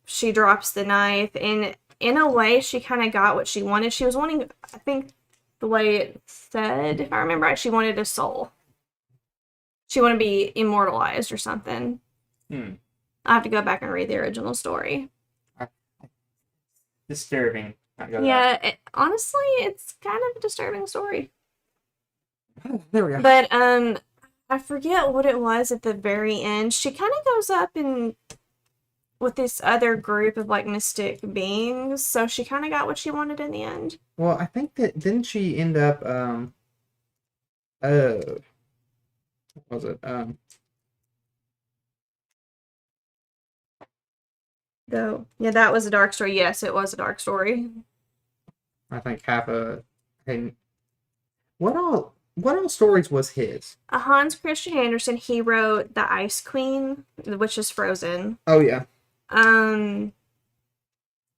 B: she drops the knife, and in a way, she kind of got what she wanted. She was wanting, I think the way it said, if I remember right, she wanted a soul. She wanted to be immortalized or something. I have to go back and read the original story.
A: Disturbing.
B: Yeah, honestly, it's kind of a disturbing story.
A: There we go.
B: But I forget what it was at the very end. She kind of goes up and with this other group of like mystic beings, so she kind of got what she wanted in the end.
A: Well, I think that didn't she end up what was it?
B: Though, yeah, that was a dark story. Yes, it was a dark story.
A: I think half a. Hey, what all? what else stories was his?
B: Hans Christian Andersen, he wrote The Ice Queen, which is Frozen.
A: Oh yeah.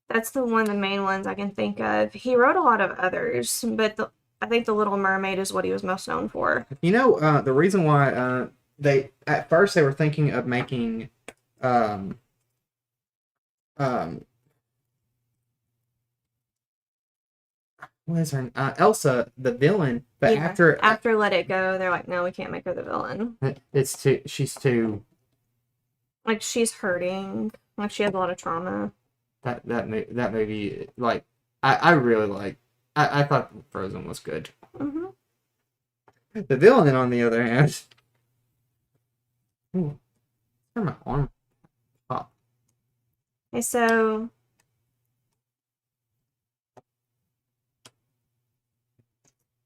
B: That's the one of the main ones I can think of. He wrote a lot of others, but I think The Little Mermaid is what he was most known for.
A: You know, the reason why they at first they were thinking of making um what is her Elsa the villain, but
B: Yeah, after Let It Go, they're like, no, we can't make her the villain.
A: she's too
B: Like, she's hurting. Like, she has a lot of trauma.
A: that movie, like I really like. I thought Frozen was good.
B: Mm-hmm.
A: The villain, on the other hand, ooh, where's my arm? Pop.
B: Okay, so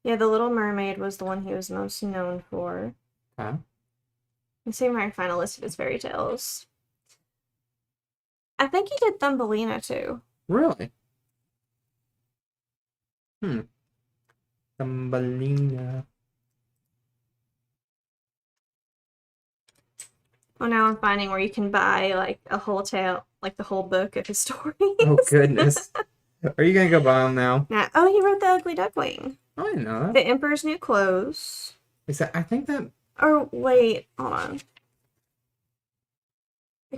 B: yeah, The Little Mermaid was the one he was most known for.
A: Okay.
B: Let's see if I can find a list of his fairy tales. I think he did Thumbelina too.
A: Really? Thumbelina.
B: Oh, now I'm finding where you can buy like a whole tale, like the whole book of his stories.
A: Oh goodness. Are you gonna go buy them now?
B: Oh, he wrote The Ugly Duckling.
A: I didn't know that.
B: The Emperor's New Clothes.
A: Is that? I think that.
B: Or wait, hold on.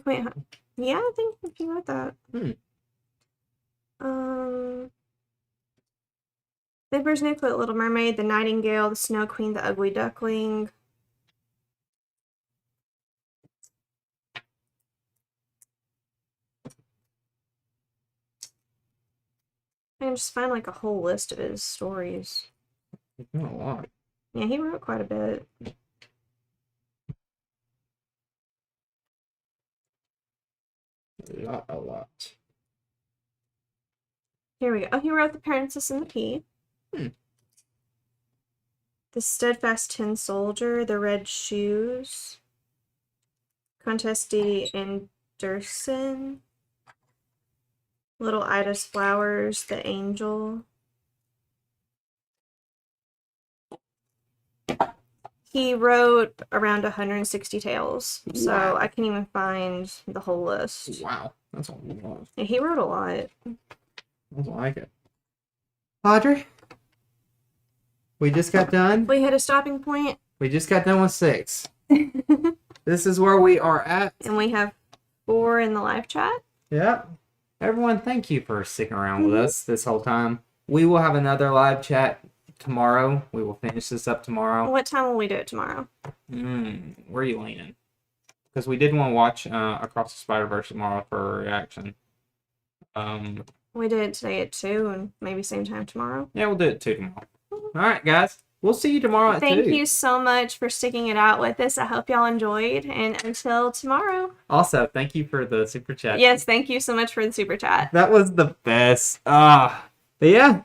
B: Wait, yeah, I think he wrote that. The Emperor's New Clothes, Little Mermaid, The Nightingale, The Snow Queen, The Ugly Duckling. I can just find like a whole list of his stories.
A: Not a lot.
B: Yeah, he wrote quite a bit.
A: A lot.
B: Here we go. Oh, he wrote The Princess and the Pea. The Steadfast Tin Soldier, The Red Shoes, Countess D. Andersen, Little Ida's Flowers, The Angel. He wrote around 160 tales, so
A: Wow.
B: I can't even find the whole list.
A: Wow, that's a lot.
B: Yeah, he wrote a lot.
A: I like it. Audrey, we just got done.
B: We hit a stopping point.
A: We just got done with 6. This is where we are at.
B: And we have 4 in the live chat.
A: Yep. Everyone, thank you for sticking around with us this whole time. We will have another live chat tomorrow. We will finish this up tomorrow.
B: What time will we do it tomorrow?
A: Where are you leaning? Because we did want to watch Across the Spider-Verse tomorrow for a reaction.
B: We did it today at 2 and maybe same time tomorrow.
A: Yeah, we'll do it 2 tomorrow. All right, guys. We'll see you tomorrow at 2.
B: Thank you so much for sticking it out with us. I hope y'all enjoyed. And until tomorrow.
A: Also, thank you for the super chat.
B: Yes, thank you so much for the super chat.
A: That was the best. But yeah,